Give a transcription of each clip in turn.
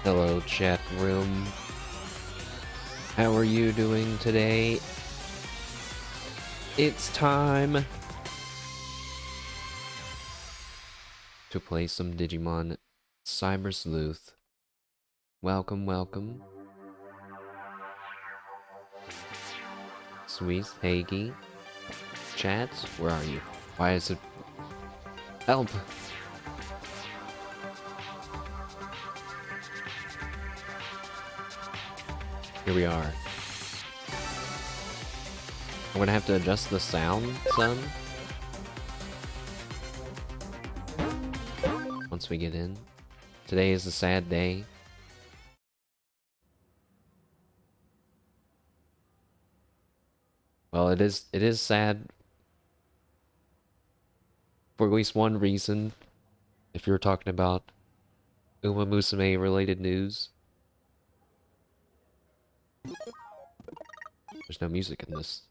Hello, chat room. How are you doing today? It's time to play some Digimon Cyber Sleuth. Welcome, welcome. Sweet, Haggy. Chat, where are you? Why is it... Help! Here we are. I'm gonna have to adjust the sound some. Once we get in. Today is a sad day. Well, it is sad for at least one reason. If you're talking about Uma Musume related news. There's no music in this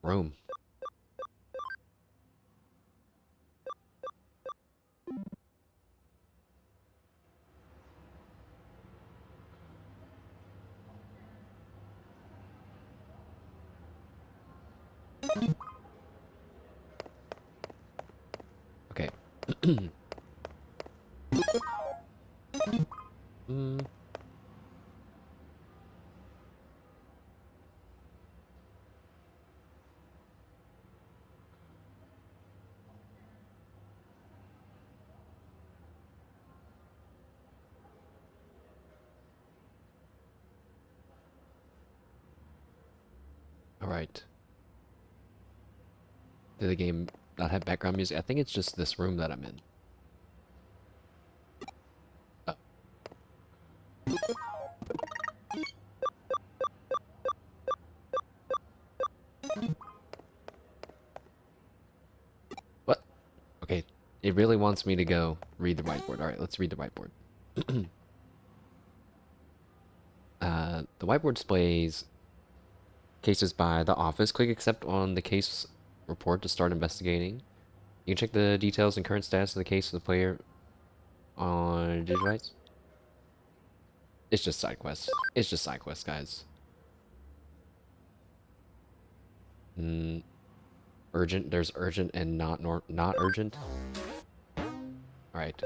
room. Okay. mm. Alright. Did the game not have background music? I think it's just this room that I'm in. Oh. What? Okay. It really wants me to go read the whiteboard. Alright, let's read the whiteboard. The whiteboard displays cases by the office. Click accept on the case report to start investigating. You can check the details and current status of the case of the player on Digivice. It's just side quests. It's just side quests, guys. Urgent. There's urgent and not urgent. All right.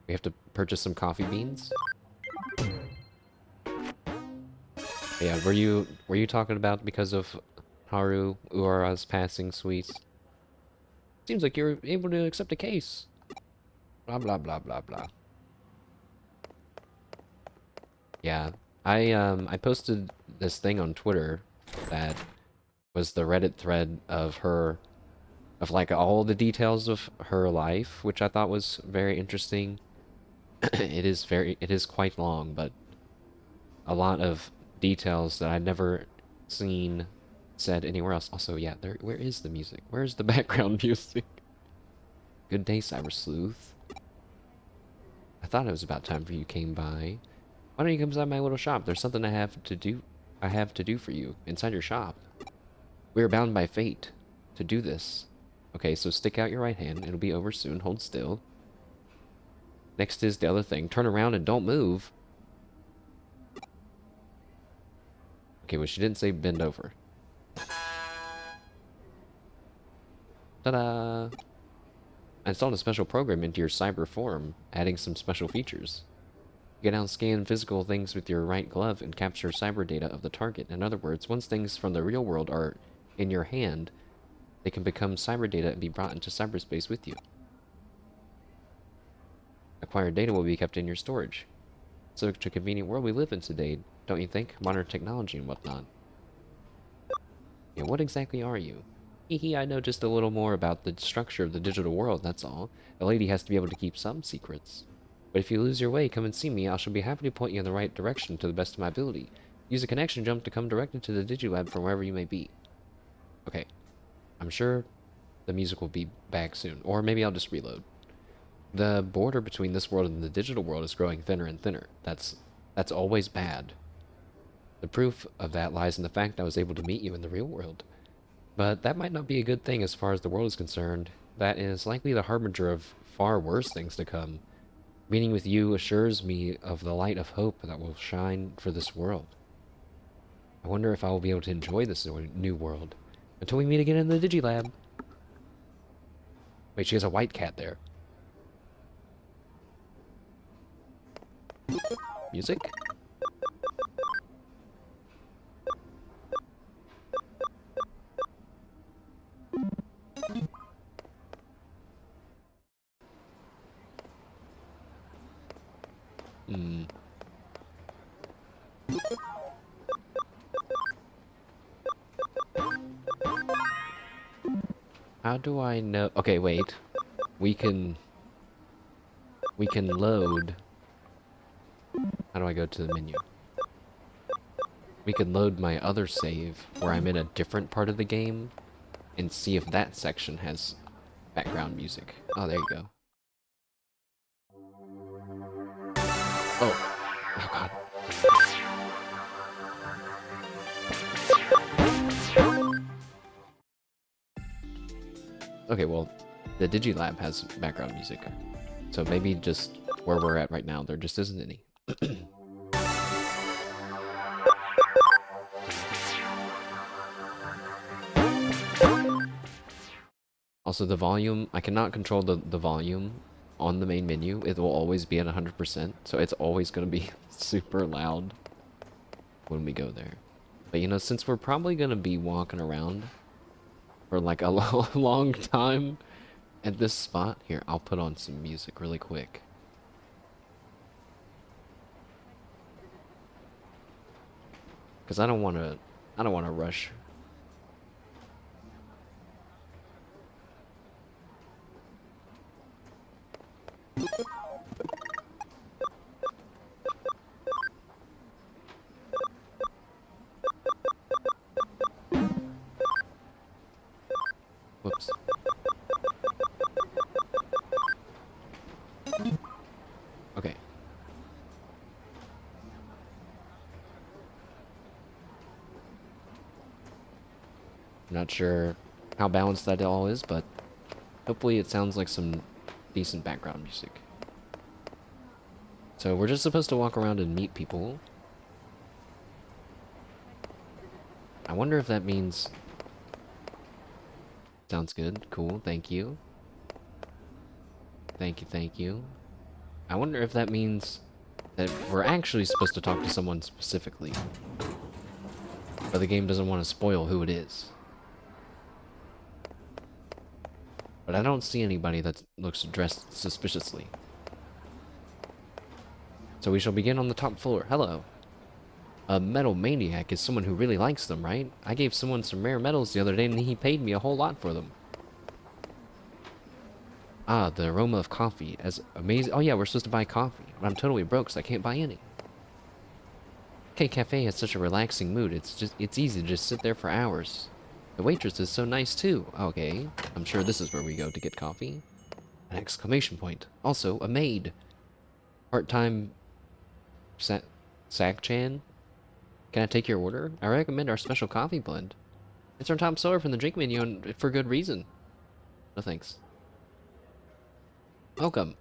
We have to purchase some coffee beans. Yeah, were you talking about because of Haru Uara's passing, Sweets? Seems like you're able to accept a case. Blah blah blah blah blah. Yeah, I posted this thing on Twitter that was the Reddit thread of like all the details of her life, which I thought was very interesting. It is quite long, but a lot of details that I'd never seen said anywhere else. Also, yeah, where is the music? Where's the background music? Good day, Cyber Sleuth. I thought it was about time for you came by. Why don't you come inside my little shop? There's something I have to do for you inside your shop. We are bound by fate to do this. Okay, so stick out your right hand. It'll be over soon. Hold still. Next is the other thing. Turn around and don't move. Okay, well, she didn't say bend over. Ta-da! I installed a special program into your cyber form, adding some special features. You can now scan physical things with your right glove and capture cyber data of the target. In other words, once things from the real world are in your hand, they can become cyber data and be brought into cyberspace with you. Acquired data will be kept in your storage. Such a convenient world we live in today, don't you think? Modern technology and whatnot. Yeah, what exactly are you? Hehe, I know just a little more about the structure of the digital world, that's all. A lady has to be able to keep some secrets. But if you lose your way, come and see me. I shall be happy to point you in the right direction to the best of my ability. Use a connection jump to come directly to the Digilab from wherever you may be. Okay. I'm sure the music will be back soon. Or maybe I'll just reload. The border between this world and the digital world is growing thinner and thinner. That's always bad. The proof of that lies in the fact I was able to meet you in the real world. But that might not be a good thing as far as the world is concerned. That is likely the harbinger of far worse things to come. Meeting with you assures me of the light of hope that will shine for this world. I wonder if I will be able to enjoy this new world until we meet again in the Digilab. Wait, she has a white cat there. Music? How do I know? Okay, wait. We can load. How do I go to the menu? We can load my other save where I'm in a different part of the game and see if that section has background music. Oh, there you go. Oh. Oh god. Okay, well, the Digilab has background music. So maybe just where we're at right now, there just isn't any. Also, the volume, I cannot control the volume on the main menu. It will always be at 100%, so it's always going to be super loud when we go there. But you know, since we're probably going to be walking around for like a long time at this spot, here, I'll put on some music really quick. Because I don't want to rush. Whoops. Okay. I'm not sure how balanced that all is, but hopefully it sounds like some decent background music. So we're just supposed to walk around and meet people. I wonder if that means... Sounds good. Cool. Thank you. Thank you, thank you. I wonder if that means that we're actually supposed to talk to someone specifically. But the game doesn't want to spoil who it is. But I don't see anybody that looks dressed suspiciously. So we shall begin on the top floor. Hello. A metal maniac is someone who really likes them, right? I gave someone some rare metals the other day and he paid me a whole lot for them. Ah, the aroma of coffee. As amazing. Oh yeah, we're supposed to buy coffee. But I'm totally broke, so I can't buy any. K Cafe has such a relaxing mood. It's easy to just sit there for hours. The waitress is so nice too. Okay, I'm sure this is where we go to get coffee. An exclamation point. Also, a maid. Part-time Sack-chan? Can I take your order? I recommend our special coffee blend. It's our top seller from the drink menu and for good reason. No thanks. Welcome.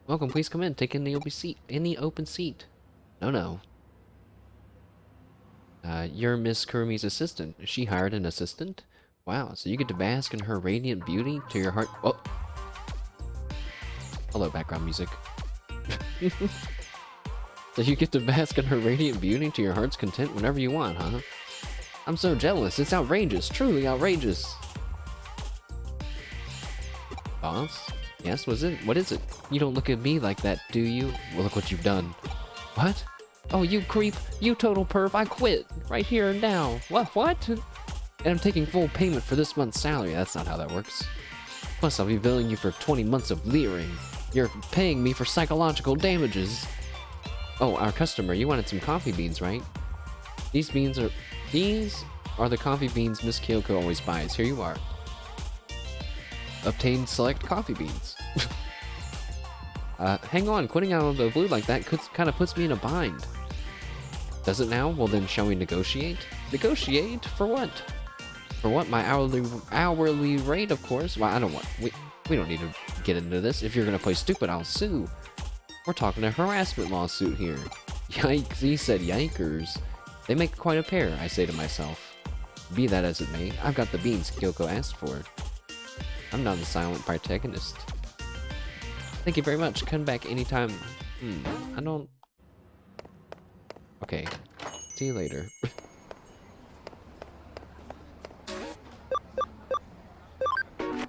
Welcome, please come in. Take in the open seat. Any open seat. No. You're Miss Kurumi's assistant. She hired an assistant? Wow, so you get to bask in her radiant beauty to your heart. Oh. Hello, background music. So you get to bask in her radiant beauty to your heart's content whenever you want, huh? I'm so jealous. It's outrageous. Truly outrageous. Boss? Yes, what is it? You don't look at me like that, do you? Well, look what you've done. What? Oh, you creep. You total perv. I quit. Right here and now. What? And I'm taking full payment for this month's salary. That's not how that works. Plus, I'll be billing you for 20 months of leering. You're paying me for psychological damages. Oh, our customer, you wanted some coffee beans, right? These are the coffee beans Miss Kyoko always buys. Here you are. Obtain select coffee beans. Hang on, quitting out of the blue like that kind of puts me in a bind. Does it now? Well then, shall we negotiate? Negotiate? For what? For what? My hourly rate, of course. Well, I don't want... We don't need to get into this. If you're gonna play stupid, I'll sue. We're talking a harassment lawsuit here. Yikes, he said yikers. They make quite a pair, I say to myself. Be that as it may, I've got the beans Kyoko asked for. I'm not the silent protagonist. Thank you very much. Come back anytime. I don't... Okay. See you later.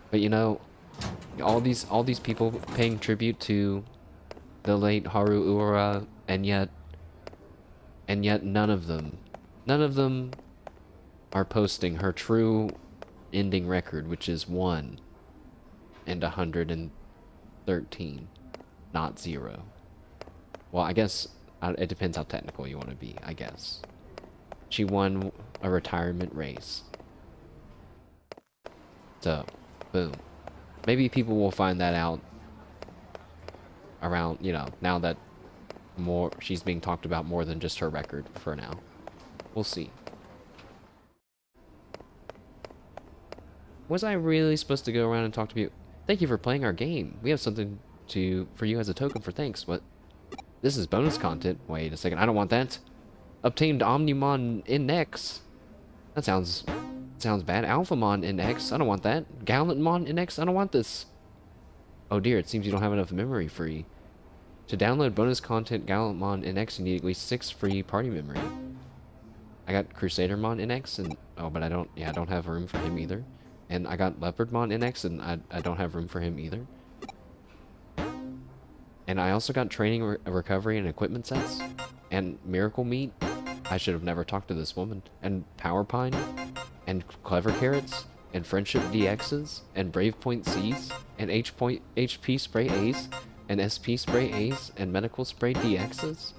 But you know, all these people paying tribute to the late Haru Ura, and yet none of them are posting her true ending record, which is 1 and 113, not 0. Well, I guess it depends how technical you want to be, I guess. She won a retirement race. So, boom. Maybe people will find that out around, you know, now that she's being talked about more than just her record for now. We'll see. Was I really supposed to go around and talk to people? Thank you for playing our game. We have something for you as a token for thanks. What? This is bonus content. Wait a second. I don't want that. Obtained Omnimon Index. That sounds bad. Alphamon Index. I don't want that. Gallantmon Index. I don't want this. Oh dear, it seems you don't have enough memory free. To download bonus content Gallantmon Index, you need at least 6 free party memory. I got Crusadermon Index, and but I don't have room for him either. And I got Leopardmon Index, and I don't have room for him either. And I also got training, recovery, and equipment sets. And Miracle Meat. I should have never talked to this woman. And Power Pine. And Clever Carrots. And Friendship DXs. And Brave Point Cs. And HP Spray A's. And SP Spray A's. And Medical Spray DXs.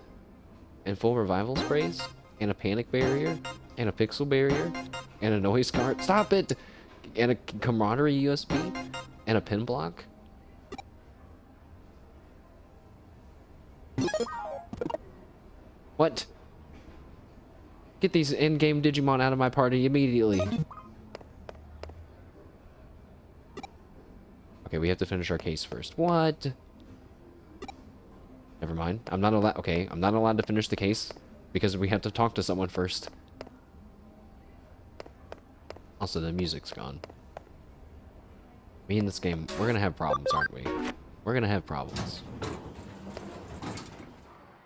And Full Revival Sprays. And a Panic Barrier. And a Pixel Barrier. And a Noise Card. Stop it! And a Camaraderie USB. And a Pin Block. What? Get these in-game Digimon out of my party immediately. Okay, we have to finish our case first. What? Never mind. I'm not allowed. Okay, I'm not allowed to finish the case because we have to talk to someone first. Also, the music's gone. Me in this game, we're gonna have problems, aren't we? We're gonna have problems.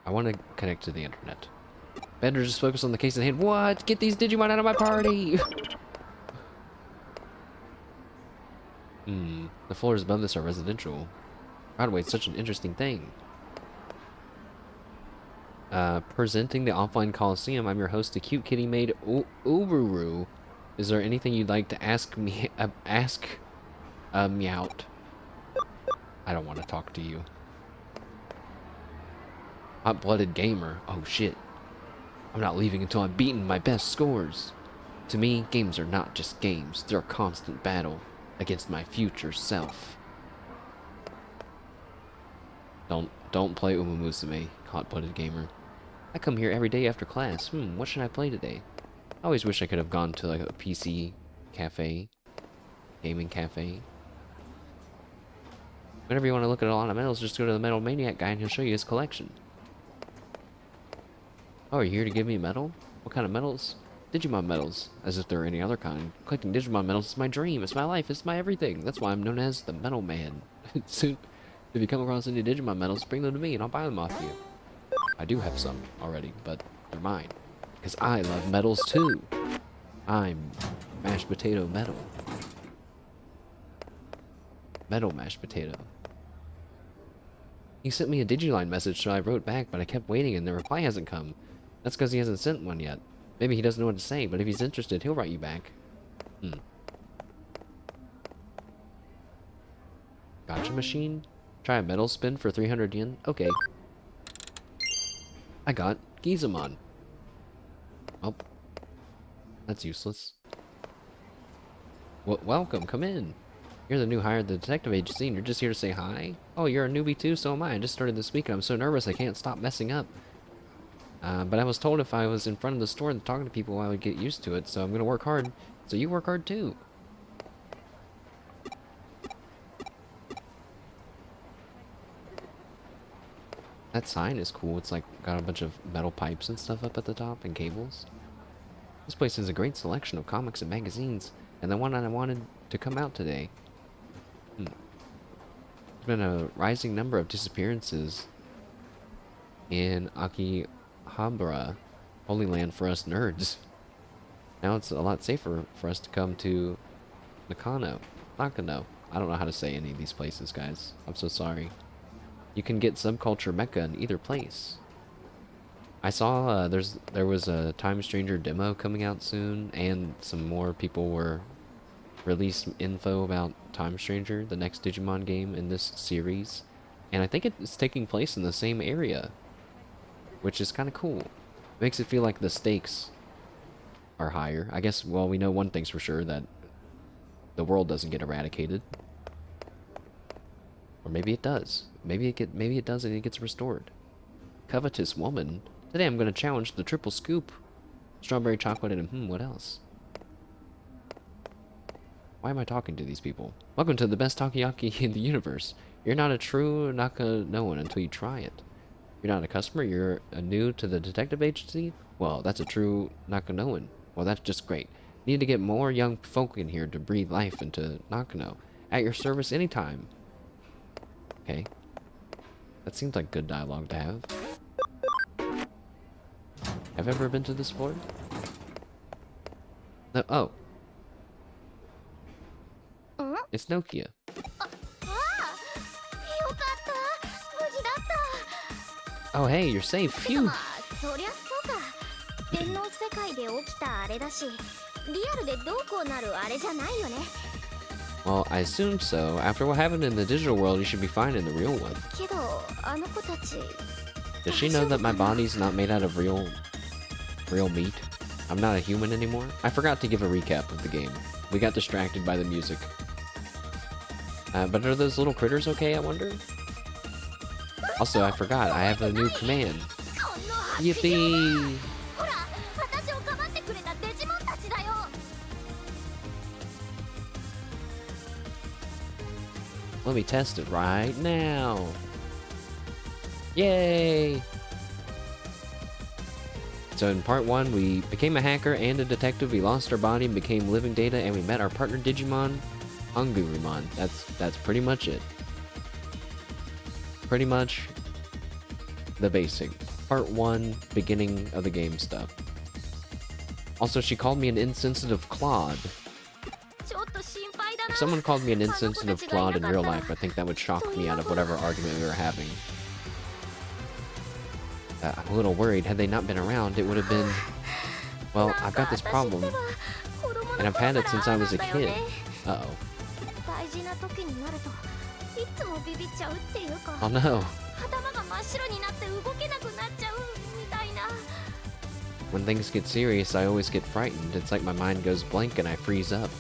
I want to connect to the internet. Better just focus on the case at hand. What? Get these Digimon out of my party! The floors above this are residential. Broadway, it's such an interesting thing. Presenting the offline Coliseum, I'm your host, the cute kitty maid, Ururu. Is there anything you'd like to ask me? Meowt. I don't want to talk to you. Hot-blooded gamer. Oh shit. I'm not leaving until I've beaten my best scores. To me, games are not just games. They're a constant battle against my future self. Don't play Umumusume, hot-blooded gamer. I come here every day after class. What should I play today? I always wish I could have gone to like a PC cafe, gaming cafe. Whenever you want to look at a lot of medals, just go to the Metal Maniac guy and he'll show you his collection. Oh, are you here to give me a medal? What kind of medals? Digimon medals, as if there were any other kind. Collecting Digimon medals is my dream, it's my life, it's my everything. That's why I'm known as the Metal Man. Soon, if you come across any Digimon medals, bring them to me and I'll buy them off you. I do have some already, but they're mine. Because I love medals too. I'm mashed potato metal. Metal mashed potato. He sent me a Digiline message, so I wrote back, but I kept waiting and the reply hasn't come. That's because he hasn't sent one yet. Maybe he doesn't know what to say, but if he's interested, he'll write you back. Gotcha machine? Try a metal spin for 300 yen? Okay. I got Gizamon. Oh. That's useless. Welcome, come in. You're the new hire at the detective agency and you're just here to say hi? Oh, you're a newbie too? So am I. I just started this week and I'm so nervous I can't stop messing up. But I was told if I was in front of the store and talking to people I would get used to it, so I'm gonna work hard. So you work hard too. That sign is cool. It's like got a bunch of metal pipes and stuff up at the top and cables. This place has a great selection of comics and magazines, and the one I wanted to come out today. There's been a rising number of disappearances in Akihabara, Holy Land for us nerds. Now it's a lot safer for us to come to Nakano. I don't know how to say any of these places, guys. I'm so sorry. You can get subculture mecca in either place. I saw there was a Time Stranger demo coming out soon, and some more people were released info about Time Stranger, the next Digimon game in this series. And I think it's taking place in the same area, which is kind of cool. Makes it feel like the stakes are higher. I guess, well, we know one thing's for sure, that the world doesn't get eradicated. Or maybe it does. Maybe it does and it gets restored. Covetous woman. Today I'm going to challenge the triple scoop. Strawberry chocolate and what else? Why am I talking to these people? Welcome to the best takoyaki in the universe. You're not a true Nakanoan until you try it. You're not a customer, you're new to the detective agency? Well, that's a true Nakanoan. Well, that's just great. Need to get more young folk in here to breathe life into Nakano. At your service anytime. Okay. That seems like good dialogue to have. Have you ever been to this floor? No. Oh. It's Nokia. Oh, hey, you're safe. Phew. Well, I assume so. After what happened in the digital world, you should be fine in the real one. Does she know that my body's not made out of real meat? I'm not a human anymore? I forgot to give a recap of the game. We got distracted by the music. But are those little critters okay, I wonder? Also, I forgot, I have a new command. Yippee! Let me test it right now. Yay! So in part 1, we became a hacker and a detective, we lost our body and became living data, and we met our partner Digimon, Angurumon. That's pretty much it. Pretty much the basic. Part 1, beginning of the game stuff. Also, she called me an insensitive clod. If someone called me an insensitive clod in real life, I think that would shock me out of whatever argument we were having. I'm a little worried. Had they not been around, it would have been... Well, I've got this problem, and I've had it since I was a kid. Uh-oh. Oh no. When things get serious, I always get frightened. It's like my mind goes blank and I freeze up.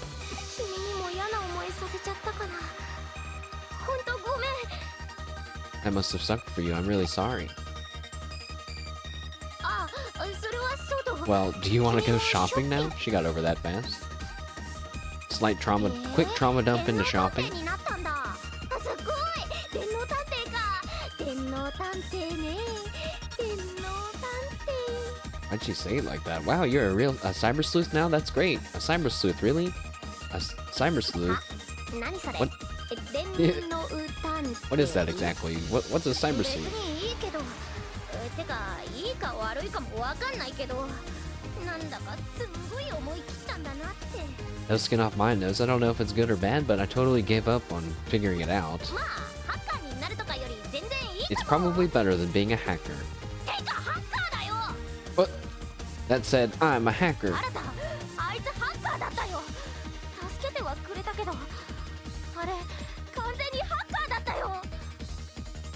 That must have sucked for you. I'm really sorry. Well, do you want to go shopping now? She got over that fast. Slight trauma, quick trauma dump into shopping. Why'd she say it like that? Wow, you're a cyber sleuth now? That's great. A cyber sleuth, really? A cyber sleuth? What? What is that exactly? What's a cyber sleuth? No skin off my nose. I don't know if it's good or bad, but I totally gave up on figuring it out. It's probably better than being a hacker. What? That said, I'm a hacker.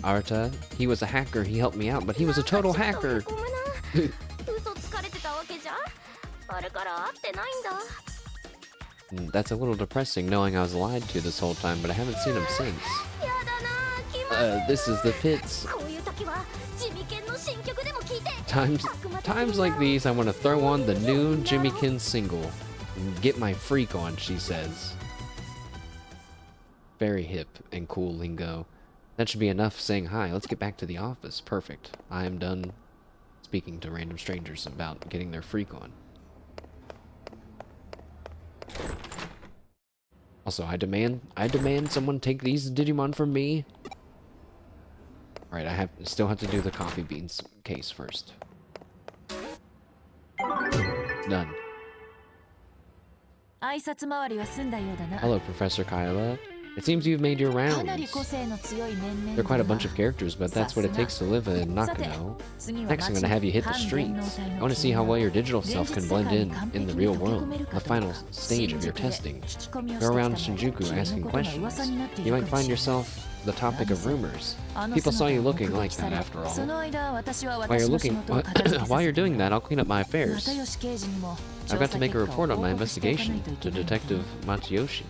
Arta, he was a hacker, he helped me out, but he was a total hacker. That's a little depressing knowing I was lied to this whole time, but I haven't seen him since. This is the pits. Times like these, I want to throw on the new Jimmykin single. And get my freak on, she says. Very hip and cool lingo. That should be enough saying hi. Let's get back to the office. Perfect. I am done speaking to random strangers about getting their freak on. Also, I demand someone take these Digimon from me. Alright, I still have to do the coffee beans case first. Done. Hello, Professor Kyla. It seems you've made your rounds. There are quite a bunch of characters, but that's what it takes to live in Nakano. Next, I'm gonna have you hit the streets. I want to see how well your digital self can blend in the real world, the final stage of your testing. Go around Shinjuku asking questions. You might find yourself the topic of rumors. People saw you looking like that after all. While you're doing that, I'll clean up my affairs. I've got to make a report on my investigation to Detective Machiyoshi.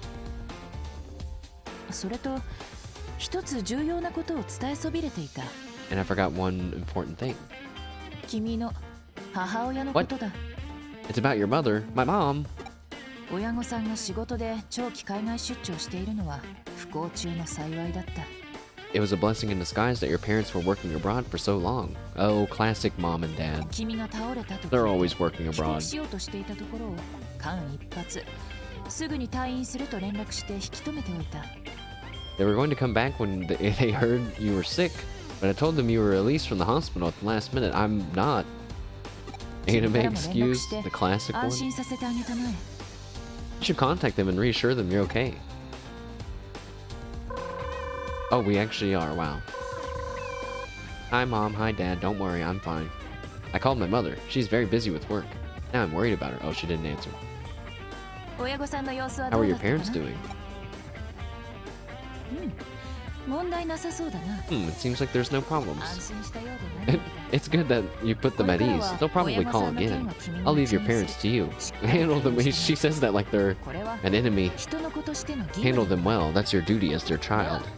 And I forgot one important thing. What? It's about your mother, my mom. It was a blessing in disguise that your parents were working abroad for so long. Oh, classic mom and dad. They're always working abroad. They were going to come back when they heard you were sick, but I told them you were released from the hospital at the last minute. I'm not. Anime excuse, the classic one. You should contact them and reassure them you're okay. Oh, we actually are, wow. Hi mom, hi dad, don't worry, I'm fine. I called my mother. She's very busy with work. Now I'm worried about her. Oh, she didn't answer. How are your parents doing? It seems like there's no problems. It's good that you put them at ease. They'll probably call again. I'll leave your parents to you. Handle them. She says that like they're an enemy. Handle them well. That's your duty as their child.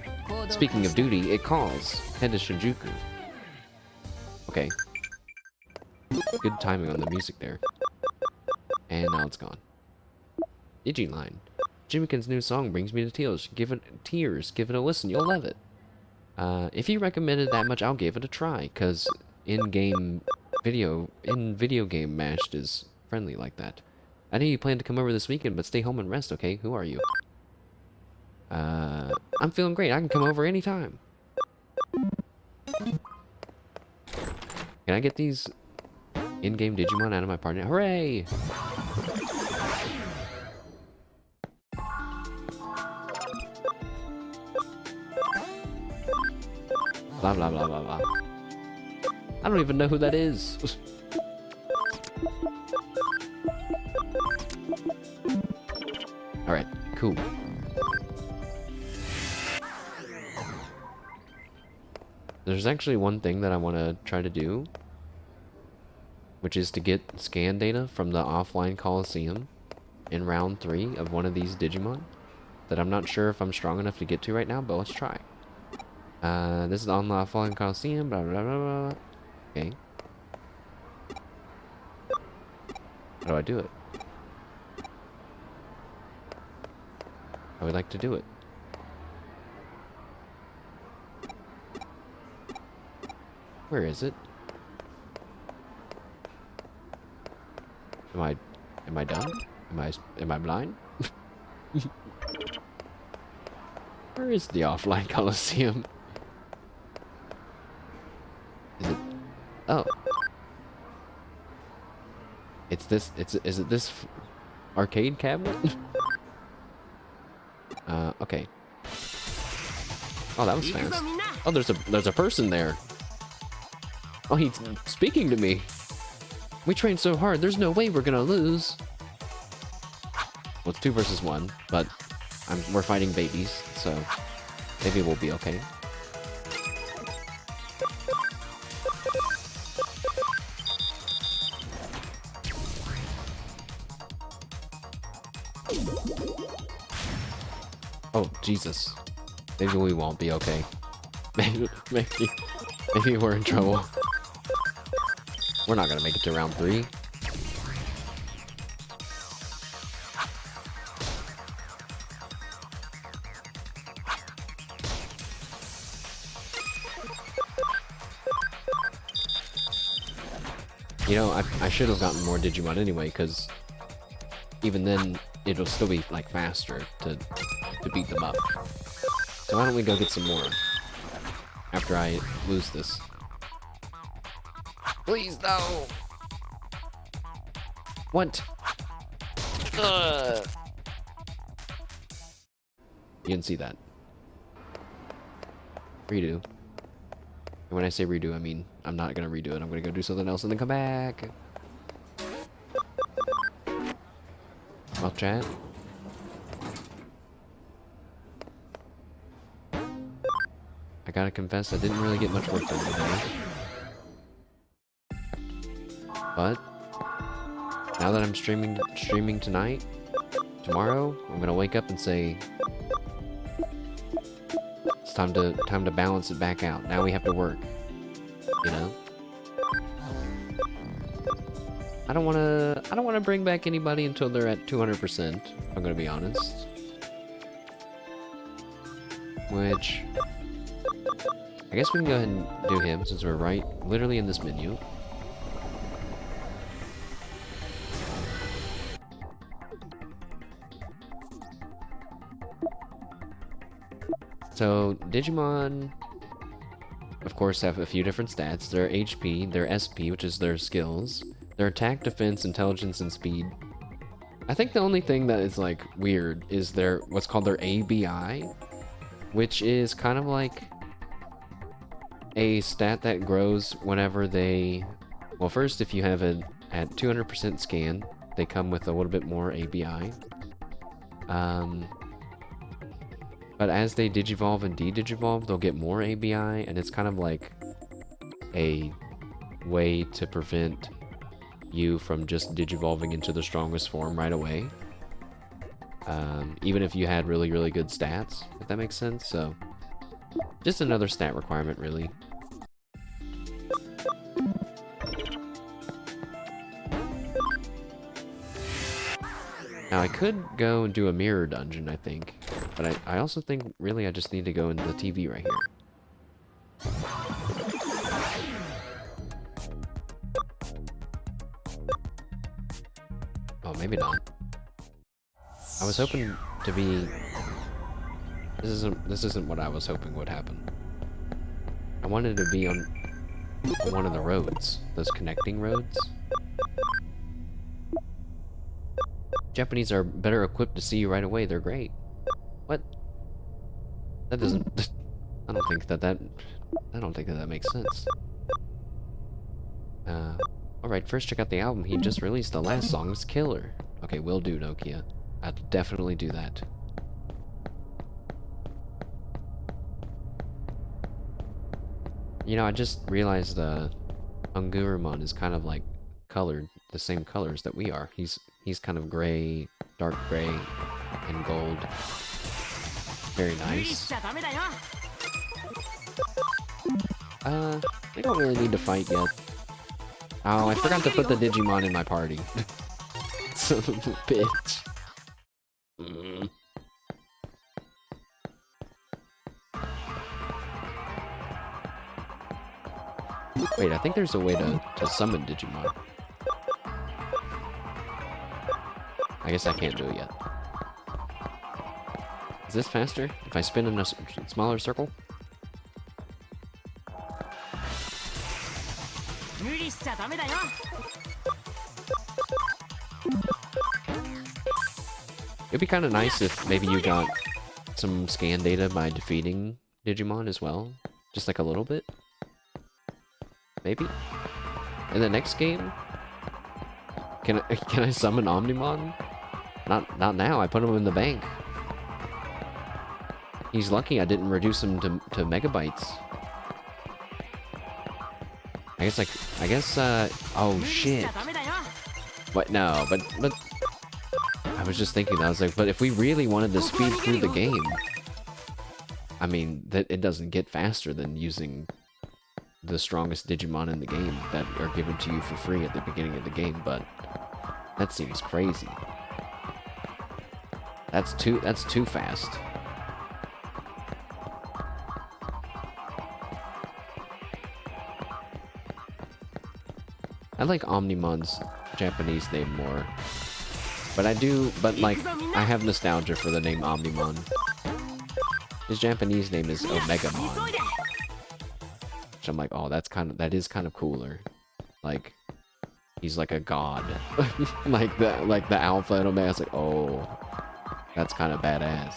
Speaking of duty, it calls. Head to Shinjuku. Okay. Good timing on the music there. And now it's gone. Digiline. Jimikin's new song brings me to tears. Give it a listen. You'll love it. If you recommend it that much, I'll give it a try. Cause in video game Mashed is friendly like that. I know you plan to come over this weekend, but stay home and rest. Okay? Who are you? I'm feeling great. I can come over anytime. Can I get these in-game Digimon out of my party? Hooray! Blah, blah, blah, blah, blah. I don't even know who that is. Alright, cool. There's actually one thing that I want to try to do, which is to get scan data from the offline Coliseum in round 3 of one of these Digimon that I'm not sure if I'm strong enough to get to right now, but let's try. This is on the offline Coliseum, blah, blah, blah, blah. Okay. How do I do it? I would like to do it. Where is it? Am I done? Am I blind? Where is the offline Coliseum? Is it? Oh. It's this. Is it this arcade cabinet? Okay. Oh, that was fast. Oh, there's a person there. Oh, he's speaking to me. We trained so hard. There's no way we're gonna lose. Well, it's 2 versus 1, but we're fighting babies, so maybe we'll be okay. Oh, Jesus. Maybe we won't be okay. Maybe we're in trouble. We're not gonna make it to round 3. You know, I should have gotten more Digimon anyway, because even then, it'll still be, like, faster to beat them up. So why don't we go get some more after I lose this? Please, no! What? Ugh. You didn't see that. Redo. And when I say redo, I mean I'm not gonna redo it. I'm gonna go do something else and then come back. Well, chat. I gotta confess, I didn't really get much work done today. But now that I'm streaming tonight, tomorrow, I'm gonna wake up and say it's time to balance it back out. Now we have to work. You know? I don't wanna bring back anybody until they're at 200%, I'm gonna be honest. Which I guess we can go ahead and do him since we're literally in this menu. So, Digimon, of course, have a few different stats. Their HP, their SP, which is their skills, their attack, defense, intelligence, and speed. I think the only thing that is, like, weird is their, what's called their ABI, which is kind of like a stat that grows whenever they, well, first, if you have it at 200% scan, they come with a little bit more ABI. But as they digivolve and de-digivolve, they'll get more ABI, and it's kind of like a way to prevent you from just digivolving into the strongest form right away. Even if you had really, really good stats, if that makes sense. So, just another stat requirement, really. Now, I could go and do a mirror dungeon, I think. But I also think, really, I just need to go into the TV right here. Oh, maybe not. I was hoping to be... This isn't what I was hoping would happen. I wanted to be on one of the roads. Those connecting roads. Japanese are better equipped to see you right away. They're great. What? That doesn't... I don't think that makes sense. Alright, first check out the album. He just released the last song. It's killer. Okay, will do, Nokia. I'd definitely do that. You know, I just realized, Angurumon is kind of like colored the same colors that we are. He's kind of gray, dark gray, and gold. Very nice. We don't really need to fight yet. Oh, I forgot to put the Digimon in my party. Son of a bitch. Wait, I think there's a way to summon Digimon. I guess I can't do it yet. Is this faster if I spin in a smaller circle? It'd be kind of nice if maybe you got some scan data by defeating Digimon as well. Just like a little bit. Maybe? In the next game? Can I summon Omnimon? Not now, I put him in the bank. He's lucky I didn't reduce him to megabytes. I guess, oh shit. What, no, but, I was just thinking, I was like, but if we really wanted to speed through the game, I mean, that it doesn't get faster than using the strongest Digimon in the game that are given to you for free at the beginning of the game, but that seems crazy. That's too fast. I like Omnimon's Japanese name more. But like, I have nostalgia for the name Omnimon. His Japanese name is Omegamon. Which I'm like, oh, that is kind of cooler. Like, he's like a god. like the Alpha and Omega. It's like, oh, that's kind of badass.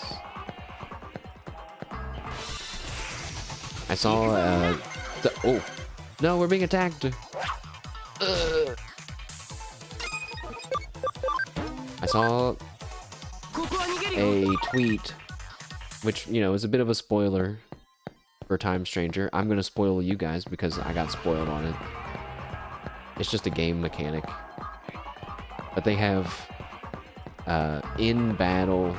I saw, oh, no, we're being attacked. I saw a tweet, which, you know, is a bit of a spoiler for Time Stranger. I'm gonna spoil you guys because I got spoiled on it. It's just a game mechanic. But they have in-battle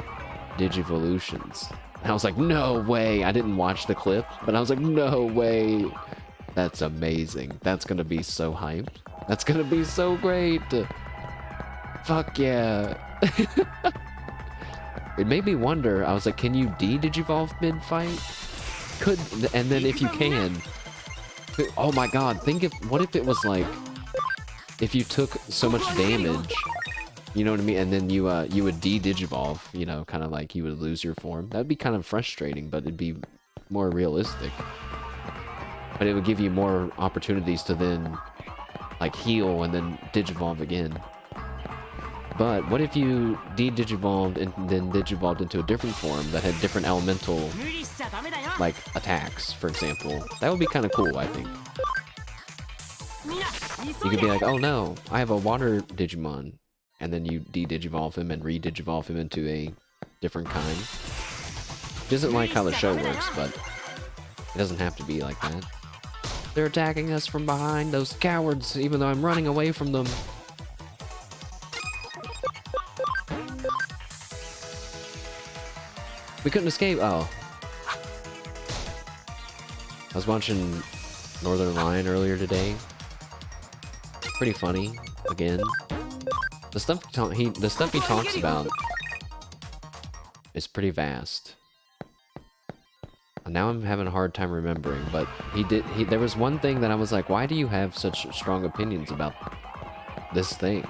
Digivolutions. And I was like, no way! I didn't watch the clip, but I was like, no way! That's amazing. That's gonna be so hyped. That's gonna be so great! Fuck yeah! It made me wonder, I was like, can you de-Digivolve mid-fight? And then if you can... Oh my god, what if it was like... If you took so much damage, you know what I mean? And then you would de-Digivolve, you know, kind of like you would lose your form. That'd be kind of frustrating, but it'd be more realistic. But it would give you more opportunities to then, like, heal and then Digivolve again. But what if you de-Digivolved and then Digivolved into a different form that had different elemental, like, attacks, for example? That would be kind of cool, I think. You could be like, oh no, I have a water Digimon. And then you de-Digivolve him and re-Digivolve him into a different kind. It isn't like how the show works, but it doesn't have to be like that. They're attacking us from behind, those cowards, even though I'm running away from them. We couldn't escape. Oh. I was watching Northern Lion earlier today. Pretty funny, again. The stuff he talks about is pretty vast. And now I'm having a hard time remembering, but there was one thing that I was like, why do you have such strong opinions about this thing?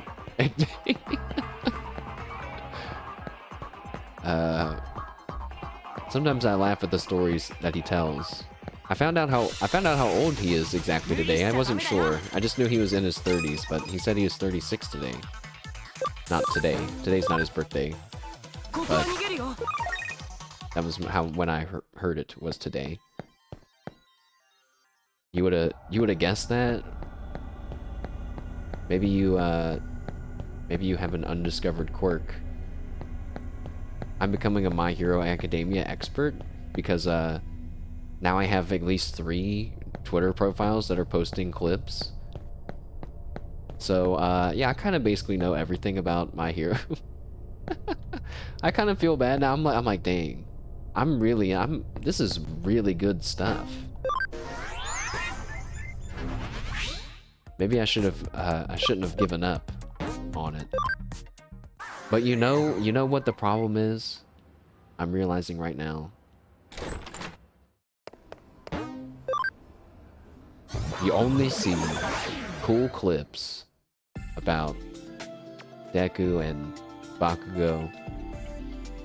Sometimes I laugh at the stories that he tells. I found out how old he is exactly today. I wasn't sure. I just knew he was in his 30s, but he said he was 36 today. Not today. Today's not his birthday. But that was when I heard it was today. You would have guessed that? Maybe you have an undiscovered quirk. I'm becoming a My Hero Academia expert because now I have at least 3 Twitter profiles that are posting clips. So yeah, I kind of basically know everything about My Hero. I kind of feel bad now. I'm like, dang, this is really good stuff. Maybe I shouldn't have given up on it. But you know what the problem is? I'm realizing right now. You only see cool clips about Deku and Bakugo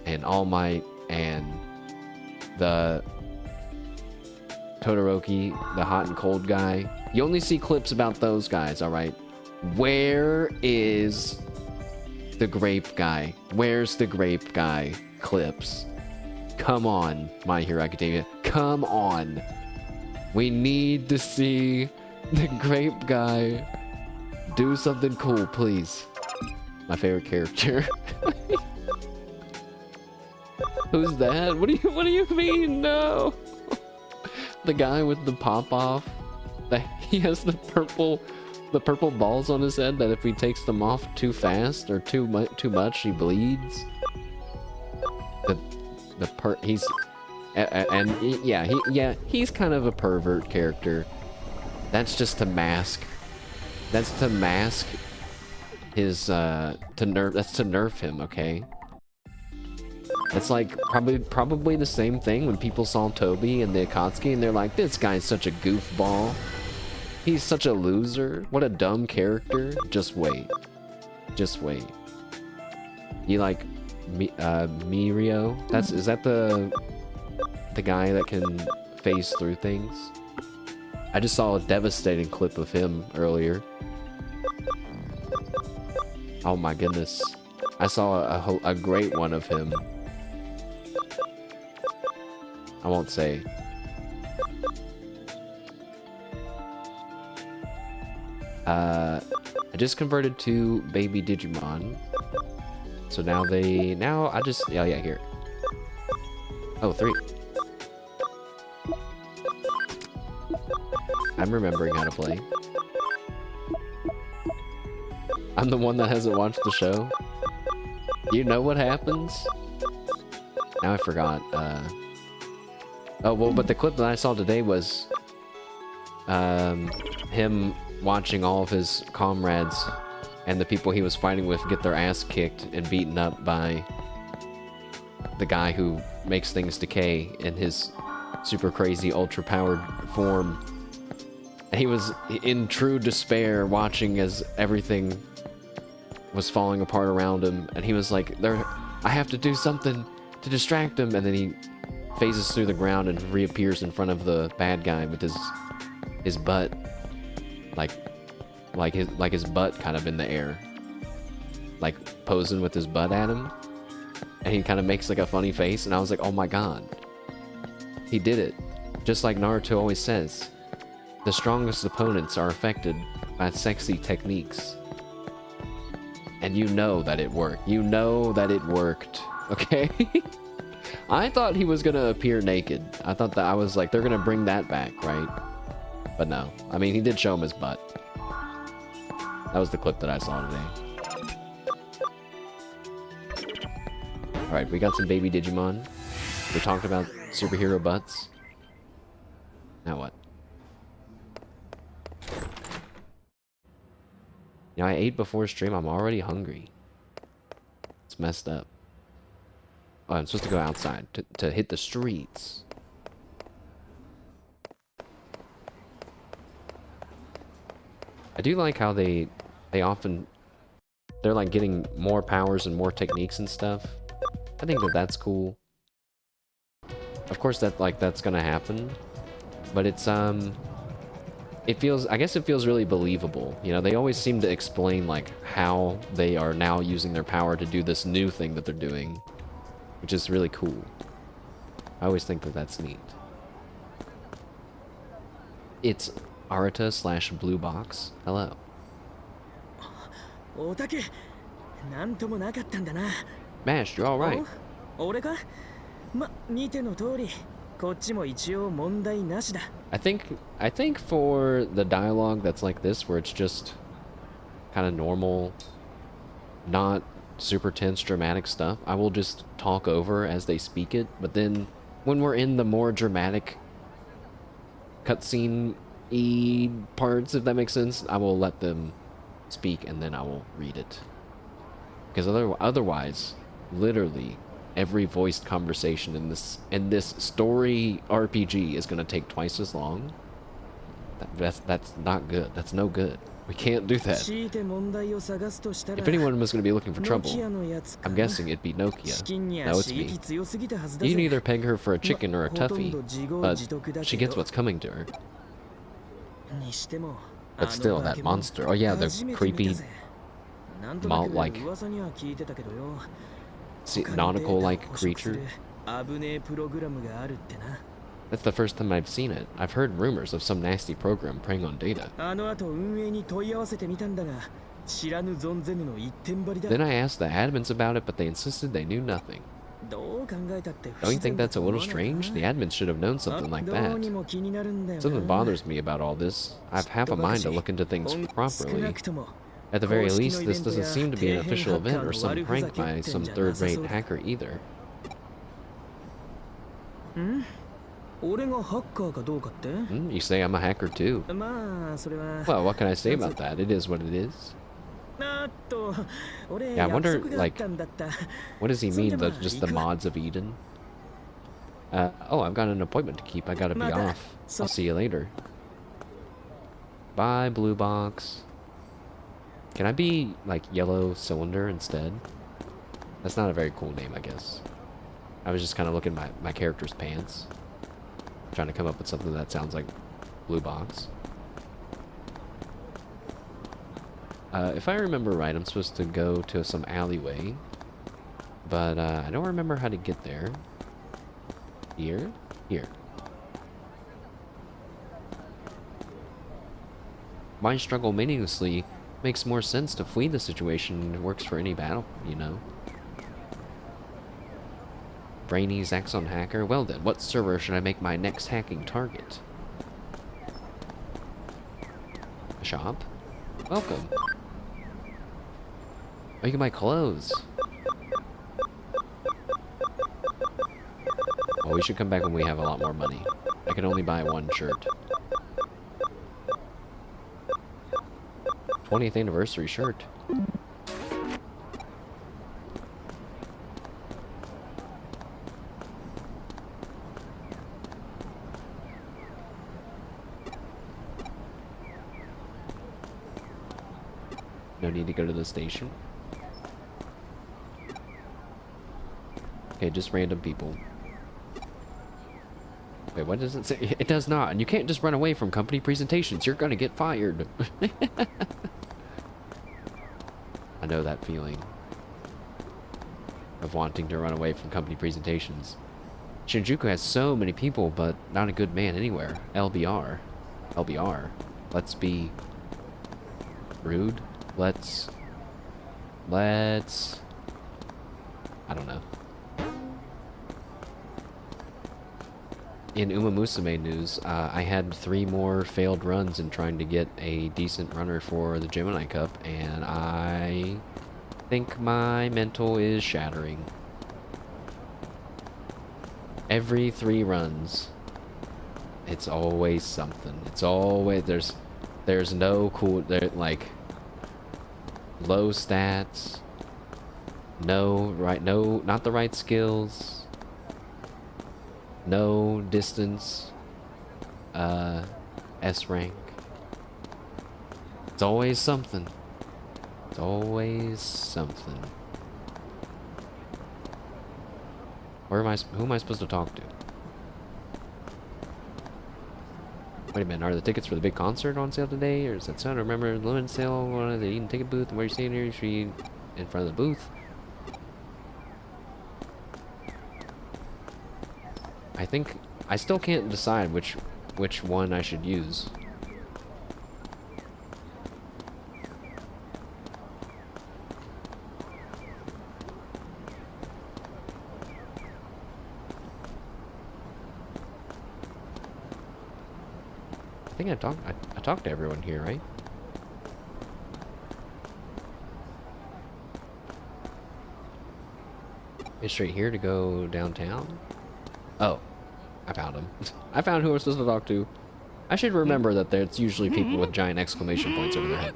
and All Might and the Todoroki, the hot and cold guy. You only see clips about those guys, alright? Where is the grape guy? Where's the grape guy clips? Come on, My Hero Academia. Come on. We need to see the grape guy do something cool, please. My favorite character. Who's that? What do you mean? No. The guy with the pop-off. He has the purple balls on his head that if he takes them off too fast or too much, he bleeds. He's kind of a pervert character. That's just to mask. That's to mask his that's to nerf him, okay? It's like probably the same thing when people saw Toby and the Akatsuki and they're like, this guy's such a goofball. He's such a loser. What a dumb character. Just wait. Just wait. You like Mirio? Is that the guy that can phase through things? I just saw a devastating clip of him earlier. Oh my goodness. I saw a great one of him. I won't say. I just converted to baby Digimon. So now I just, oh yeah, here. Oh, 3. I'm remembering how to play. I'm the one that hasn't watched the show. You know what happens? Now I forgot. Oh, well, but the clip that I saw today was him watching all of his comrades and the people he was fighting with get their ass kicked and beaten up by the guy who makes things decay in his super crazy ultra-powered form. And he was in true despair watching as everything was falling apart around him, and he was like, I have to do something to distract him, and then he phases through the ground and reappears in front of the bad guy with his butt like his butt kind of in the air, like posing with his butt at him, and he kind of makes like a funny face, and I was like, oh my god, he did it. Just like Naruto always says, the strongest opponents are affected by sexy techniques. And you know that it worked. You know that it worked. Okay? I thought he was gonna appear naked. I thought that I was like, they're gonna bring that back, right? But no. I mean, he did show him his butt. That was the clip that I saw today. Alright, we got some baby Digimon. We talked about superhero butts. Now what? You know, I ate before stream. I'm already hungry. It's messed up. Oh, I'm supposed to go outside to hit the streets. I do like how they're like getting more powers and more techniques and stuff. I think that's cool. Of course that's gonna happen, but it's I guess it feels really believable. You know, they always seem to explain like how they are now using their power to do this new thing that they're doing, which is really cool. I always think that's neat. It's Arata/Blue Box. Hello. Mash, you're alright. I think for the dialogue that's like this, where it's just kind of normal, not super tense dramatic stuff, I will just talk over as they speak it. But then when we're in the more dramatic cutscene-y parts, if that makes sense, I will let them speak and then I will read it. Because otherwise, literally every voiced conversation in this story RPG is gonna take twice as long. That's not good. That's no good. We can't do that. If anyone was gonna be looking for trouble, I'm guessing it'd be Nokia. No, it's me. You can either peg her for a chicken or a toughie, but she gets what's coming to her. But still, that monster. Oh yeah, the creepy, like nautical-like creature. That's the first time I've seen it. I've heard rumors of some nasty program preying on data. Then I asked the admins about it, but they insisted they knew nothing. Don't you think that's a little strange? The admins should have known something like that. Something bothers me about all this. I have half a mind to look into things properly. At the very least, this doesn't seem to be an official event or some prank by some third-rate hacker either. You say I'm a hacker too. Well, what can I say about that? It is what it is. Yeah, I wonder, like, what does he mean, just the mods of Eden? Oh, I've got an appointment to keep. I gotta be off. I'll see you later. Bye, blue box. Can I be, like, yellow cylinder instead? That's not a very cool name, I guess. I was just kind of looking at my character's pants. Trying to come up with something that sounds like blue box. If I remember right, I'm supposed to go to some alleyway. But, I don't remember how to get there. Here? Here. Why struggle meaninglessly? Makes more sense to flee the situation. It works for any battle, you know. Brainy Zaxxon hacker. Well then, what server should I make my next hacking target? A shop? Welcome. Oh, you can buy clothes. Oh, we should come back when we have a lot more money. I can only buy one shirt. 20th anniversary shirt. No need to go to the station. Okay, just random people. Wait, what does it say? It does not. And you can't just run away from company presentations. You're gonna get fired. I know that feeling of wanting to run away from company presentations. Shinjuku has so many people, but not a good man anywhere. LBR. LBR. Let's be rude. Let's... I don't know. In Uma Musume news, I had 3 more failed runs in trying to get a decent runner for the Gemini Cup, and I think my mental is shattering. Every 3 runs, it's always something. It's always, there's no cool, there, like, low stats, no, not the right skills, no distance, S rank. It's always something. It's always something. Who am I supposed to talk to? Wait a minute, are the tickets for the big concert on sale today? Or is that sound? Remember, limited sale on the Eden ticket booth, and where you're seeing here, you should be in front of the booth. I think I still can't decide which one I should use. I think I talked to everyone here, right? It's straight here to go downtown. Oh, I found him. I found who I was supposed to talk to. I should remember that there's usually people with giant exclamation points over their head.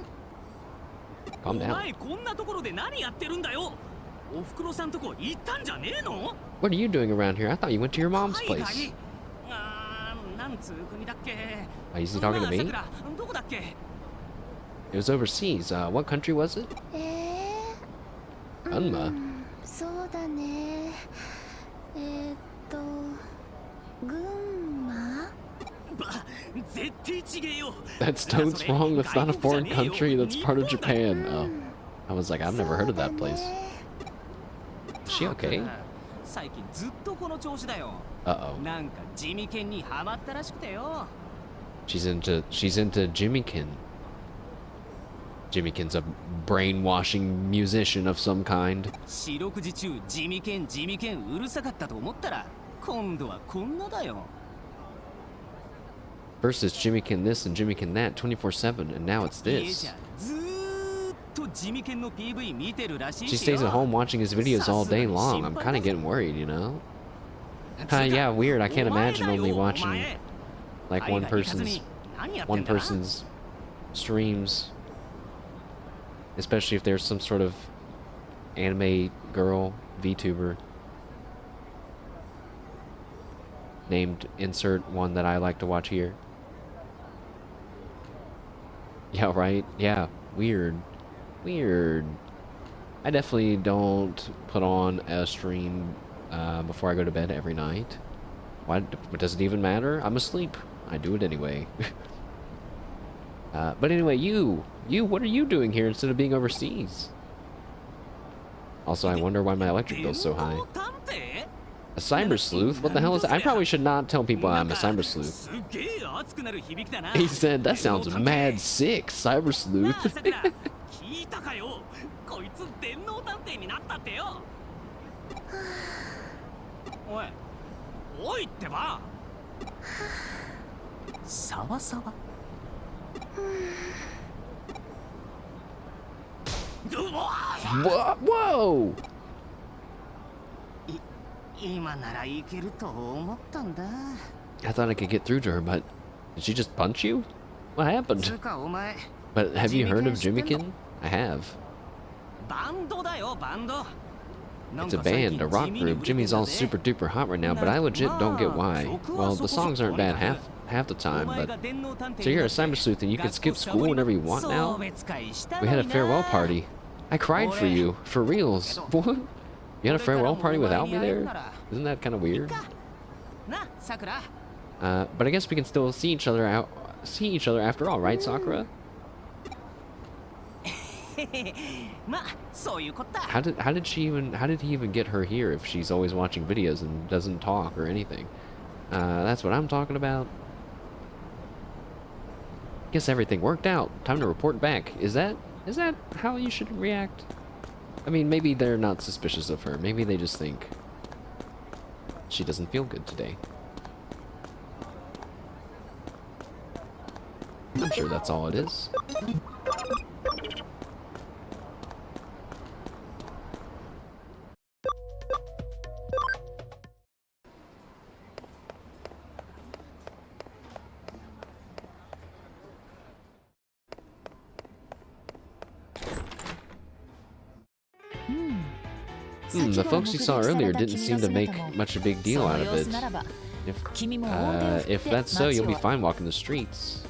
Calm down. What are you doing around here? I thought you went to your mom's place. Oh, is he talking to me? It was overseas. What country was it? Unma. That's totes wrong. That's not a foreign country. That's part of Japan. Oh. I was like, I've never heard of that place. Is she okay? Uh-oh. She's into Jimmykin. Jimmykin's a brainwashing musician of some kind. First it's Jimmykin this and Jimmykin that 24/7, and now it's this. She stays at home watching his videos all day long. I'm kind of getting worried, you know? Yeah, weird. I can't imagine only watching like one person's streams, especially if there's some sort of anime girl VTuber named insert one that I like to watch here. Yeah, right? Yeah, weird. Weird. I definitely don't put on a stream before I go to bed every night. Why? Does it even matter? I'm asleep. I do it anyway. But anyway, what are you doing here instead of being overseas? Also, I wonder why my electric bill's so high. A cyber sleuth? What the hell is that? I probably should not tell people I'm a cyber sleuth. He said, that sounds mad sick, cyber sleuth. Whoa! I thought I could get through to her, but did she just punch you? What happened? But have you heard of Jimikin? I have. It's a band, a rock group. Jimmy's all super duper hot right now, but I legit don't get why. Well, the songs aren't bad half the time, but... So you're a cyber sleuth and you can skip school whenever you want now? We had a farewell party. I cried for you. For reals. What? You had a farewell party without me there? Isn't that kind of weird? But I guess we can still see each other after all, right, Sakura? How did he even get her here if she's always watching videos and doesn't talk or anything? That's what I'm talking about. Guess everything worked out. Time to report back. Is that how you should react? I mean, maybe they're not suspicious of her. Maybe they just think she doesn't feel good today. I'm sure that's all it is. The folks you saw earlier didn't seem to make much a big deal out of it. If that's so, you'll be fine walking the streets.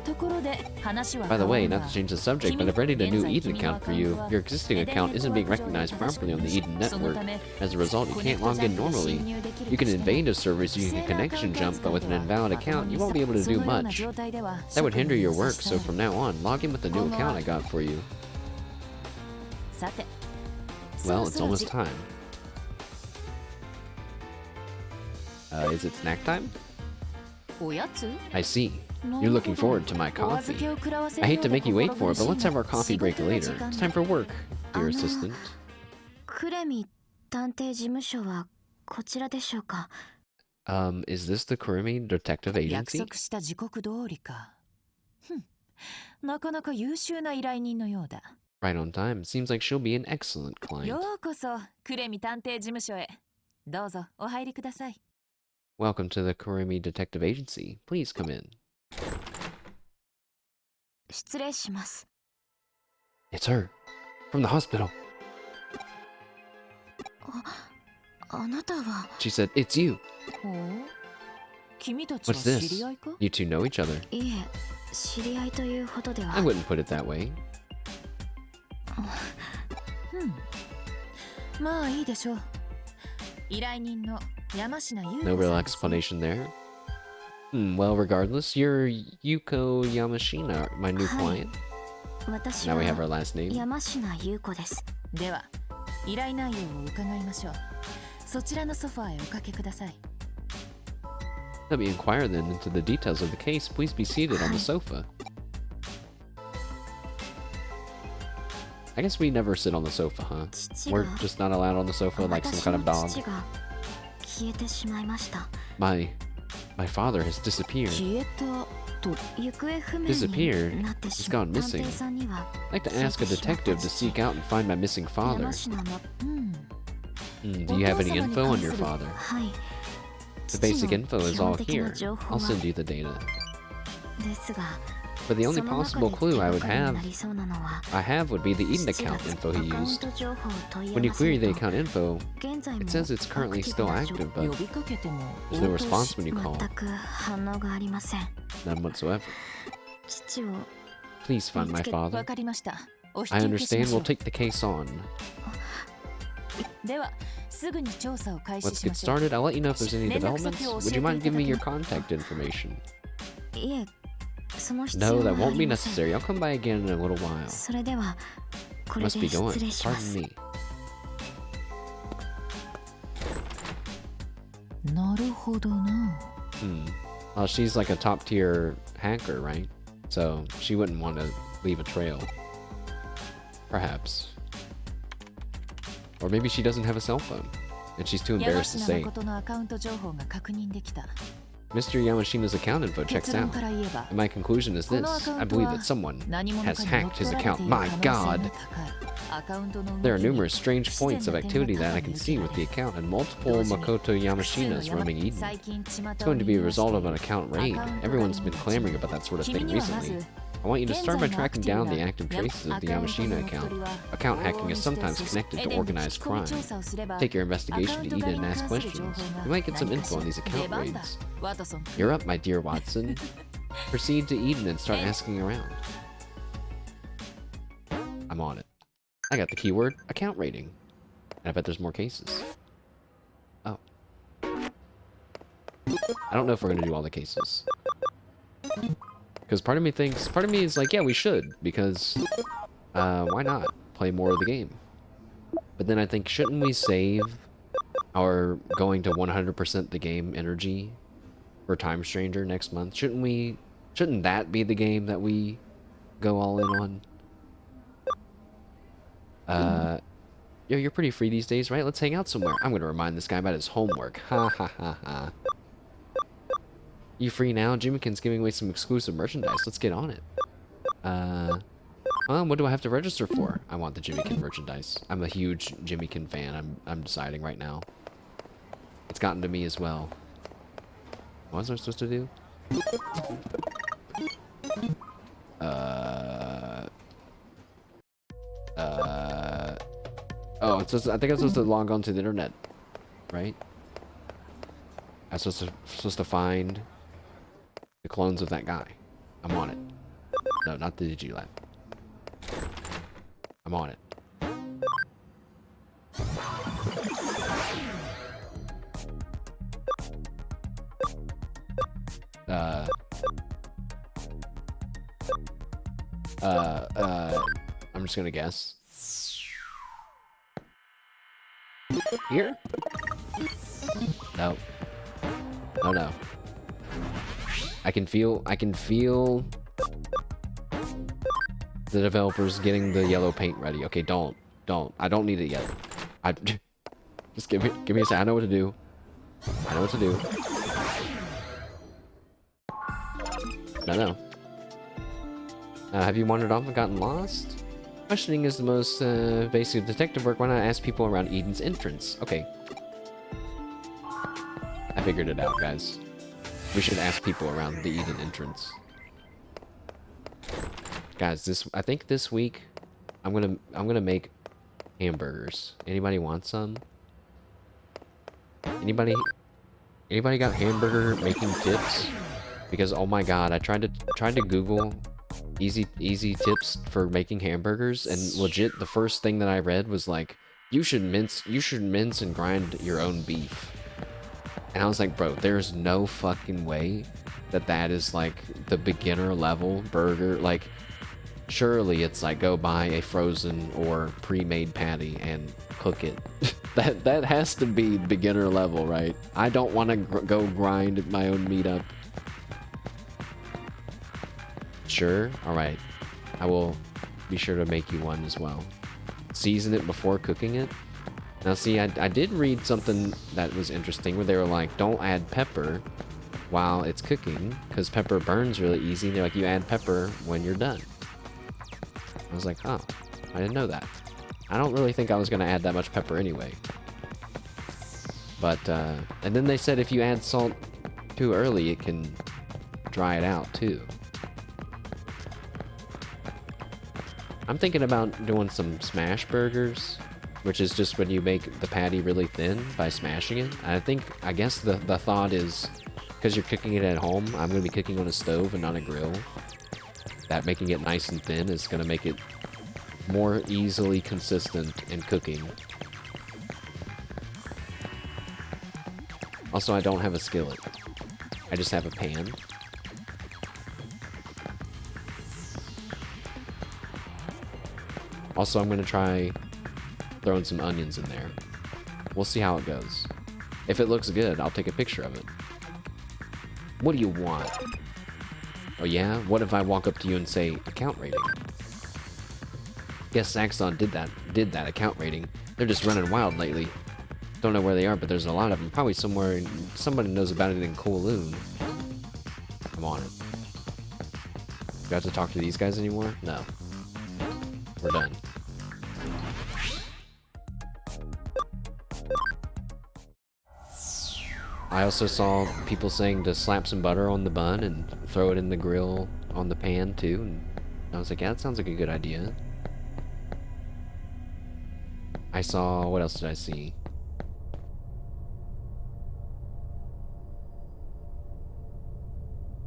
By the way, not to change the subject, but I've readied a new Eden account for you. Your existing account isn't being recognized properly on the Eden network. As a result, you can't log in normally. You can invade a server using a connection jump, but with an invalid account, you won't be able to do much. That would hinder your work, so from now on, log in with the new account I got for you. Well, it's almost time. Is it snack time? I see. You're looking forward to my coffee. I hate to make you wait for it, but let's have our coffee break later. It's time for work, dear assistant. Is this the Kurumi Detective Agency? Right on time. Seems like she'll be an excellent client. Welcome to the Kurumi Detective Agency. Please come in. It's her. From the hospital. She said, it's you. What's this? You two know each other. I wouldn't put it that way. No real explanation there. Well, regardless, you're Yuko Yamashina, my new client. Now we have our last name. Let me inquire then into the details of the case. Please be seated on the sofa. I guess we never sit on the sofa, huh? We're just not allowed on the sofa like some kind of dog. My father has disappeared. Disappeared? He's gone missing. I'd like to ask a detective to seek out and find my missing father. Do you have any info on your father? The basic info is all here. I'll send you the data. But the only possible clue I have would be the Eden account info he used. When you query the account info, it says it's currently still active, but there's no response when you call. None whatsoever. Please find my father. I understand. We'll take the case on. Let's get started. I'll let you know if there's any developments. Would you mind giving me your contact information? No, that won't be necessary. I'll come by again in a little while. Must be going. Pardon me. Well, she's like a top-tier hacker, right? So she wouldn't want to leave a trail. Perhaps. Or maybe she doesn't have a cell phone, and she's too embarrassed to say. Mr. Yamashina's account info checks out. And my conclusion is this. I believe that someone has hacked his account. My god! There are numerous strange points of activity that I can see with the account, and multiple Makoto Yamashinas roaming Eden. It's going to be a result of an account raid. Everyone's been clamoring about that sort of thing recently. I want you to start by tracking down the active traces of the Yamashina account. Account hacking is sometimes connected to organized crime. Take your investigation to Eden and ask questions. You might get some info on these account raids. You're up, my dear Watson. Proceed to Eden and start asking around. I'm on it. I got the keyword account rating. And I bet there's more cases. Oh. I don't know if we're going to do all the cases. Because part of me is like, yeah, we should, because why not play more of the game? But then I think, shouldn't we save our going to 100% the game energy for Time Stranger next month? Shouldn't that be the game that we go all in on? Yo, you're pretty free these days, right? Let's hang out somewhere. I'm gonna remind this guy about his homework. Ha ha ha ha. You free now? Jimmykin's giving away some exclusive merchandise. Let's get on it. What do I have to register for? I want the Jimmykin merchandise. I'm a huge Jimmykin fan. I'm deciding right now. It's gotten to me as well. What was I supposed to do? Oh, it's just, I think I'm supposed to log on to the internet, right? I'm supposed to find the clones of that guy. I'm on it. No, not the Digilab. I'm on it. I'm just gonna guess. Here? No. Oh no. I can feel the developers getting the yellow paint ready. Okay, don't. I don't need it yet. Just give me a second. I know what to do. No. Have you wandered off and gotten lost? Questioning is the most basic detective work. Why not ask people around Eden's entrance? Okay. I figured it out, guys. We should ask people around the Eden entrance. Guys, I think this week I'm gonna make hamburgers. Anybody want some? Anybody got hamburger making tips? Because oh my god, I tried to Google easy tips for making hamburgers, and legit the first thing that I read was like, you should mince and grind your own beef. And I was like, bro, there's no fucking way that is like the beginner level burger. Like, surely it's like go buy a frozen or pre-made patty and cook it. that has to be beginner level, right? I don't want to go grind my own meat up. Sure, alright. I will be sure to make you one as well. Season it before cooking it. Now see, I did read something that was interesting where they were like, don't add pepper while it's cooking, because pepper burns really easy. And they're like, you add pepper when you're done. I was like, oh, I didn't know that. I don't really think I was going to add that much pepper anyway. But, and then they said if you add salt too early, it can dry it out too. I'm thinking about doing some smash burgers, which is just when you make the patty really thin by smashing it. I guess the thought is, because you're cooking it at home, I'm going to be cooking on a stove and not a grill. that making it nice and thin is going to make it more easily consistent in cooking. Also, I don't have a skillet. I just have a pan. Also, I'm going to try throwing some onions in there. We'll see how it goes. If it looks good, I'll take a picture of it. What do you want? Oh yeah? What if I walk up to you and say, account rating? Guess Zaxxon did that account rating. They're just running wild lately. Don't know where they are, but there's a lot of them. Probably somewhere, somebody knows about it in Kowloon. I'm on it. Do I have to talk to these guys anymore? No. We're done. I also saw people saying to slap some butter on the bun and throw it in the grill on the pan too, and I was like, yeah, that sounds like a good idea. I saw, what else did I see?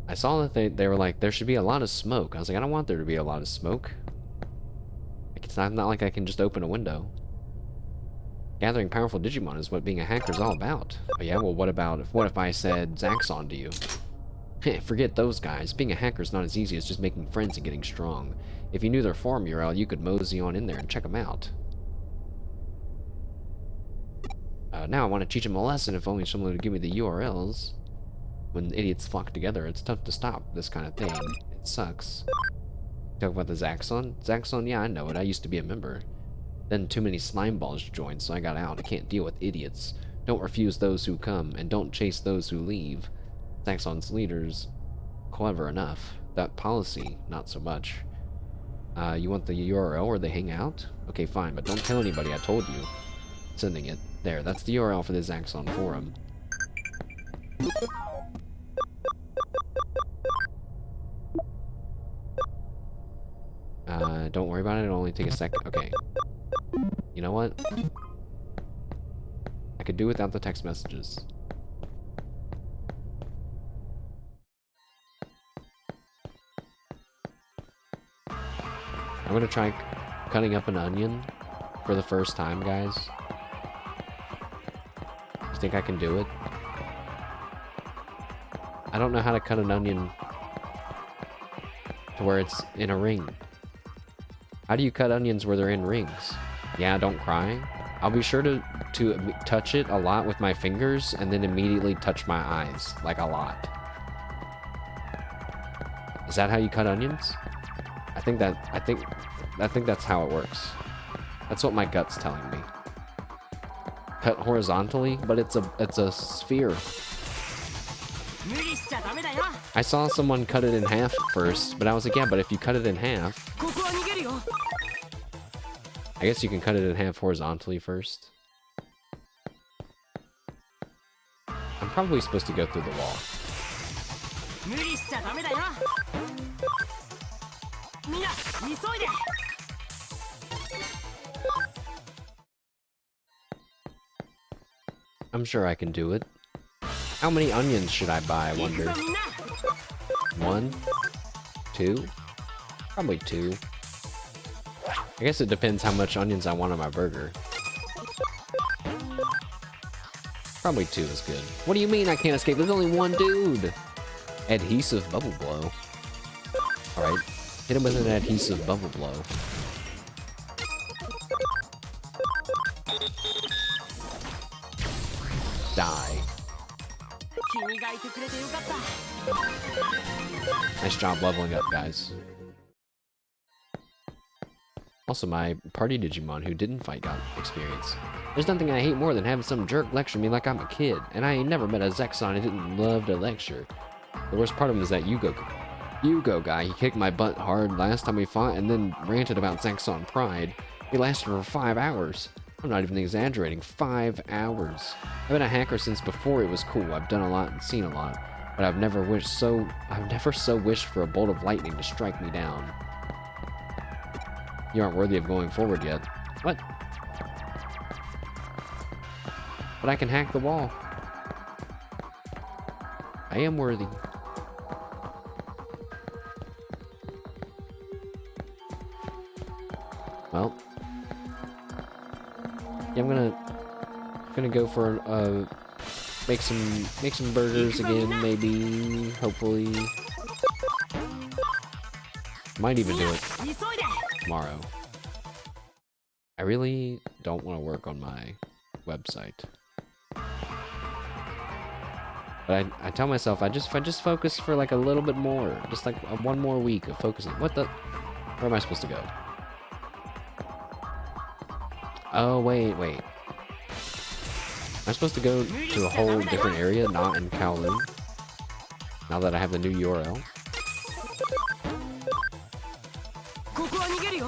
I saw that they were like, there should be a lot of smoke. I was like, I don't want there to be a lot of smoke. Like, it's not like I can just open a window. Gathering powerful Digimon is what being a hacker is all about. Oh yeah, well what if I said Zaxxon to you? Heh, forget those guys. Being a hacker is not as easy as just making friends and getting strong. If you knew their forum URL, you could mosey on in there and check them out. Now I want to teach them a lesson, if only someone would give me the URLs. When idiots flock together, it's tough to stop this kind of thing. It sucks. Talk about the Zaxxon? Zaxxon, yeah, I know it. I used to be a member. Then too many slime balls joined, so I got out. I can't deal with idiots. Don't refuse those who come, and don't chase those who leave. Zaxxon's leaders, clever enough. That policy, not so much. You want the URL where they hang out? Okay, fine, but don't tell anybody I told you. Sending it. There, that's the URL for the Zaxxon forum. Don't worry about it, it'll only take a second. Okay. You know what? I could do without the text messages. I'm gonna try cutting up an onion for the first time, guys. You think I can do it? I don't know how to cut an onion to where it's in a ring. How do you cut onions where they're in rings? Yeah, don't cry. I'll be sure to touch it a lot with my fingers and then immediately touch my eyes, like a lot. Is that how you cut onions? I think that's how it works. That's what my gut's telling me. Cut horizontally, but it's a sphere. I saw someone cut it in half first, but I was like, yeah, but if you cut it in half, I guess you can cut it in half horizontally first. I'm probably supposed to go through the wall. I'm sure I can do it. How many onions should I buy, I wonder? 1? 2? Probably 2. I guess it depends how much onions I want on my burger. Probably 2 is good. What do you mean I can't escape? There's only one dude! Adhesive bubble blow. Alright. Hit him with an adhesive bubble blow. Die. Nice job leveling up, guys. Also, my party Digimon who didn't fight got experience. There's nothing I hate more than having some jerk lecture me like I'm a kid, and I ain't never met a Zaxxon who didn't love to lecture. The worst part of him is that Yugo guy. He kicked my butt hard last time we fought and then ranted about Zaxxon pride. He lasted for 5 hours. I'm not even exaggerating, 5 hours. I've been a hacker since before it was cool. I've done a lot and seen a lot, but I've never so wished for a bolt of lightning to strike me down. You aren't worthy of going forward yet. What? But I can hack the wall. I am worthy. Well, yeah, I'm gonna go for make some burgers again, maybe, hopefully. Might even do it tomorrow. I really don't want to work on my website. But I tell myself if I just focus for like a little bit more, just like one more week of focusing. What the? Where am I supposed to go? Oh, wait. I'm supposed to go to a whole different area, not in Kowloon. Now that I have the new URL.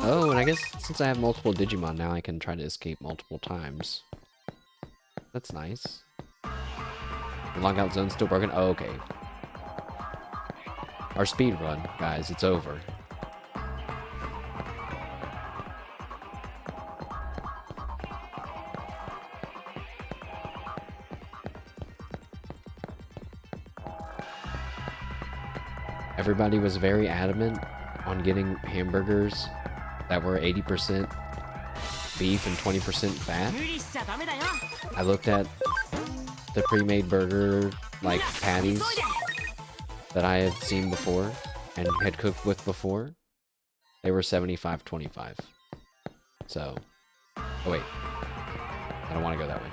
Oh, and I guess since I have multiple Digimon now, I can try to escape multiple times. That's nice. The logout zone's still broken? Oh, okay. Our speed run, guys, it's over. Everybody was very adamant on getting hamburgers that were 80% beef and 20% fat. I looked at the pre-made burger like patties that I had seen before and had cooked with before. They were 75-25. So, oh wait, I don't want to go that way.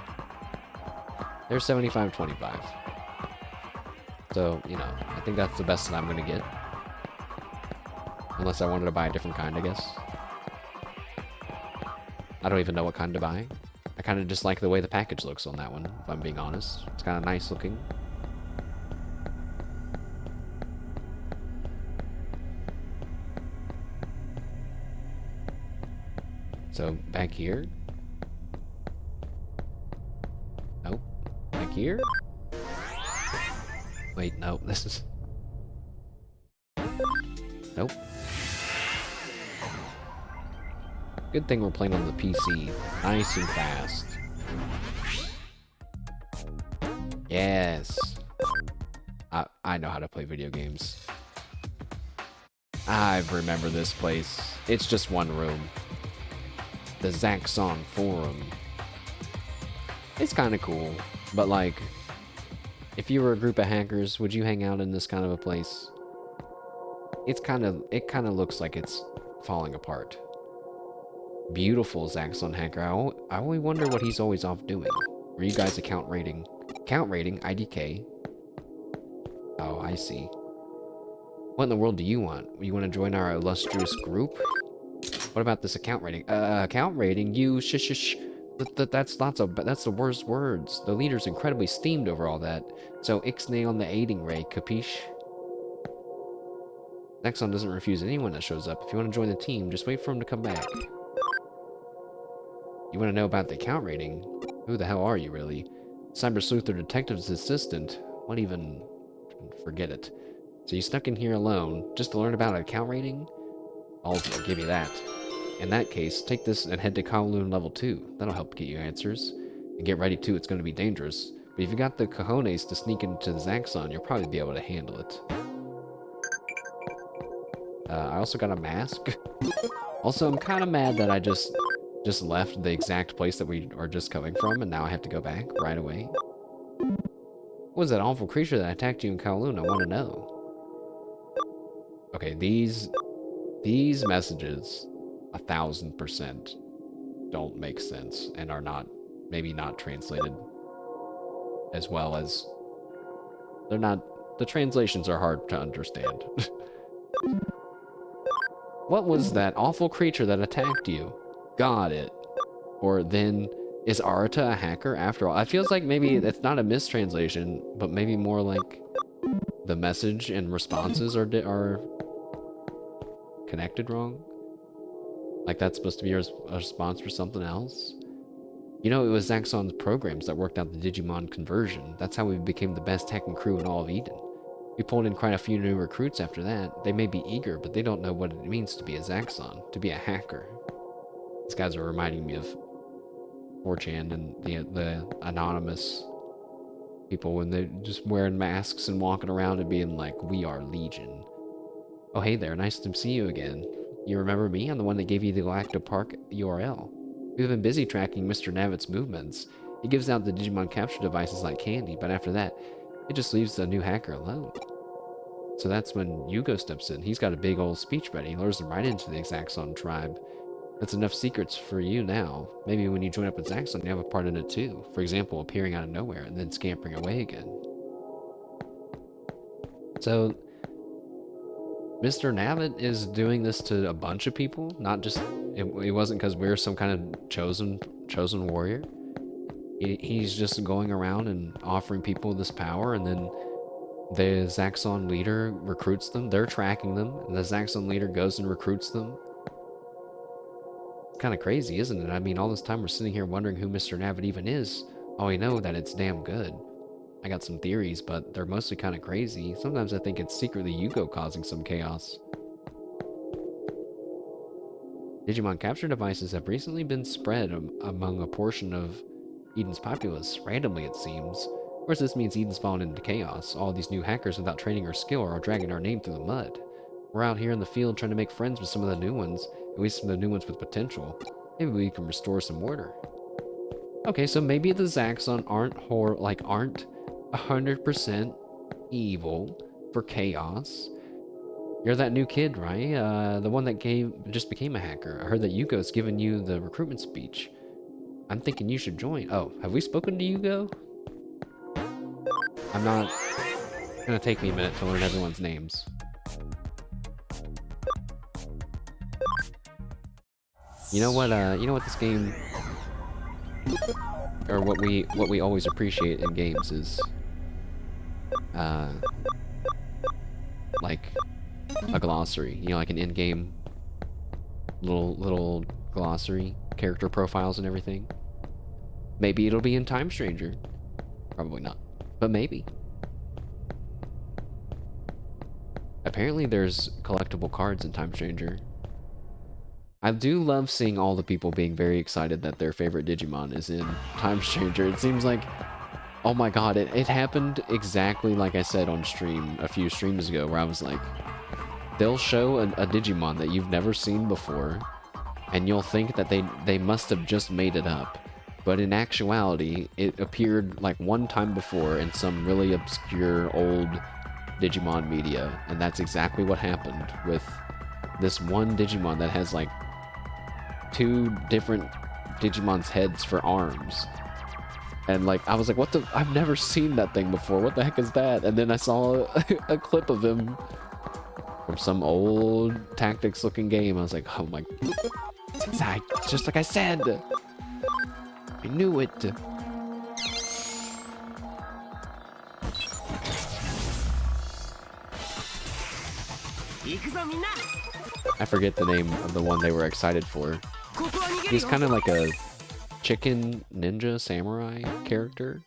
They're 75-25. So, you know, I think that's the best that I'm gonna get. Unless I wanted to buy a different kind, I guess. I don't even know what kind to buy. I kind of just like the way the package looks on that one, if I'm being honest. It's kind of nice looking. So, back here. Nope. Back here. Wait, no, this is... Nope. Good thing we're playing on the PC. Nice and fast. Yes. I know how to play video games. I remember this place. It's just one room. The Zaxxon Forum. It's kind of cool, but like, if you were a group of hackers, would you hang out in this kind of a place? It kind of looks like it's falling apart. Beautiful Zaxxon hacker. I only wonder what he's always off doing. Are you guys account rating? Account rating, IDK. Oh, I see. What in the world do you want? You want to join our illustrious group? What about this account rating? Account rating? You shush. That's the worst words. The leader's incredibly steamed over all that. So ixnay on the aiding ray, capiche? Zaxxon doesn't refuse anyone that shows up. If you want to join the team, just wait for him to come back. You want to know about the account rating? Who the hell are you, really? Cyber Sleuth or Detective's assistant? What even... Forget it. So you snuck in here alone, just to learn about an account rating? I'll give you that. In that case, take this and head to Kowloon Level 2. That'll help get you answers. And get ready too, it's going to be dangerous. But if you got the cojones to sneak into the Zaxxon, you'll probably be able to handle it. I also got a mask. Also, I'm kind of mad that I just left the exact place that we are just coming from, and now I have to go back right away. What was that awful creature that attacked you in Kowloon? I want to know. Okay, these messages, 1000% don't make sense and are maybe not translated as well as... They're not... The translations are hard to understand. What was that awful creature that attacked you? Got it. Or then, is Arata a hacker after all? It feels like maybe it's not a mistranslation, but maybe more like the message and responses are connected wrong. Like that's supposed to be a response for something else. You know, it was Zaxxon's programs that worked out the Digimon conversion. That's how we became the best hacking crew in all of Eden. We pulled in quite a few new recruits after that. They may be eager, but they don't know what it means to be a Zaxxon, to be a hacker. These guys are reminding me of 4chan and the anonymous people when they're just wearing masks and walking around and being like, we are Legion. Oh, hey there, nice to see you again. You remember me? I'm the one that gave you the Galactic Park URL. We've been busy tracking Mr. Navit's movements. He gives out the Digimon capture devices like candy, but after that, it just leaves the new hacker alone. So that's when Yugo steps in. He's got a big old speech ready. He lures them right into the Zaxxon tribe. That's enough secrets for you now. Maybe when you join up with Zaxxon, you have a part in it too. For example, appearing out of nowhere and then scampering away again. So, Mr. Navit is doing this to a bunch of people, not just... It wasn't because we're some kind of chosen warrior. He's just going around and offering people this power, and then the Zaxxon leader recruits them. They're tracking them, and the Zaxxon leader goes and recruits them. It's kind of crazy, isn't it? I mean, all this time we're sitting here wondering who Mr. Navit even is. Oh, we know that it's damn good. I got some theories, but they're mostly kind of crazy. Sometimes I think it's secretly Yugo causing some chaos. Digimon capture devices have recently been spread among a portion of Eden's populace, randomly it seems. Of course, this means Eden's fallen into chaos. All these new hackers without training or skill are dragging our name through the mud. We're out here in the field trying to make friends with some of the new ones, at least some of the new ones with potential. Maybe we can restore some order. Okay, so maybe the Zaxxon aren't 100% evil for chaos. You're that new kid, right? The one that just became a hacker. I heard that Yugo's given you the recruitment speech. I'm thinking you should join. Oh, have we spoken to Yugo? I'm not... It's gonna take me a minute to learn everyone's names. You know what this game... Or what we always appreciate in games is... like... a glossary, you know, like an in-game little glossary, character profiles and everything. Maybe it'll be in Time Stranger. Probably not, but maybe. Apparently there's collectible cards in Time Stranger. I do love seeing all the people being very excited that their favorite Digimon is in Time Stranger. It seems like, oh my god, it happened exactly like I said on stream a few streams ago, where I was like, they'll show a Digimon that you've never seen before, and you'll think that they must have just made it up. But in actuality, it appeared like one time before in some really obscure old Digimon media, and that's exactly what happened with this one Digimon that has like 2 different Digimon's heads for arms. And like, I was like, what the? I've never seen that thing before. What the heck is that? And then I saw a clip of him from some old Tactics looking game. I was like, oh my, it's just like I said. I knew it. I forget the name of the one they were excited for. He's kind of like a chicken ninja samurai character.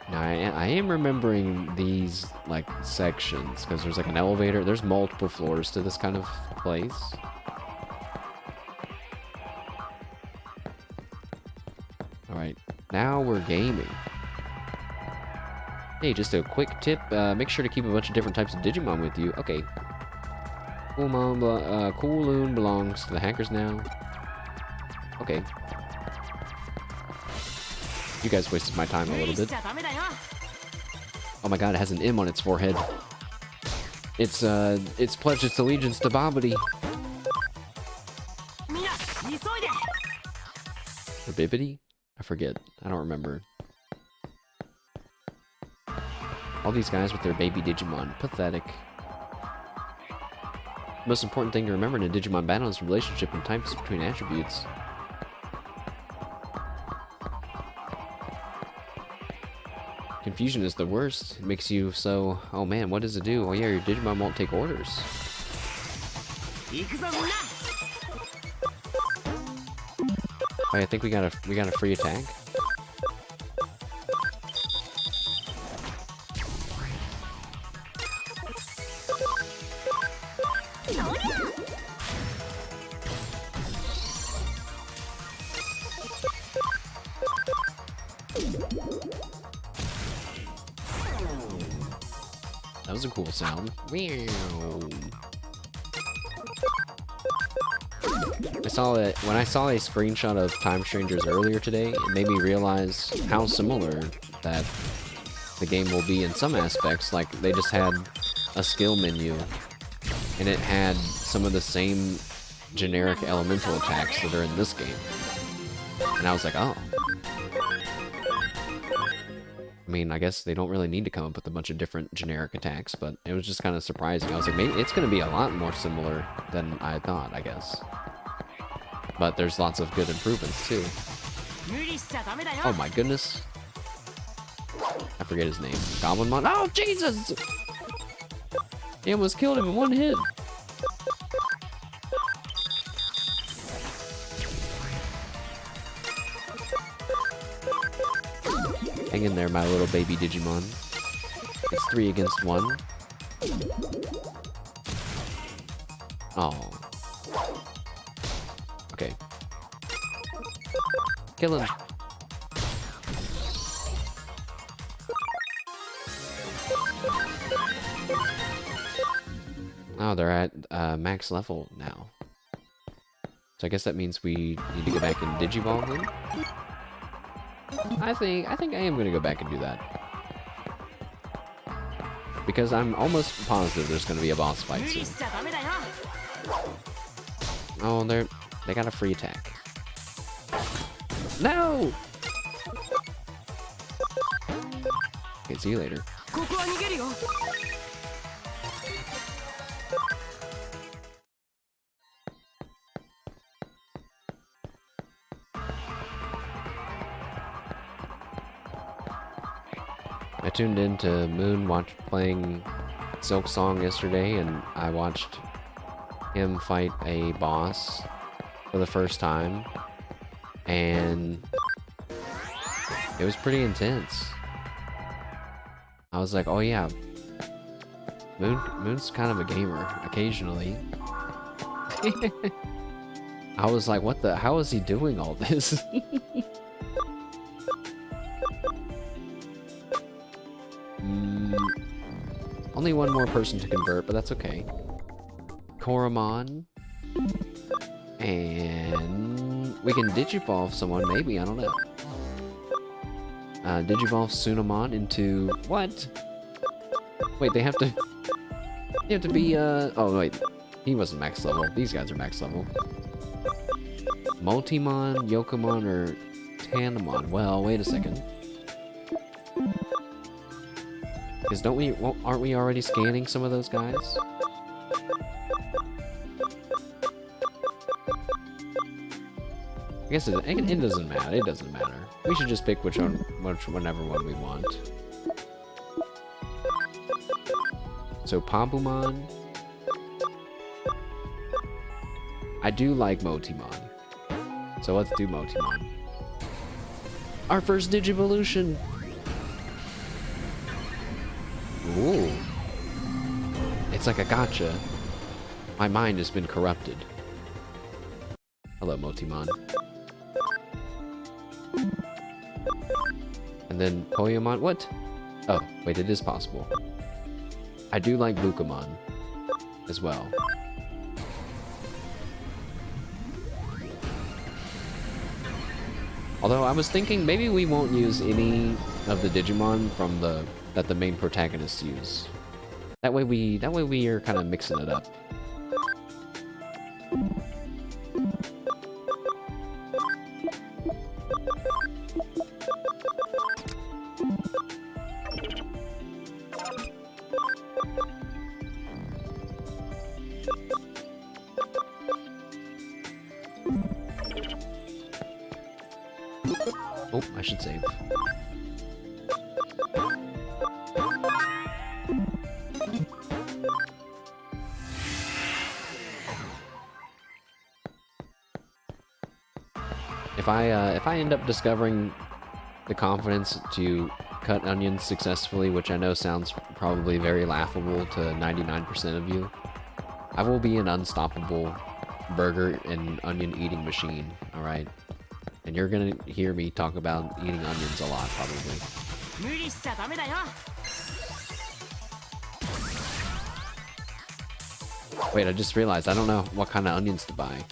Now, I am remembering these, like, sections, because there's, like, an elevator. There's multiple floors to this kind of place. Alright, now we're gaming. Hey, just a quick tip. Make sure to keep a bunch of different types of Digimon with you. Okay. Cooloon belongs to the hackers now. Okay. You guys wasted my time a little bit. Oh my god, it has an M on its forehead. It's pledged its allegiance to Babidi. Or Bibidi? I forget. I don't remember. All these guys with their baby Digimon. Pathetic. The most important thing to remember in a Digimon battle is the relationship and types between attributes. Confusion is the worst. It makes you so, oh man, what does it do? Oh yeah, your Digimon won't take orders. Oh, I think we got a free attack. That was a cool sound. Meow. I saw it when I saw a screenshot of Time Strangers earlier today. It made me realize how similar that the game will be in some aspects. Like, they just had a skill menu, and it had some of the same generic elemental attacks that are in this game. And I was like, oh. I mean, I guess they don't really need to come up with a bunch of different generic attacks, but it was just kind of surprising. I was like, maybe it's going to be a lot more similar than I thought, I guess. But there's lots of good improvements, too. Oh my goodness. I forget his name. Goblinmon. Oh, Jesus! He almost killed him in one hit. Hang in there, my little baby Digimon. It's 3 against 1. Oh. Okay. Kill him. Oh, they're at max level now. So I guess that means we need to go back and Digivolve them? I think I am gonna go back and do that. Because I'm almost positive there's gonna be a boss fight soon. Oh, they got a free attack. No! Okay, see you later. I tuned into Moon playing Silk Song yesterday, and I watched him fight a boss for the first time, and it was pretty intense. I was like, oh yeah, Moon's kind of a gamer occasionally. I was like, how is he doing all this? Only one more person to convert, but that's okay. Koromon. And we can Digivolve someone, maybe, I don't know. Digivolve Sunamon into... What? Wait, they have to... They have to be, Oh, wait. He wasn't max level. These guys are max level. Multimon, Yokomon, or Tanamon. Well, wait a second. Because aren't we already scanning some of those guys? I guess it doesn't matter. It doesn't matter. We should just pick whatever one we want. So Pabumon. I do like Motimon. So let's do Motimon. Our first Digivolution! Ooh. It's like a gotcha. My mind has been corrupted. Hello, Motimon. And then Poyamon. What? Oh, wait, it is possible. I do like Bukamon as well. Although I was thinking maybe we won't use any of the Digimon from that the main protagonists use. That way we are kind of mixing it up. Oh, I should save. If I end up discovering the confidence to cut onions successfully, which I know sounds probably very laughable to 99% of you, I will be an unstoppable burger and onion eating machine, alright? And you're gonna hear me talk about eating onions a lot, probably. Wait, I just realized I don't know what kind of onions to buy.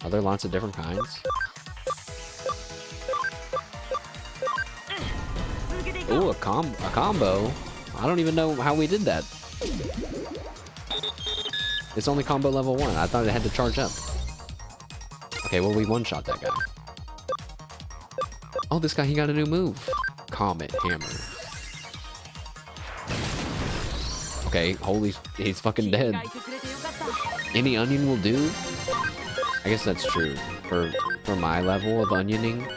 Are there lots of different kinds? Ooh, a combo. I don't even know how we did that. It's only combo level 1. I thought it had to charge up. Okay, well, we one-shot that guy. Oh, this guy, he got a new move. Comet Hammer. Okay, holy, he's fucking dead. Any onion will do? I guess that's true. For my level of onioning.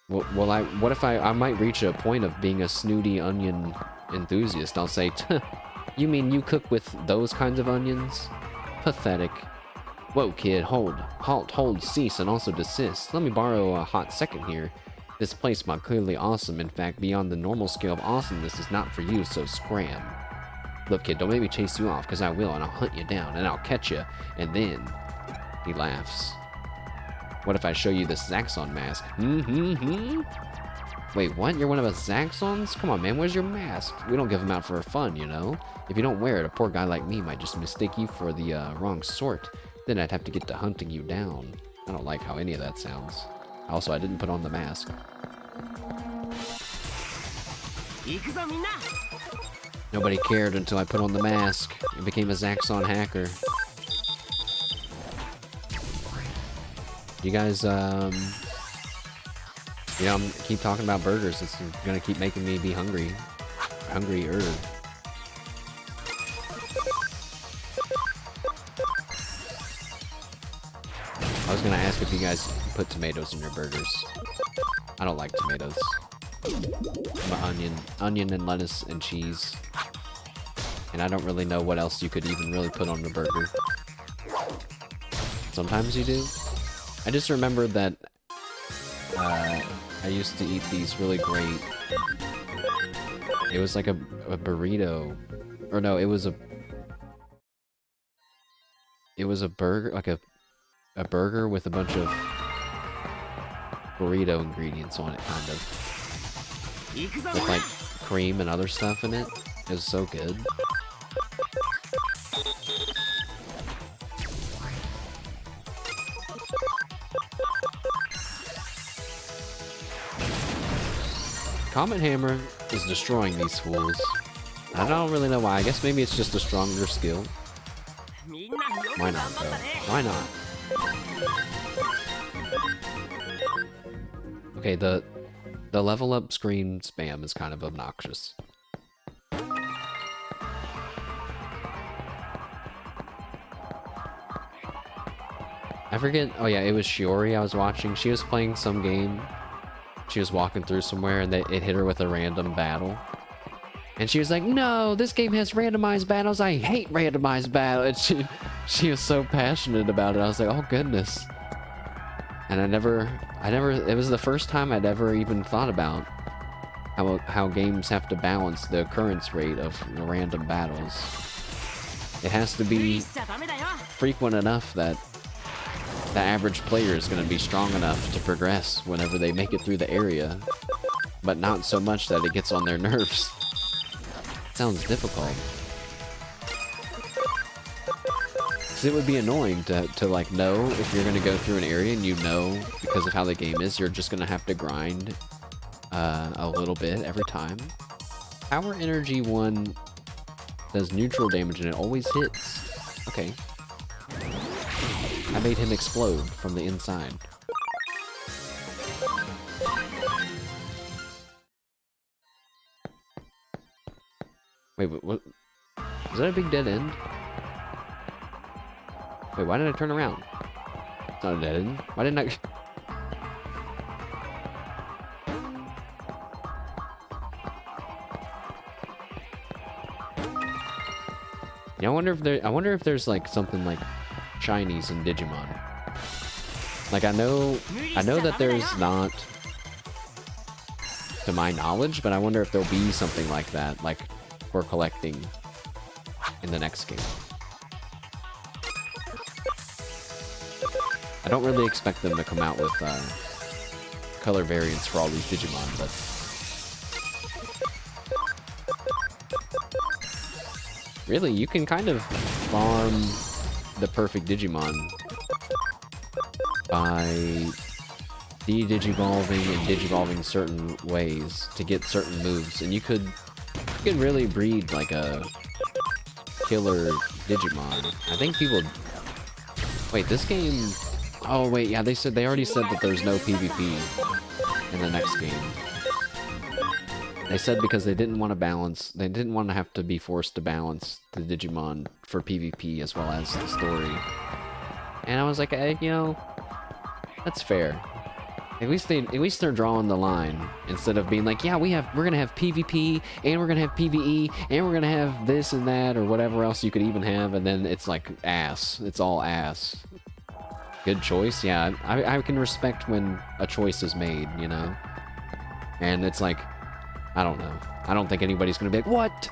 Well, what if I might reach a point of being a snooty onion enthusiast. I'll say, you mean you cook with those kinds of onions? Pathetic. Whoa, kid, hold. Halt, hold, cease, and also desist. Let me borrow a hot second here. This place might clearly awesome. In fact, beyond the normal scale of awesomeness is not for you, so scram. Look, kid, don't make me chase you off, because I will, and I'll hunt you down, and I'll catch you, and then... He laughs. What if I show you this Zaxxon mask? Wait, what? You're one of us Zaxxons? Come on, man, where's your mask? We don't give them out for fun, you know? If you don't wear it, a poor guy like me might just mistake you for the wrong sort. Then I'd have to get to hunting you down. I don't like how any of that sounds. Also, I didn't put on the mask. Nobody cared until I put on the mask. I became a Zaxxon hacker. You guys, you know, keep talking about burgers. It's gonna keep making me be hungry. Hungrier. I was gonna ask if you guys put tomatoes in your burgers. I don't like tomatoes. I'm an onion and lettuce and cheese. And I don't really know what else you could even really put on the burger. Sometimes you do. I just remember that I used to eat these really great... It was like a burrito. Or no, it was a burger, like a burger with a bunch of burrito ingredients on it, kind of. With like cream and other stuff in it. It was so good. Comet Hammer is destroying these fools. I don't really know why. I guess maybe it's just a stronger skill. Why not, though? Why not? Okay, the level up screen spam is kind of obnoxious. I forget. Oh yeah, it was Shiori I was watching. She was playing some game. She was walking through somewhere and it hit her with a random battle. And she was like, no, this game has randomized battles. I hate randomized battles. And she was so passionate about it. I was like, oh goodness. And I never, it was the first time I'd ever even thought about how games have to balance the occurrence rate of the random battles. It has to be frequent enough that the average player is going to be strong enough to progress whenever they make it through the area, but not so much that it gets on their nerves. Sounds difficult. Because it would be annoying to like know if you're going to go through an area and you know, because of how the game is, you're just going to have to grind a little bit every time. Power Energy 1 does neutral damage and it always hits. Okay. I made him explode from the inside. Wait, what? Is that a big dead end? Wait, why did I turn around? It's not a dead end. Why didn't I... Yeah, I wonder if there's like something like Chinese in Digimon. Like I know that there's not, to my knowledge, but I wonder if there'll be something like that, like for collecting in the next game. I don't really expect them to come out with color variants for all these Digimon, but really, you can kind of farm the perfect Digimon by de-digivolving and digivolving certain ways to get certain moves, and you could really breed like a killer Digimon. I think people... Wait, this game... Oh wait, yeah, they already said that there's no PvP in the next game. They said because they didn't want to balance, they didn't want to have to be forced to balance the Digimon for PvP as well as the story. And I was like, you know, that's fair. At least they're drawing the line instead of being like, yeah, we're gonna have PvP and we're gonna have PvE and we're gonna have this and that or whatever else you could even have, and then it's like ass. It's all ass. Good choice, yeah. I can respect when a choice is made, you know. And it's like, I don't know. I don't think anybody's gonna be like, what?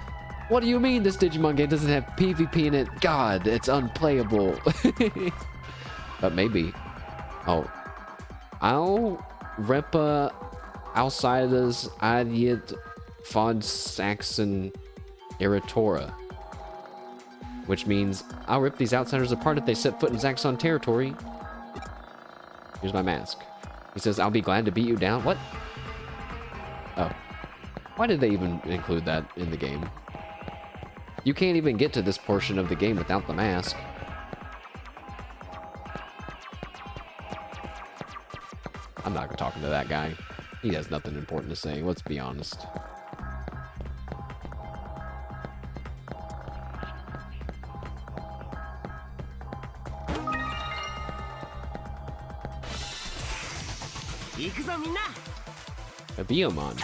What do you mean this Digimon game doesn't have PvP in it? God, it's unplayable. But maybe. Oh. I'll repa outsiders adiet fod Saxon Eritora. Which means, I'll rip these outsiders apart if they set foot in Zaxxon territory. Here's my mask. He says, I'll be glad to beat you down. What? Oh. Why did they even include that in the game? You can't even get to this portion of the game without the mask. I'm not talking to that guy. He has nothing important to say, let's be honest. A Biomon.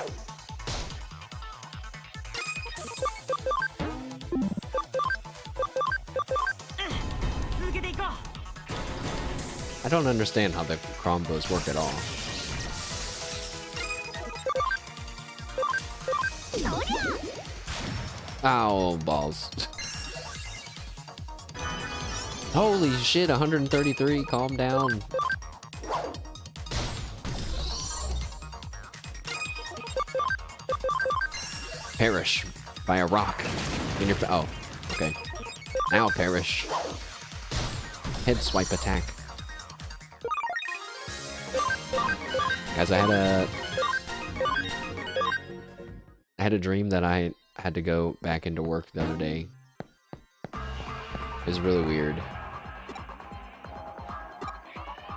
I don't understand how the combos work at all. Ow, balls. Holy shit, 133, calm down. Perish by a rock in your... Oh, okay. Now perish. Head swipe attack. Guys, I had a dream that I had to go back into work the other day. It was really weird.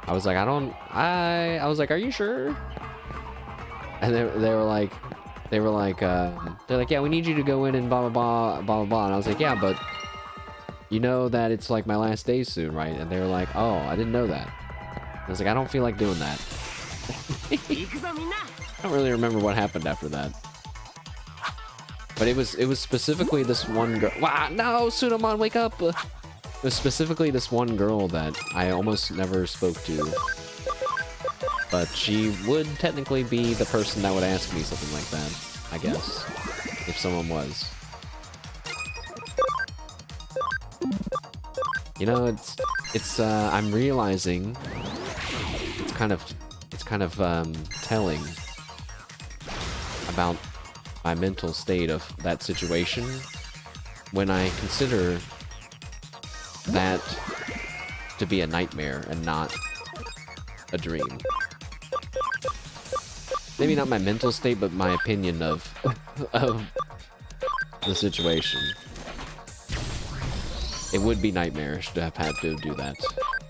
I was like, I was like, are you sure? And they were like, they're like, yeah, we need you to go in and blah, blah, blah, blah, blah, blah. And I was like, yeah, but you know that it's like my last day soon, right? And they were like, oh, I didn't know that. I was like, I don't feel like doing that. I don't really remember what happened after that. But it was specifically this one girl. Wow, no, Sunamon, wake up! It was specifically this one girl that I almost never spoke to. But she would technically be the person that would ask me something like that, I guess. If someone was. You know, it's I'm realizing it's kind of telling about my mental state of that situation when I consider that to be a nightmare and not a dream. Maybe not my mental state, but my opinion of the situation. It would be nightmarish to have had to do that,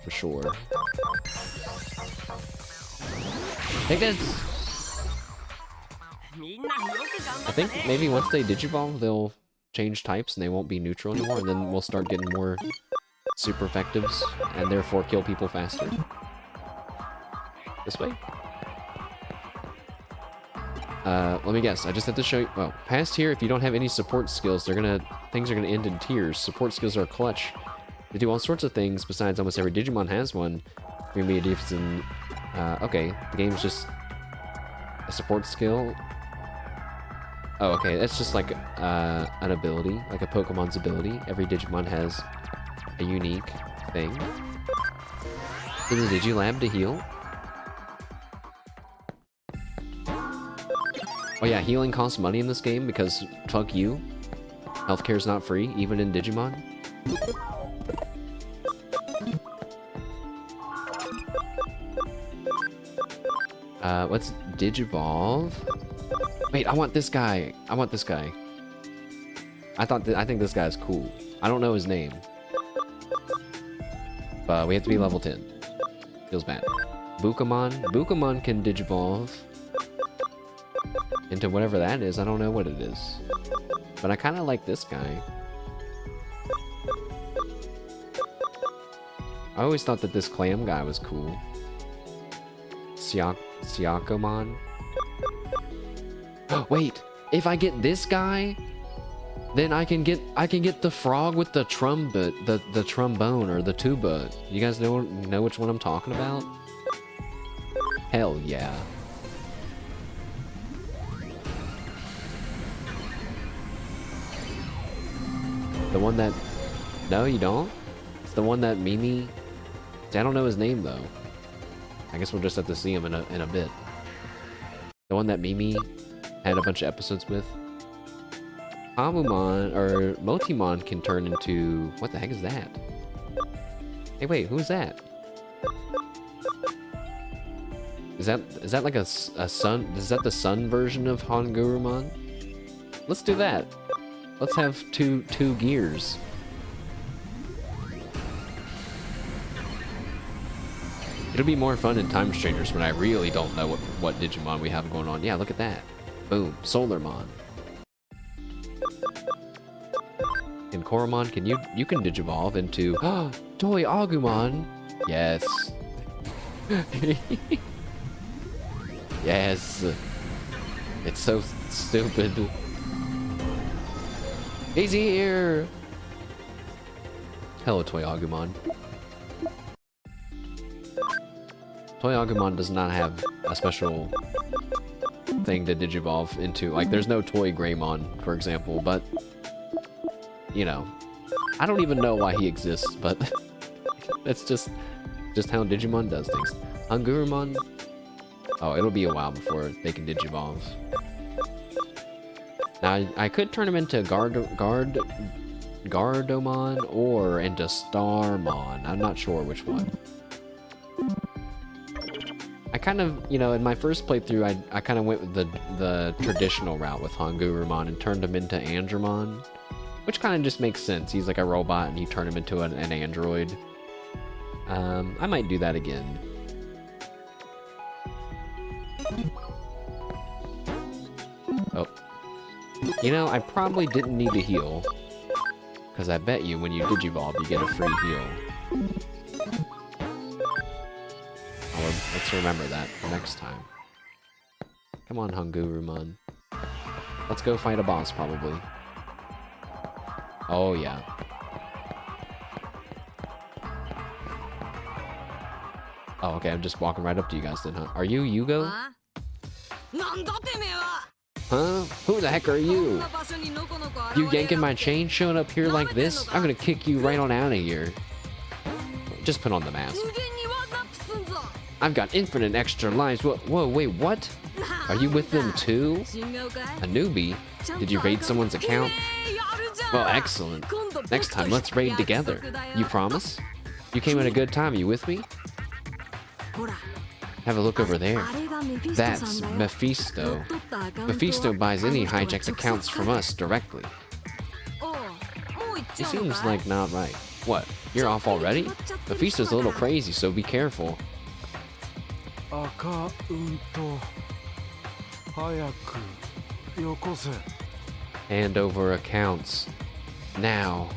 for sure. Take this! I think maybe once they digivolve, they'll change types and they won't be neutral anymore, and then we'll start getting more super effectives, and therefore kill people faster. This way? Let me guess. I just have to show you... Well, past here, if you don't have any support skills, things are gonna end in tears. Support skills are clutch. They do all sorts of things, besides almost every Digimon has one. Maybe a difference in... okay, the game's just a support skill. Oh, okay, that's just like an ability, like a Pokemon's ability. Every Digimon has a unique thing. In the Digilab to heal. Oh yeah, healing costs money in this game because fuck you. Healthcare's not free, even in Digimon? Let's Digivolve. Wait, I want this guy. I want this guy. I think this guy's cool. I don't know his name. But we have to be level 10. Feels bad. Bukamon. Bukamon can Digivolve into whatever that is. I don't know what it is. But I kind of like this guy. I always thought that this clam guy was cool. Syakomon. Oh, wait. If I get this guy, then I can get the frog with the the trombone or the tuba. You guys know which one I'm talking about? Hell yeah. The one that... No, you don't? It's the one that Mimi... See, I don't know his name, though. I guess we'll just have to see him in a bit. The one that Mimi had a bunch of episodes with. Hamumon, or Motimon can turn into... What the heck is that? Hey, wait, who's that? Is that like a sun... Is that the sun version of Hangurumon? Let's do that. Let's have two gears. It'll be more fun in Time Strangers when I really don't know what Digimon we have going on. Yeah, look at that. Boom. Solarmon. In Koromon, you can Digivolve into Toy Agumon. Yes. Yes. It's so stupid. He's here. Hello, Toy Agumon. Toy Agumon does not have a special thing to Digivolve into. Like, there's no Toy Greymon, for example, but... You know, I don't even know why he exists, but that's just how Digimon does things. Hangurumon, oh, it'll be a while before they can Digivolve. Now, I could turn him into Gardomon or into Starmon. I'm not sure which one. I kind of, you know, in my first playthrough, I kind of went with the traditional route with Hangurumon and turned him into Andromon. Which kind of just makes sense. He's like a robot and you turn him into an android. I might do that again. Oh. You know, I probably didn't need to heal. Because I bet you when you Digivolve, you get a free heal. Let's remember that for next time. Come on, Hangurumon. Let's go fight a boss, probably. Oh, yeah. Oh, okay, I'm just walking right up to you guys then, huh? Are you Yugo? Huh? Who the heck are you? You yanking my chain showing up here like this? I'm gonna kick you right on out of here. Just put on the mask. I've got infinite extra lives. Whoa, wait, what? Are you with them too? A newbie? Did you raid someone's account? Well, excellent. Next time, let's raid together. You promise? You came at a good time. Are you with me? Have a look over there. That's Mephisto. Mephisto buys any hijacked accounts from us directly. He seems like not right. What? You're off already? Mephisto's a little crazy, so be careful. Hand over accounts. Now.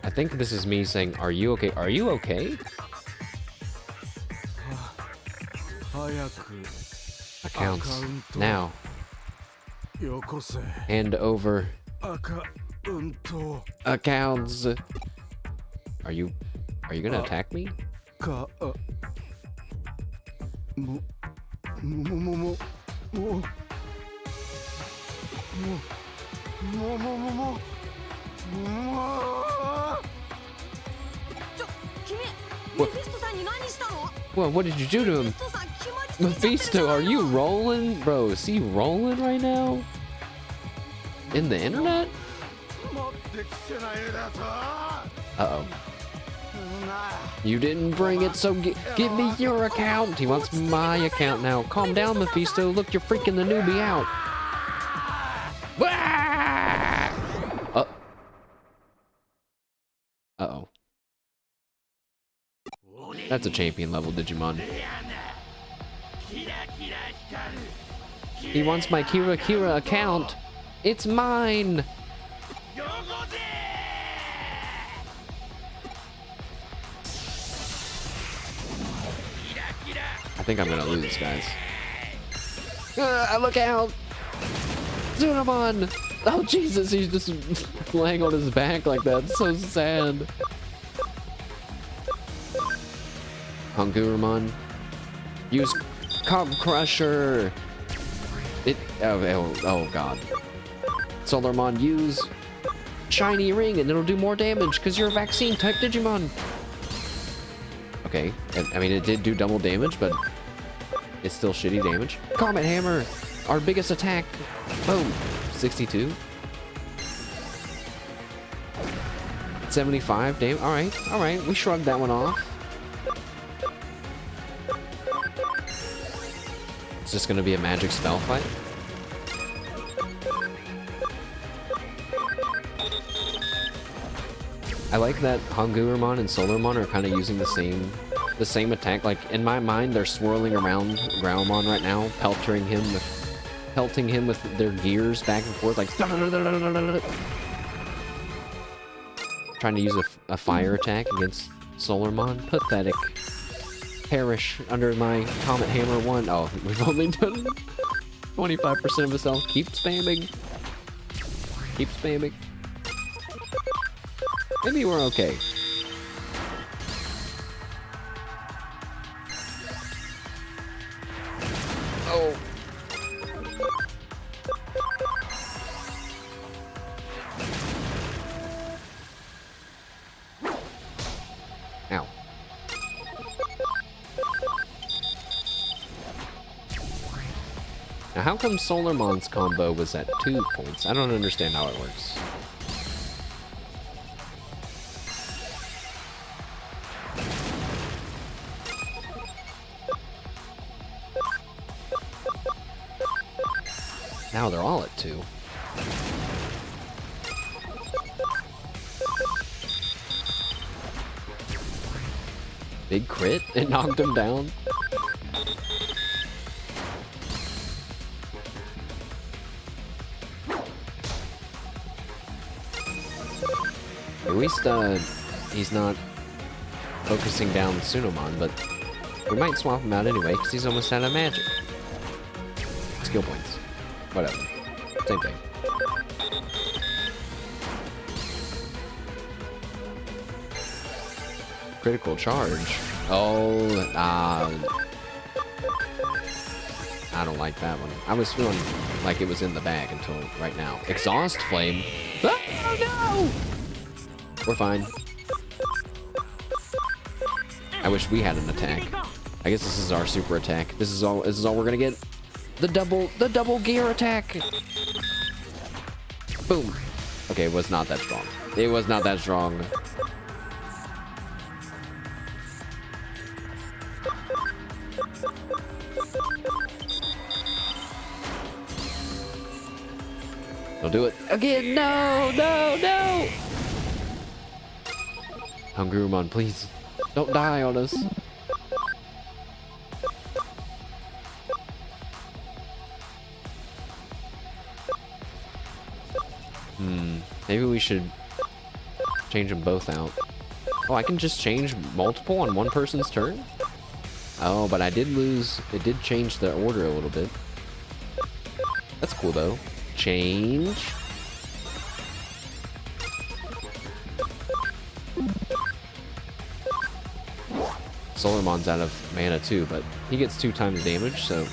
I think this is me saying, are you okay? Are you okay? Accounts. Now. Hand over accounts. Are you gonna attack me? What? Well, what did you do to him? Mephisto, are you rolling? Bro, is he rolling right now? In the internet? Uh-oh. You didn't bring it, so give me your account. He wants my account now. Calm down, Mephisto. Look, you're freaking the newbie out. Uh-oh. That's a champion level Digimon. He wants my Kira Kira account. It's mine. I think I'm gonna lose, guys. Look out! Tsunamon! Oh Jesus, he's just laying on his back like that. So sad. Hungurumon. Use Cog Crusher. Oh god. Solarmon, use Shiny Ring and it'll do more damage because you're a vaccine type Digimon. Okay, I mean it did do double damage, but it's still shitty damage. Comet Hammer, our biggest attack. Boom. 62. 75 damage. Alright, we shrugged that one off. It's just gonna be a magic spell fight. I like that Hungurumon and Solarmon are kind of using the same attack. Like in my mind, they're swirling around Graumon right now, pelting him with their gears back and forth, like trying to use a fire attack against Solarmon. Pathetic. Perish under my Comet Hammer 1. Oh, we've only done 25% of his health. Keep spamming. Keep spamming. Maybe we're okay. Oh. Ow. Now, how come Solarmon's combo was at 2 points? I don't understand how it works. Now they're all at 2. Big crit? It knocked him down? At least, he's not focusing down Tsunamon, but we might swap him out anyway, because he's almost out of magic. Skill points. Whatever. Same thing. Critical charge. Oh, I don't like that one. I was feeling like it was in the bag until right now. Exhaust Flame. Oh no! We're fine. I wish we had an attack. I guess this is our super attack. This is all we're gonna get. The double gear attack. Boom. Okay, it was not that strong. It was not that strong. Don't do it again. No, no, no. Hungurumon, please don't die on us. Maybe we should change them both out. Oh, I can just change multiple on one person's turn? Oh, but I did lose. It did change the order a little bit. That's cool, though. Change. Solarmon's out of mana, too, but he gets 2 times damage, so...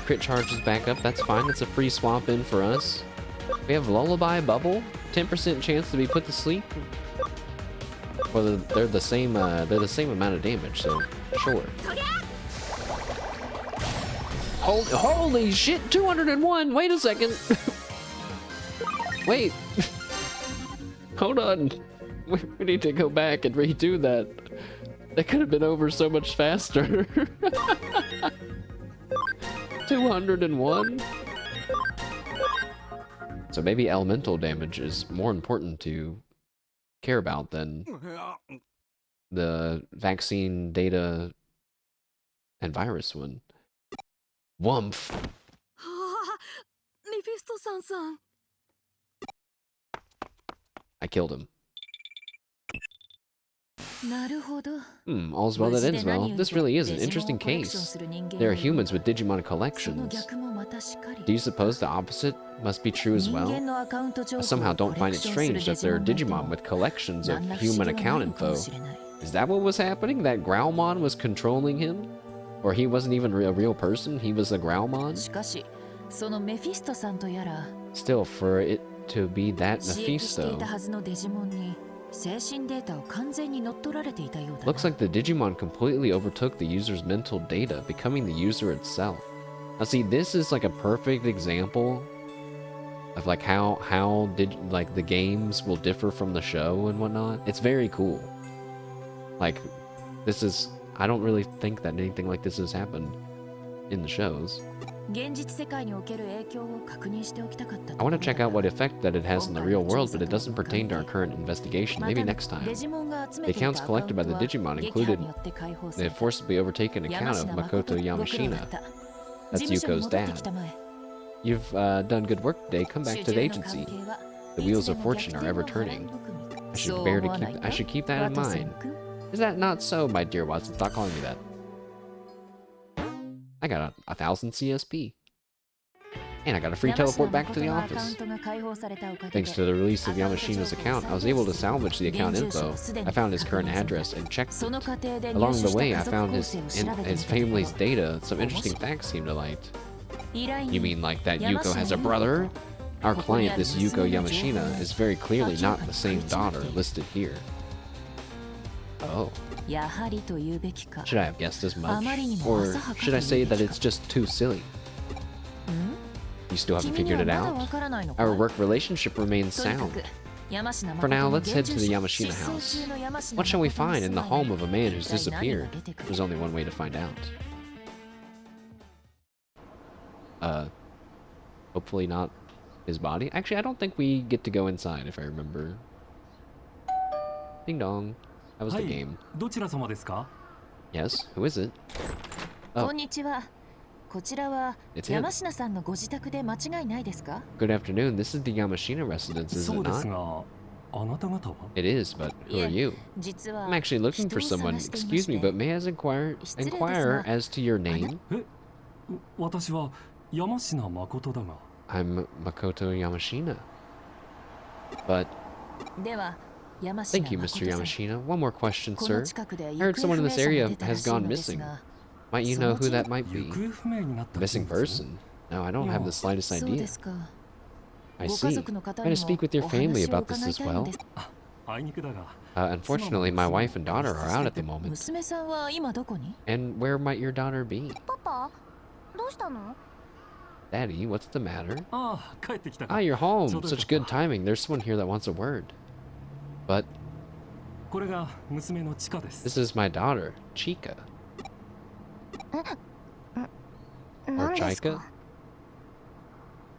Crit charge is back up. That's fine. That's a free swap in for us. We have Lullaby Bubble, 10% chance to be put to sleep. Well, they're the same amount of damage, so sure. Holy shit, 201! Wait a second! Wait! Hold on! We need to go back and redo that. That could have been over so much faster. 201? So maybe elemental damage is more important to care about than the vaccine data and virus one. Wumph! I killed him. All's well that ends well. This really is an interesting case. There are humans with Digimon collections. Do you suppose the opposite must be true as well? I somehow don't find it strange that there are Digimon with collections of human account info. Is that what was happening? That Growlmon was controlling him? Or he wasn't even a real person? He was a Growlmon? Still, for it to be that Mephisto... Looks like the Digimon completely overtook the user's mental data, becoming the user itself. Now see, this is like a perfect example of like how the games will differ from the show and whatnot. It's very cool. Like, this is... I don't really think that anything like this has happened in the shows. I want to check out what effect that it has in the real world, but it doesn't pertain to our current investigation. Maybe next time. The accounts collected by the Digimon included the forcibly overtaken account of Makoto Yamashina. That's Yuko's dad. You've done good work today. Come back to the agency. The wheels of fortune are ever turning. I should keep that in mind. Is that not so, my dear Watson? Stop calling me that. I got 1,000 CSP. And I got a free teleport back to the office. Thanks to the release of Yamashina's account, I was able to salvage the account info. I found his current address and checked it. Along the way, I found his family's data. Some interesting facts seem to light. You mean like that Yuko has a brother? Our client, this Yuko Yamashina, is very clearly not the same daughter listed here. Oh. Should I have guessed as much? Or should I say that it's just too silly? You still haven't figured it out? Our work relationship remains sound. For now, let's head to the Yamashina house. What shall we find in the home of a man who's disappeared? There's only one way to find out. Hopefully not his body. Actually, I don't think we get to go inside, if I remember. Ding dong. That was the game. Yes, who is it? Oh. It's him. Good afternoon, this is the Yamashina residence, is it not? It is, but who are you? I'm actually looking for someone. Excuse me, but may I inquire as to your name? I'm Makoto Yamashina. But... Thank you, Mr. Yamashina. One more question, sir. I heard someone in this area has gone missing. Might you know who that might be? Missing person? No, I don't have the slightest idea. I see. Can I speak with your family about this as well? Unfortunately, my wife and daughter are out at the moment. And where might your daughter be? Daddy, what's the matter? Ah, you're home. Such good timing. There's someone here that wants a word. But this is my daughter, Chika. Or Chika?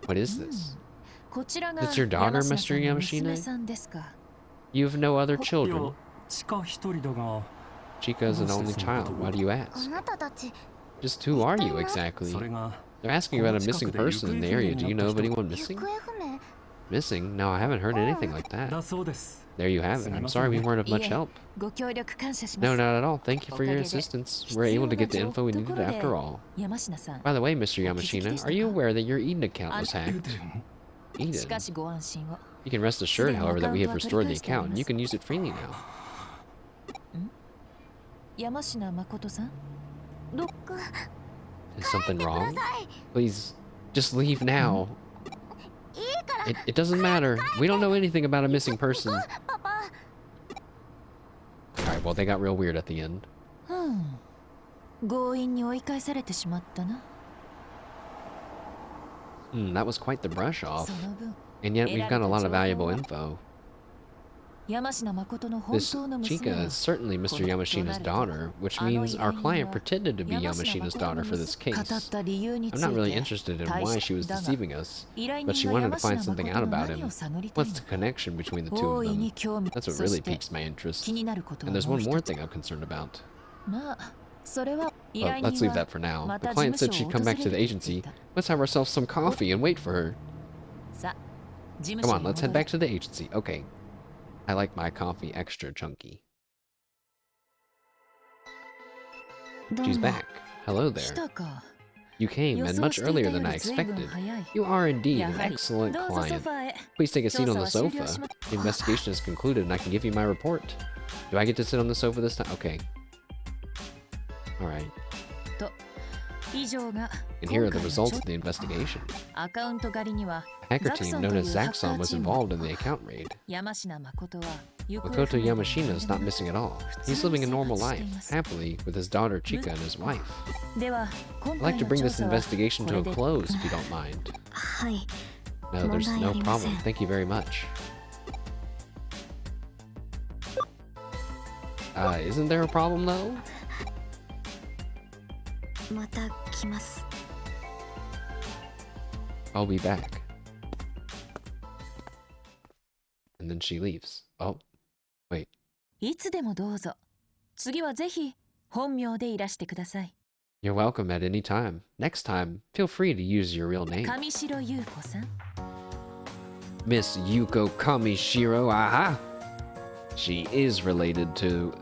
What is this? It's your daughter, Mr. Yamashina? You have no other children. Chika is an only child. Why do you ask? Just who are you exactly? They're asking about a missing person in the area. Do you know of anyone missing? Missing? No, I haven't heard anything like that. There you have it. I'm sorry we weren't of much help. No, not at all. Thank you for your assistance. We're able to get the info we needed after all. By the way, Mr. Yamashina, are you aware that your Eden account was hacked? Eden? You can rest assured, however, that we have restored the account, and you can use it freely now. Is something wrong? Please, just leave now. It doesn't matter. We don't know anything about a missing person. Alright, well, they got real weird at the end. That was quite the brush off. And yet we've got a lot of valuable info. This Chika is certainly Mr. Yamashina's daughter, which means our client pretended to be Yamashina's daughter for this case. I'm not really interested in why she was deceiving us, but she wanted to find something out about him. What's the connection between the two of them? That's what really piques my interest. And there's one more thing I'm concerned about. Well, let's leave that for now. The client said she'd come back to the agency. Let's have ourselves some coffee and wait for her. Come on, let's head back to the agency. Okay. I like my coffee extra chunky. She's back. Hello there. You came, and much earlier than I expected. You are indeed an excellent client. Please take a seat on the sofa. The investigation is concluded, and I can give you my report. Do I get to sit on the sofa this time? Okay. Alright. And here are the results of the investigation. A hacker team known as Zaxxon was involved in the account raid. Makoto Yamashina is not missing at all. He's living a normal life, happily, with his daughter Chika and his wife. I'd like to bring this investigation to a close, if you don't mind. No, there's no problem. Thank you very much. Isn't there a problem, though? I'll be back. And then she leaves. Oh, wait. You're welcome at any time. Next time, feel free to use your real name. Miss Yuko Kamishiro, aha! She is related to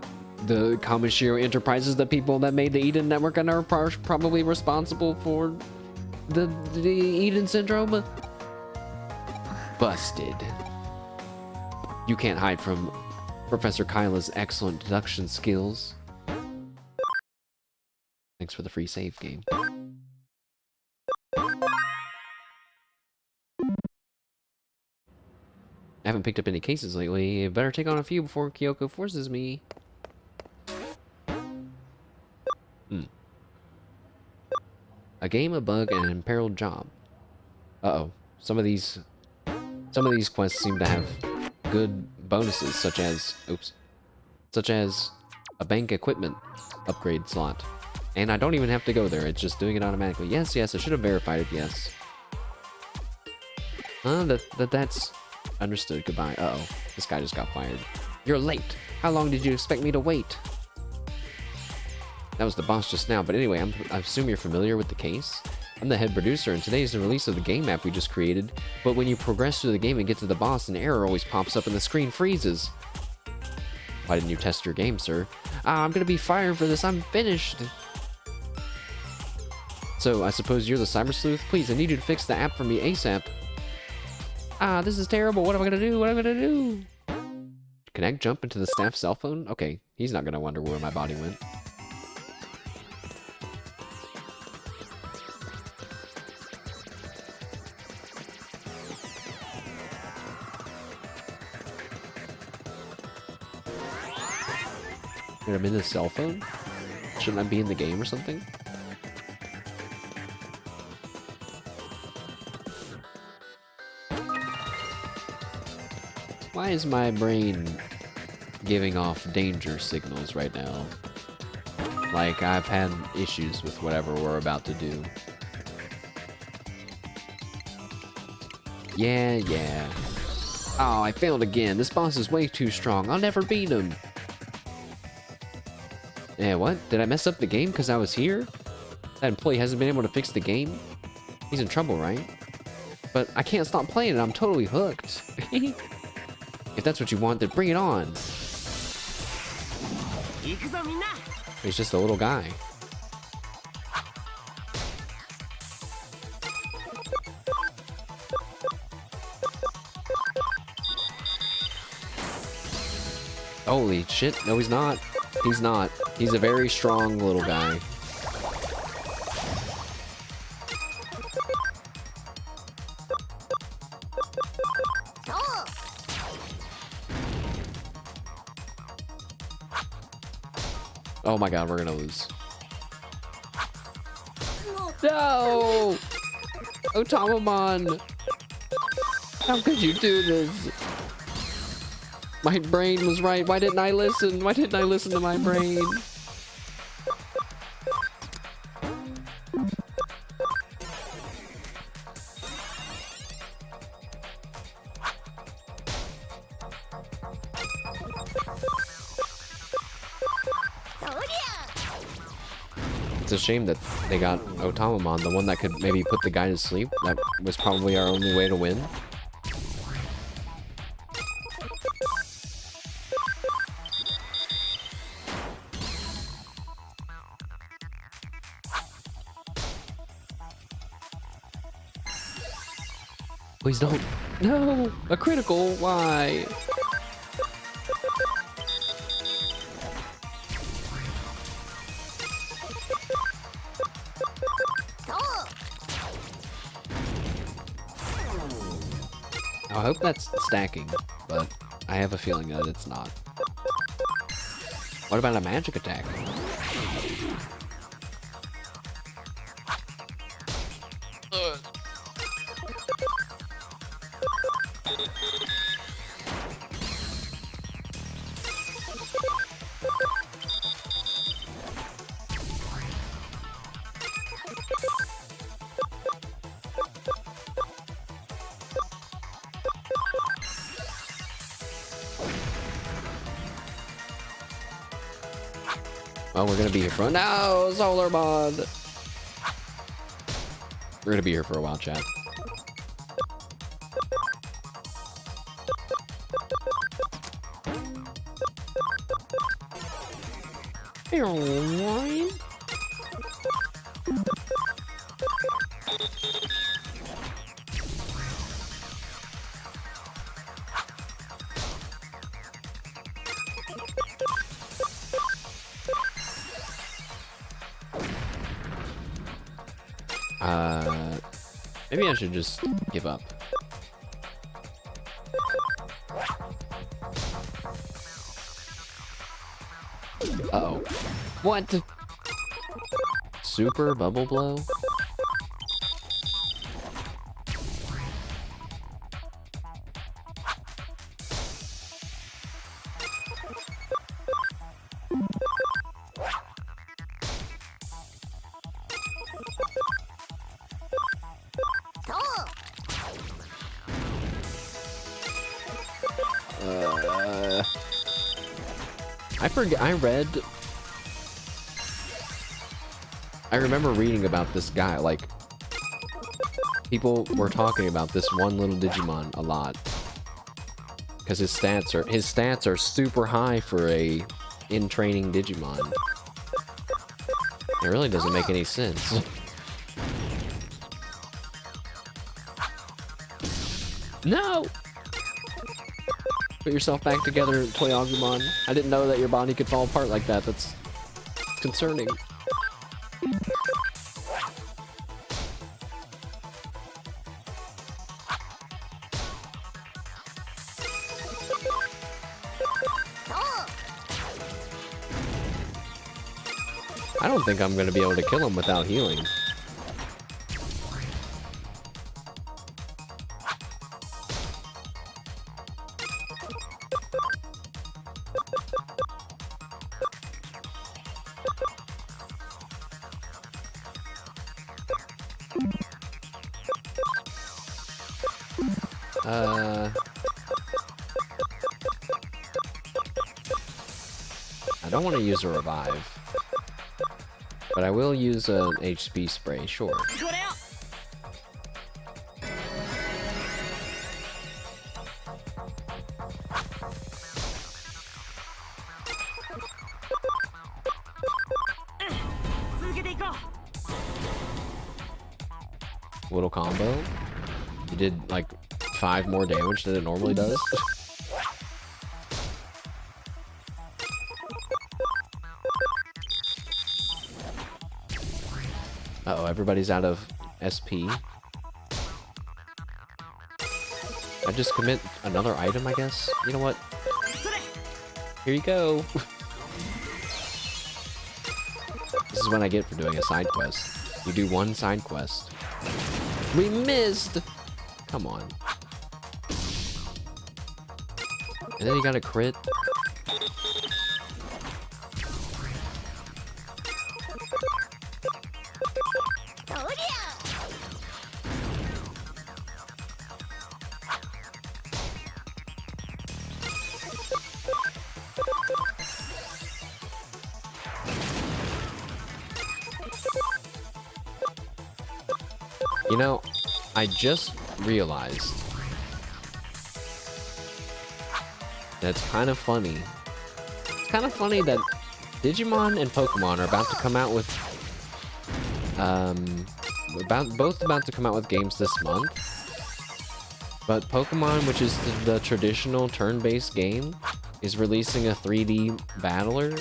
the Kamishiro Enterprises, the people that made the Eden Network and are probably responsible for the Eden Syndrome. Busted. You can't hide from Professor Kyla's excellent deduction skills. Thanks for the free save game. I haven't picked up any cases lately. Better take on a few before Kyoko forces me. A game, a bug, and an imperiled job. Uh-oh. Some of these quests seem to have good bonuses, such as a bank equipment upgrade slot. And I don't even have to go there, it's just doing it automatically. Yes, I should have verified it, yes. That's understood. Goodbye. Uh-oh. This guy just got fired. You're late. How long did you expect me to wait? That was the boss just now, but anyway, I assume you're familiar with the case? I'm the head producer, and today is the release of the game map we just created, but when you progress through the game and get to the boss, an error always pops up and the screen freezes. Why didn't you test your game, sir? I'm gonna be fired for this, I'm finished! So, I suppose you're the Cyber Sleuth? Please, I need you to fix the app for me ASAP. This is terrible, what am I gonna do? What am I gonna do? Connect, jump into the staff's cell phone? Okay, he's not gonna wonder where my body went. Wait, I'm in the cell phone? Shouldn't I be in the game or something? Why is my brain giving off danger signals right now? Like I've had issues with whatever we're about to do. Yeah. Oh, I failed again. This boss is way too strong. I'll never beat him. Yeah, what? Did I mess up the game because I was here? That employee hasn't been able to fix the game? He's in trouble, right? But I can't stop playing it. I'm totally hooked. If that's what you want, then bring it on. He's just a little guy. Holy shit. No, he's not. He's not. He's a very strong little guy. Oh my god, we're gonna lose. No! Otamamon! How could you do this? My brain was right. Why didn't I listen? Why didn't I listen to my brain? It's a shame that they got Otamamon, the one that could maybe put the guy to sleep. That was probably our only way to win. Please don't. No! A critical? Why? I hope that's stacking, but I have a feeling that it's not. What about a magic attack? Oh, we're gonna be here for no solar mod. We're gonna be here for a while, chat. Maybe I should just give up. Uh-oh. What? Super bubble blow? I remember reading about this guy, like, people were talking about this one little Digimon a lot. Because his stats are super high for a in-training Digimon. It really doesn't make any sense. No! Put yourself back together, Toyagumon. I didn't know that your body could fall apart like that. That's concerning. I don't think I'm gonna be able to kill him without healing. I don't want to use a revive. But I will use an HP spray, sure. Little combo. You did like 5 more damage than it normally does. Uh-oh, everybody's out of SP. I just commit another item, I guess? You know what? Here you go. This is what I get for doing a side quest. You do one side quest. We missed! Come on. And then you got a crit. You know, I just realized that's kind of funny. It's kind of funny that Digimon and Pokemon are about to come out with both about to come out with games this month. But Pokemon, which is the traditional turn-based game, is releasing a 3D battler.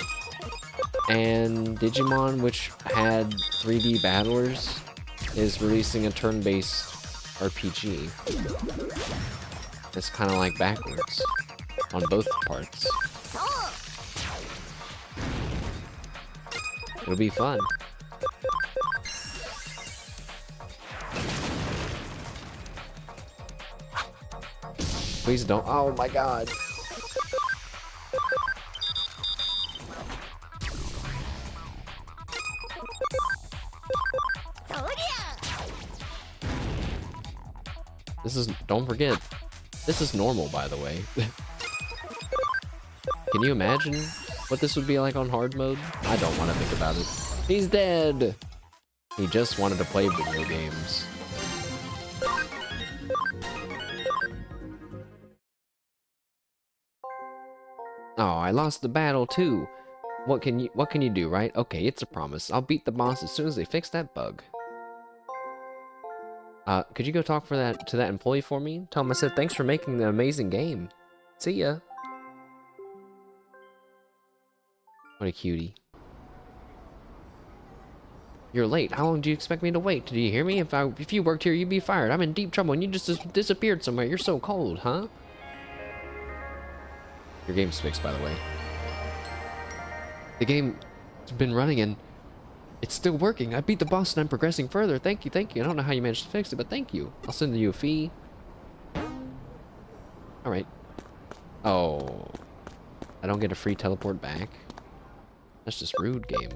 And Digimon, which had 3D battlers, is releasing a turn-based RPG. It's kind of like backwards on both parts. It'll be fun. Please don't. Oh my god. This is, don't forget, this is normal, by the way. Can you imagine what this would be like on hard mode? I don't want to think about it. He's dead! He just wanted to play video games. Oh, I lost the battle too. What can you do, right? Okay, it's a promise. I'll beat the boss as soon as they fix that bug. Could you go talk to that employee for me? Tell him I said thanks for making the amazing game. See ya. What a cutie. You're late. How long do you expect me to wait? Did you hear me? If you worked here, you'd be fired. I'm in deep trouble and you just disappeared somewhere. You're so cold, huh? Your game's fixed, by the way. The game's been running and it's still working. I beat the boss and I'm progressing further. Thank you, thank you. I don't know how you managed to fix it, but thank you. I'll send you a fee. Alright. Oh. I don't get a free teleport back. That's just rude, game.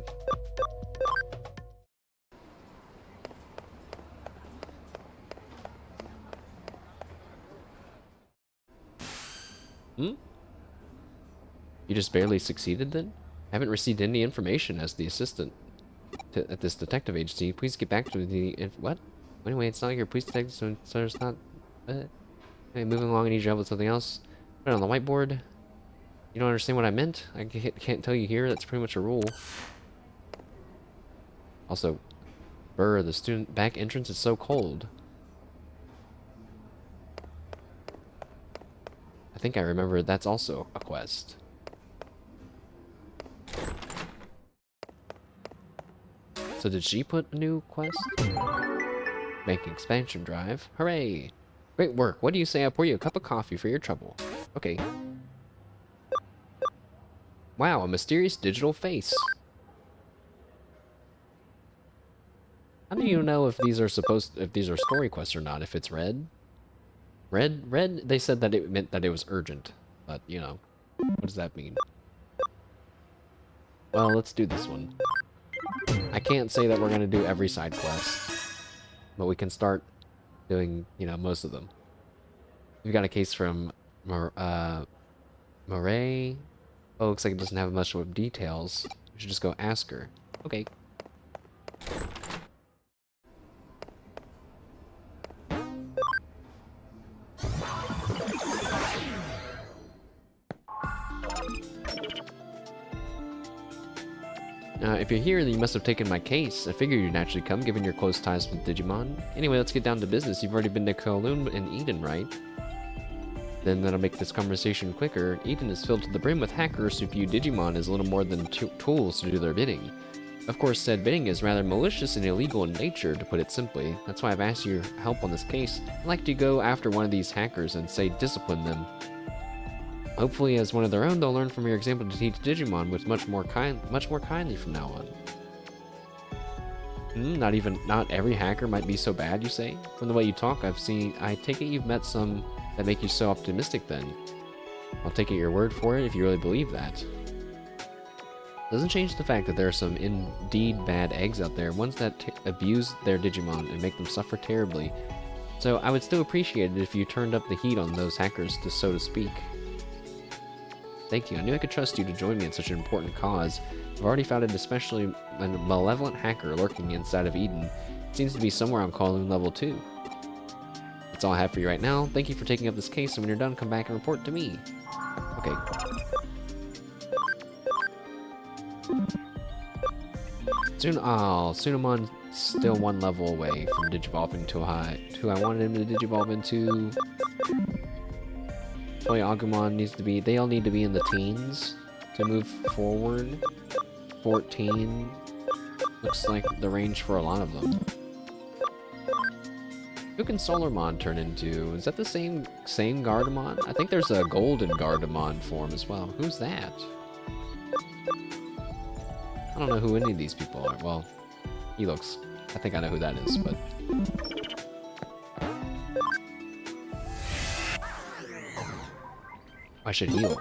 Hmm? You just barely succeeded then? I haven't received any information as the assistant at this detective agency. Please get back to the... what? Anyway, it's not like your police detective, so it's not... Okay, moving along, I need your help with something else. Put it on the whiteboard. You don't understand what I meant? I can't tell you here. That's pretty much a rule. Also, brr, the student back entrance is so cold. I think I remember that's also a quest. So did she put a new quest? Make expansion drive. Hooray! Great work. What do you say I pour you a cup of coffee for your trouble? Okay. Wow, a mysterious digital face. How do you know if these are story quests or not? If it's red? Red, they said that it meant that it was urgent. But, you know, what does that mean? Well, let's do this one. I can't say that we're gonna do every side quest, but we can start doing, you know, most of them. We've got a case from Murray. Oh, looks like it doesn't have much of details. We should just go ask her. Okay. If you're here, then you must have taken my case. I figured you'd naturally come, given your close ties with Digimon. Anyway, let's get down to business. You've already been to Kowloon and Eden, right? Then that'll make this conversation quicker. Eden is filled to the brim with hackers who view Digimon as little more than tools to do their bidding. Of course, said bidding is rather malicious and illegal in nature, to put it simply. That's why I've asked your help on this case. I'd like to go after one of these hackers and say discipline them. Hopefully, as one of their own, they'll learn from your example to teach Digimon with much more kindly from now on. Not every hacker might be so bad, you say? From the way you talk, I take it you've met some that make you so optimistic then. I'll take it your word for it if you really believe that. Doesn't change the fact that there are some indeed bad eggs out there, ones that abuse their Digimon and make them suffer terribly. So I would still appreciate it if you turned up the heat on those hackers, so to speak. Thank you. I knew I could trust you to join me in such an important cause. I've already found an especially malevolent hacker lurking inside of Eden. It seems to be somewhere on Kowloon level 2. That's all I have for you right now. Thank you for taking up this case, and when you're done, come back and report to me. Okay. Sunamon still one level away from digivolving to who I wanted him to digivolve into. Toy Agumon needs to be, they all need to be in the teens to move forward. 14 looks like the range for a lot of them. Who can Solarmon turn into? Is that the same Gardamon? I think there's a golden Gardamon form as well. Who's that? I don't know who any of these people are. Well, he looks... I think I know who that is, but... I should heal.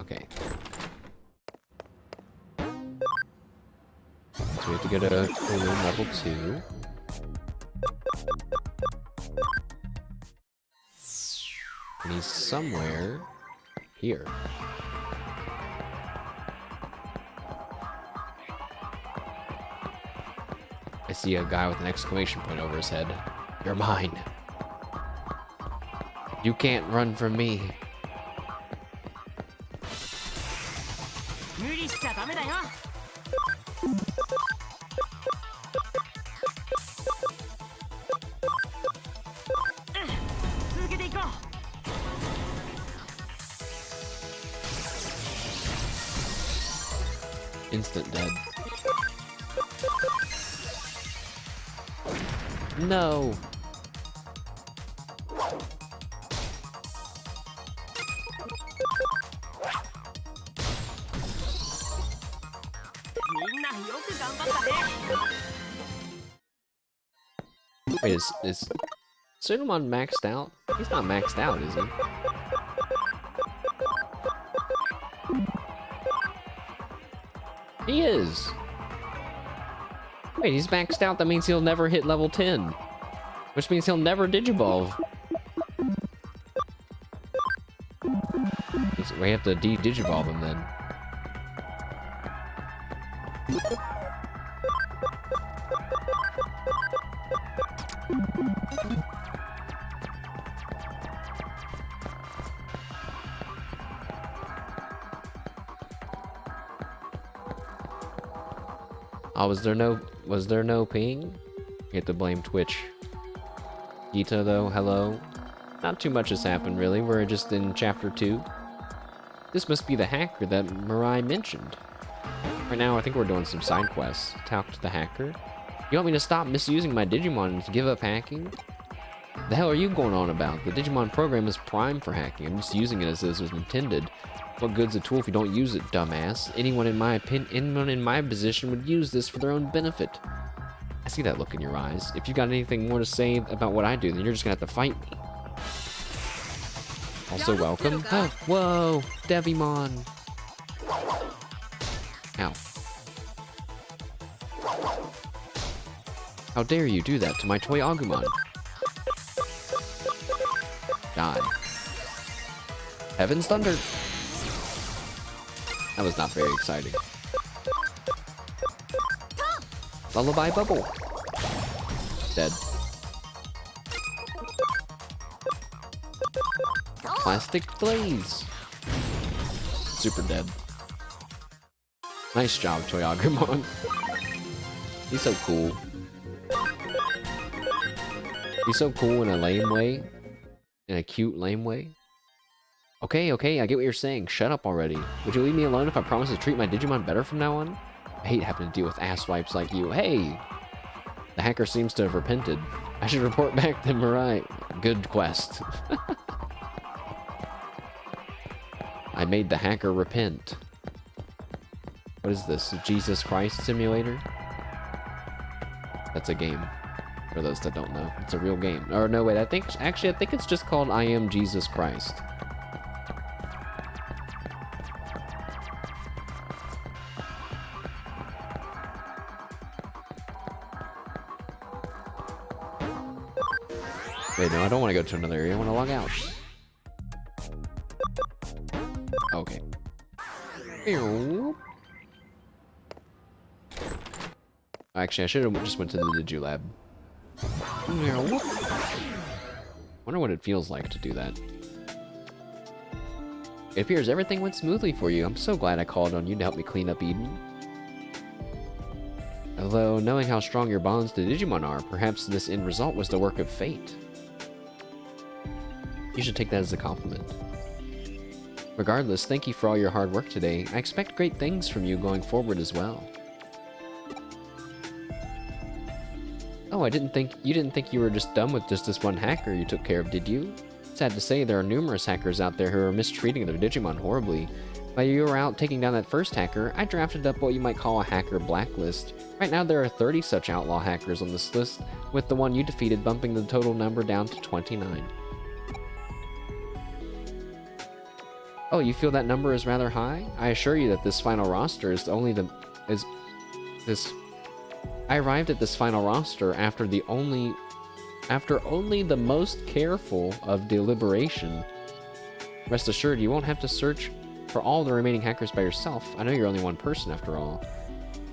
Okay. So we have to go to Kowloon level 2. And he's somewhere here. I see a guy with an exclamation point over his head. You're mine. You can't run from me. Instant dead. No. Wait, is Sunamon maxed out? He's not maxed out, is he? He is. Wait, he's maxed out. That means he'll never hit level 10. Which means he'll never Digivolve. We have to de-Digivolve him then. Oh, was there no ping? You have to blame Twitch. Gita though, hello. Not too much has happened really, we're just in chapter 2. This must be the hacker that Mirai mentioned. Right now I think we're doing some side quests. Talk to the hacker. You want me to stop misusing my Digimon and to give up hacking? The hell are you going on about? The Digimon program is prime for hacking. I'm just using it as it was intended. What good's a tool if you don't use it, dumbass? Anyone in my position would use this for their own benefit. I see that look in your eyes. If you've got anything more to say about what I do, then you're just gonna have to fight me. Also welcome. Oh, whoa, Devimon. Ow. How dare you do that to my toy Agumon? Die. Heaven's Thunder. That was not very exciting. Lullaby Bubble. Dead. Plastic Blaze. Super dead. Nice job, Toy Agumon. He's so cool. He's so cool in a lame way. In a cute, lame way. Okay, okay, I get what you're saying. Shut up already. Would you leave me alone if I promise to treat my Digimon better from now on? I hate having to deal with asswipes like you. Hey! The hacker seems to have repented. I should report back to Mirai. Good quest. I made the hacker repent. What is this? Jesus Christ Simulator? That's a game. For those that don't know. It's a real game. Or no, wait, I think it's just called I Am Jesus Christ. Wait, no, I don't want to go to another area. I want to log out. Okay. Actually, I should have just went to the Digilab. Wonder what it feels like to do that. It appears everything went smoothly for you. I'm so glad I called on you to help me clean up Eden. Although, knowing how strong your bonds to Digimon are, perhaps this end result was the work of fate. You should take that as a compliment. Regardless, thank you for all your hard work today. I expect great things from you going forward as well. Oh, you didn't think you were just done with just this one hacker you took care of, did you? Sad to say, there are numerous hackers out there who are mistreating their Digimon horribly. While you were out taking down that first hacker, I drafted up what you might call a hacker blacklist. Right now there are 30 such outlaw hackers on this list, with the one you defeated bumping the total number down to 29. Oh, you feel that number is rather high? I assure you that this final roster is only I arrived at this final roster after only the most careful of deliberation. Rest assured, you won't have to search for all the remaining hackers by yourself. I know you're only one person after all.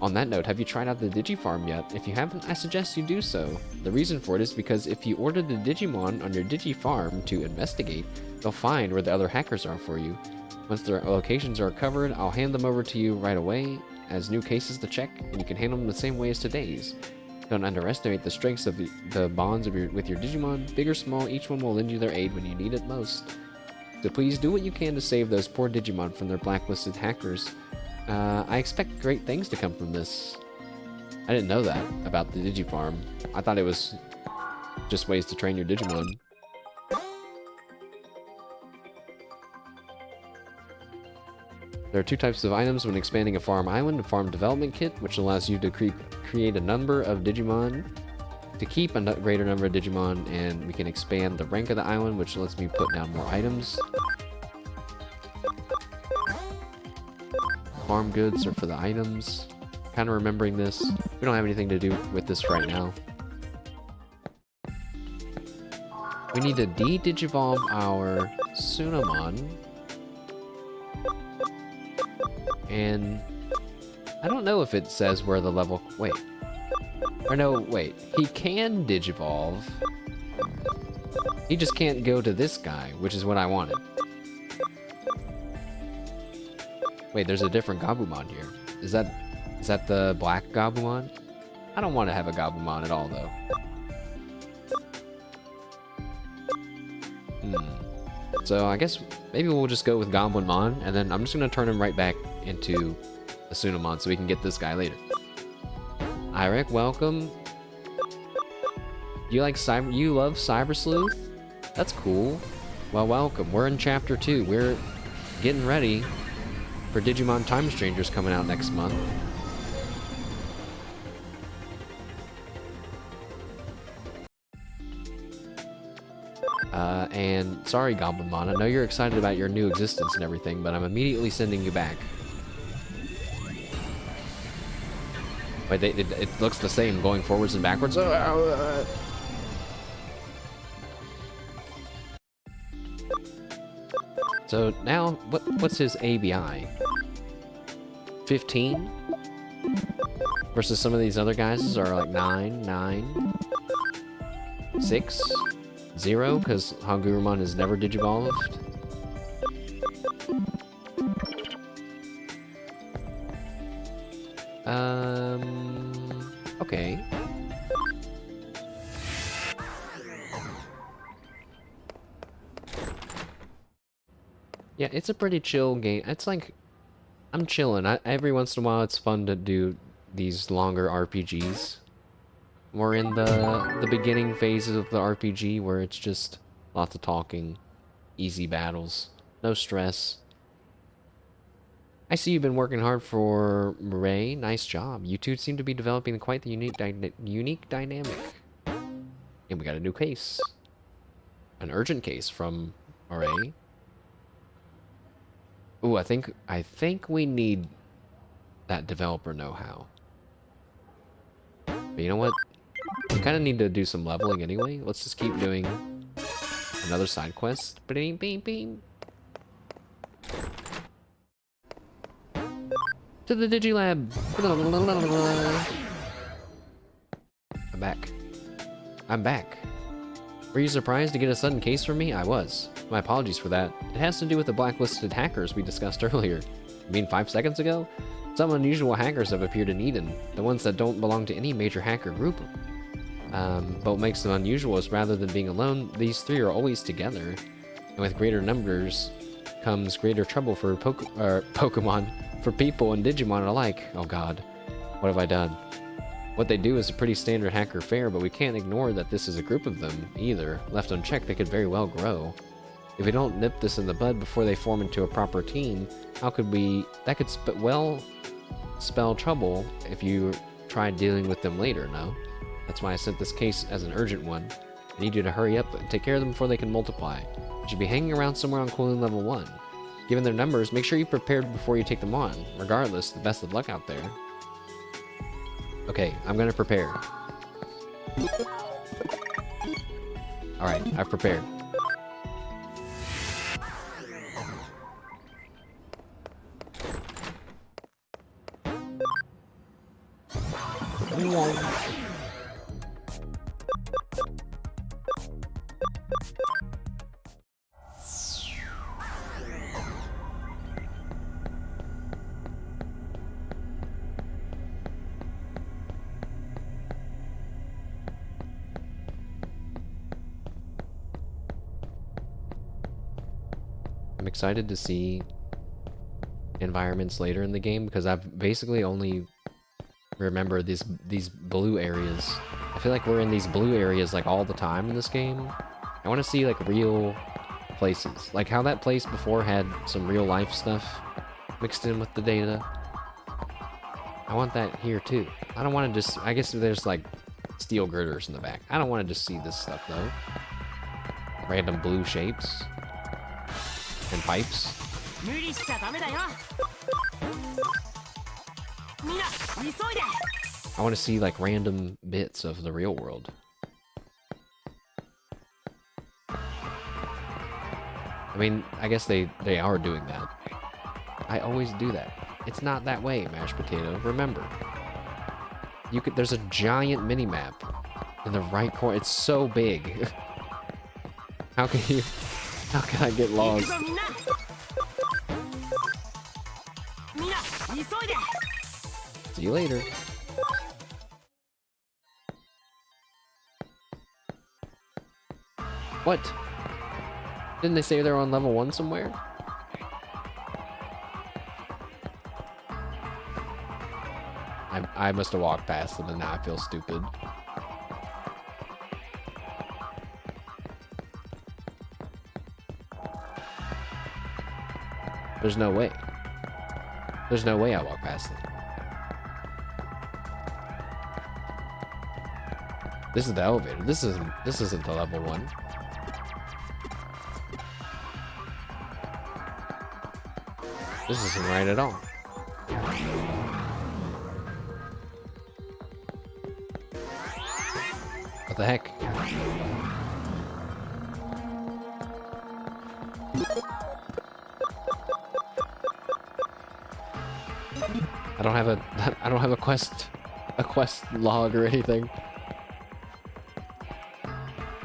On that note, have you tried out the Digifarm yet? If you haven't, I suggest you do so. The reason for it is because if you order the Digimon on your Digifarm to investigate, they'll find where the other hackers are for you. Once their locations are covered, I'll hand them over to you right away as new cases to check, and you can handle them the same way as today's. Don't underestimate the strengths of the bonds with your Digimon. Big or small, each one will lend you their aid when you need it most. So please do what you can to save those poor Digimon from their blacklisted hackers. I expect great things to come from this. I didn't know that about the Digifarm. I thought it was just ways to train your Digimon. There are two types of items when expanding a farm island: a farm development kit, which allows you to create a number of Digimon, to keep a greater number of Digimon, and we can expand the rank of the island, which lets me put down more items. Farm goods are for the items. Kind of remembering this. We don't have anything to do with this right now. We need to de-digivolve our Sunamon. And I don't know if it says where the level... Wait. Or no, wait. He can Digivolve. He just can't go to this guy, which is what I wanted. Wait, there's a different Gabumon here. Is that the black Gabumon? I don't want to have a Gabumon at all, though. So I guess maybe we'll just go with Goblinmon, and then I'm just going to turn him right back into a Sunamon so we can get this guy later. Irek, welcome. You love Cyber Sleuth? That's cool. Well, welcome. We're in Chapter 2. We're getting ready for Digimon Time Strangers coming out next month. And sorry, Goblinmon, I know you're excited about your new existence and everything, but I'm immediately sending you back. Wait, it looks the same going forwards and backwards. So now, what's his ABI? 15? Versus some of these other guys are like 9, 6, 0, because Hagurumon has never Digivolved. Okay. Yeah, it's a pretty chill game. It's like I'm chilling. Every once in a while, it's fun to do these longer RPGs. We're in the beginning phases of the RPG where it's just lots of talking, easy battles, no stress. I see you've been working hard for Ray. Nice job. You two seem to be developing quite the unique dynamic. And we got a new case. An urgent case from Ray. Ooh, I think we need that developer know-how. But you know what? We kind of need to do some leveling anyway. Let's just keep doing another side quest. Beep, beep, beep. To the Digilab. I'm back. I'm back. Were you surprised to get a sudden case from me? I was. My apologies for that. It has to do with the blacklisted hackers we discussed earlier. You mean 5 seconds ago? Some unusual hackers have appeared in Eden, the ones that don't belong to any major hacker group. But what makes them unusual is rather than being alone, these three are always together. And with greater numbers comes greater trouble for Pokemon, for people and Digimon alike. Oh god, what have I done? What they do is a pretty standard hacker fare, but we can't ignore that this is a group of them, either. Left unchecked, they could very well grow. If we don't nip this in the bud before they form into a proper team, how could we... That could spell trouble if you try dealing with them later, no? That's why I sent this case as an urgent one. I need you to hurry up and take care of them before they can multiply. They should be hanging around somewhere on cooling level 1. Given their numbers, make sure you're prepared before you take them on. Regardless, the best of luck out there. Okay, I'm gonna prepare. Alright, I've prepared. I'm excited to see environments later in the game because I've basically only remember these blue areas. I feel like we're in these blue areas like all the time in this game. I want to see like real places, like how that place before had some real life stuff mixed in with the data. I want that here too. I don't want to just, I guess there's like steel girders in the back. I don't want to just see this stuff though. Random blue shapes and pipes. I want to see like random bits of the real world. I mean, I guess they are doing that. I always do that. It's not that way, mashed potato. Remember, there's a giant mini map in the right corner. It's so big. How can I get lost? See you later. What? Didn't they say they're on level 1 somewhere? I must have walked past them and now I feel stupid. There's no way. There's no way I walk past them. This is the elevator. This isn't the level 1. This isn't right at all. What the heck? I don't have a quest log or anything.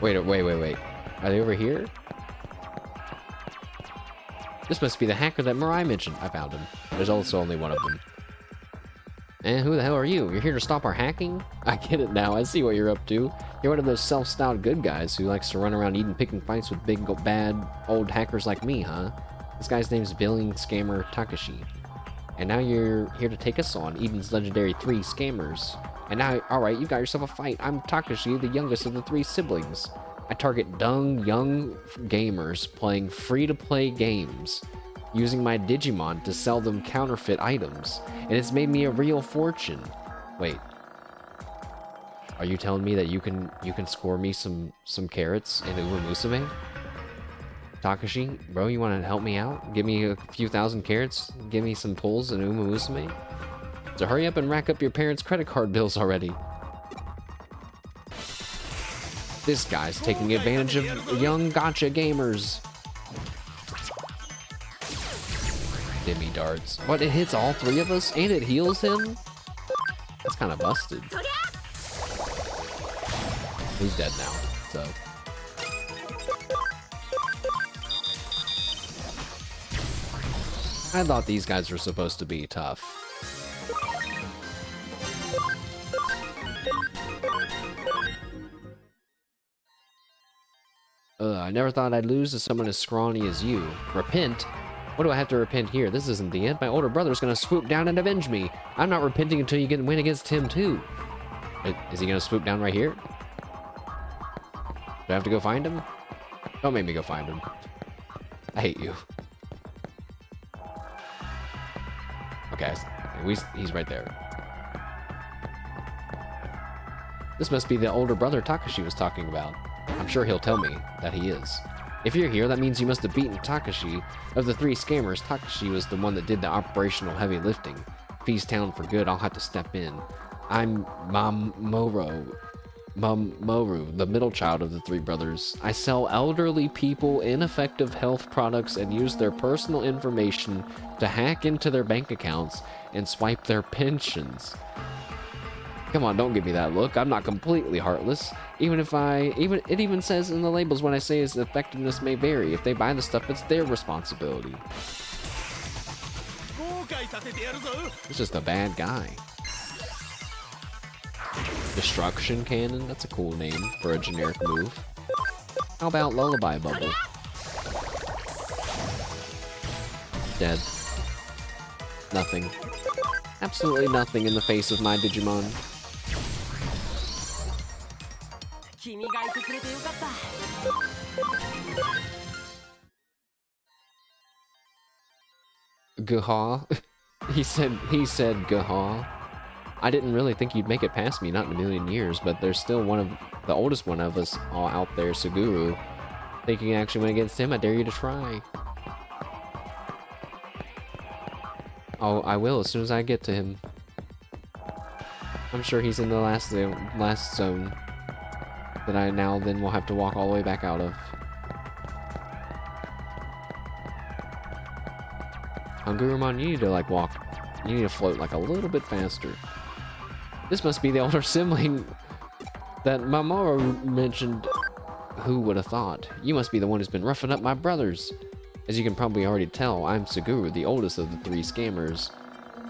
Wait. Are they over here? This must be the hacker that Mirai mentioned. I found him. There's also only one of them. And who the hell are you? You're here to stop our hacking? I get it now. I see what you're up to. You're one of those self-styled good guys who likes to run around Eden picking fights with big, bad, old hackers like me, huh? This guy's name's Billing Scammer Takashi. And now you're here to take us on Eden's legendary 3 scammers. And now, alright, you got yourself a fight. I'm Takashi, the youngest of the 3 siblings. I target young gamers playing free-to-play games, using my Digimon to sell them counterfeit items. And it's made me a real fortune. Wait. Are you telling me that you can score me some carrots in Uma Musume? Takashi, bro, you want to help me out? Give me a few thousand carrots? Give me some pulls in Uma Musume? So hurry up and rack up your parents' credit card bills already. This guy's taking advantage of young gacha gamers. Demi darts. What, it hits all 3 of us and it heals him? That's kind of busted. He's dead now, so. I thought these guys were supposed to be tough. I never thought I'd lose to someone as scrawny as you. Repent? What do I have to repent here? This isn't the end. My older brother's gonna swoop down and avenge me. I'm not repenting until you get win against him too. Is he gonna swoop down right here? Do I have to go find him? Don't make me go find him. I hate you. Okay, he's right there. This must be the older brother Takashi was talking about. I'm sure he'll tell me that he is. If you're here, that means you must have beaten Takashi. Of the 3 scammers, Takashi was the one that did the operational heavy lifting. If he's down for good, I'll have to step in. I'm Mamoru, the middle child of the 3 brothers. I sell elderly people ineffective health products and use their personal information to hack into their bank accounts and swipe their pensions. Come on, don't give me that look. I'm not completely heartless. It even says in the labels when I say its effectiveness may vary. If they buy the stuff, it's their responsibility. It's just a bad guy. Destruction Cannon? That's a cool name for a generic move. How about Lullaby Bubble? Dead. Nothing. Absolutely nothing in the face of my Digimon. Gaha? He said Gaha. I didn't really think you'd make it past me, not in a million years, but there's still the oldest one of us all out there, Suguru. Thinking action went against him, I dare you to try. Oh, I will as soon as I get to him. I'm sure he's in the last zone that I now then will have to walk all the way back out of. Hungurumon, you need to like walk. You need to float like a little bit faster. This must be the older sibling that Mamoru mentioned. Who would have thought? You must be the one who's been roughing up my brothers. As you can probably already tell, I'm Suguru, the oldest of the 3 scammers.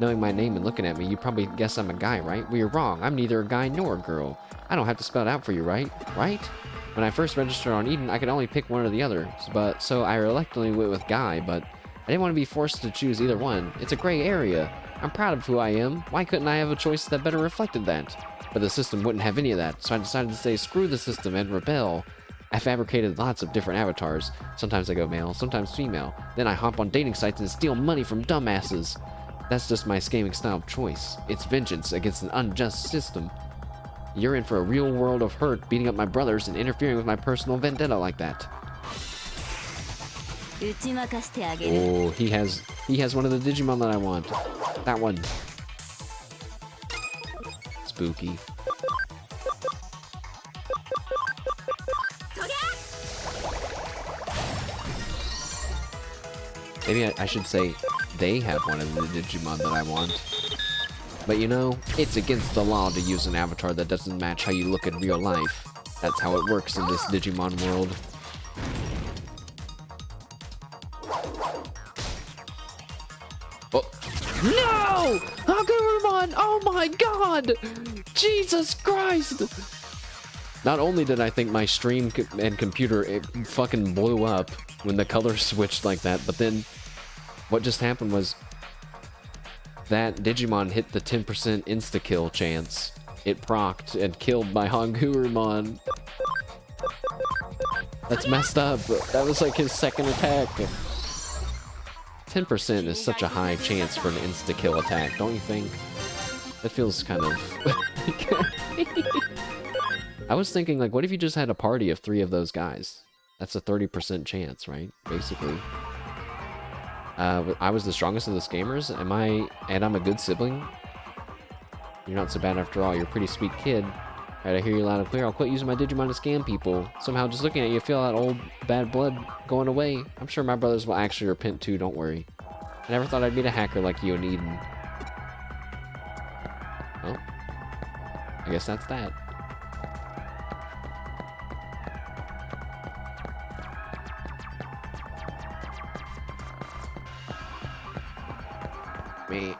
Knowing my name and looking at me, you probably guess I'm a guy, right? Well, you're wrong. I'm neither a guy nor a girl. I don't have to spell it out for you, right? Right? When I first registered on Eden, I could only pick one or the other, so I reluctantly went with guy, but I didn't want to be forced to choose either one. It's a gray area. I'm proud of who I am. Why couldn't I have a choice that better reflected that? But the system wouldn't have any of that, so I decided to say screw the system and rebel. I fabricated lots of different avatars. Sometimes I go male, sometimes female. Then I hop on dating sites and steal money from dumbasses. That's just my scamming style of choice. It's vengeance against an unjust system. You're in for a real world of hurt beating up my brothers and interfering with my personal vendetta like that. Oh, he has one of the Digimon that I want. That one. Spooky. Maybe I should say they have one of the Digimon that I want. But you know, it's against the law to use an avatar that doesn't match how you look in real life. That's how it works in this Digimon world. Oh. No! Hagurumon! Oh my god! Jesus Christ! Not only did I think my stream and computer it fucking blew up when the colors switched like that, but then what just happened was that Digimon hit the 10% insta-kill chance. It procced and killed my Hangurumon. That's messed up. That was like his second attack. 10% is such a high chance for an insta-kill attack, don't you think? That feels kind of... I was thinking, like, what if you just had a party of 3 of those guys? That's a 30% chance, right? Basically. I was the strongest of the gamers. And I'm a good sibling? You're not so bad after all. You're a pretty sweet kid. Alright, I hear you loud and clear. I'll quit using my Digimon to scam people. Somehow, just looking at you, feel that old bad blood going away. I'm sure my brothers will actually repent too, don't worry. I never thought I'd meet a hacker like you in Eden. Well, I guess that's that. Me.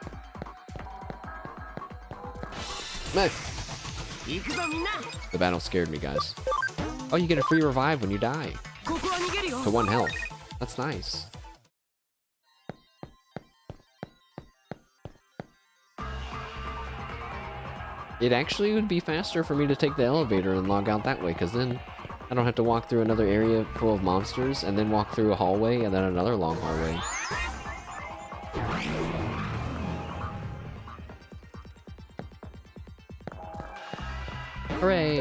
The battle scared me, guys. Oh, you get a free revive when you die. To 1 health. That's nice. It actually would be faster for me to take the elevator and log out that way, because then I don't have to walk through another area full of monsters, and then walk through a hallway, and then another long hallway. Hooray!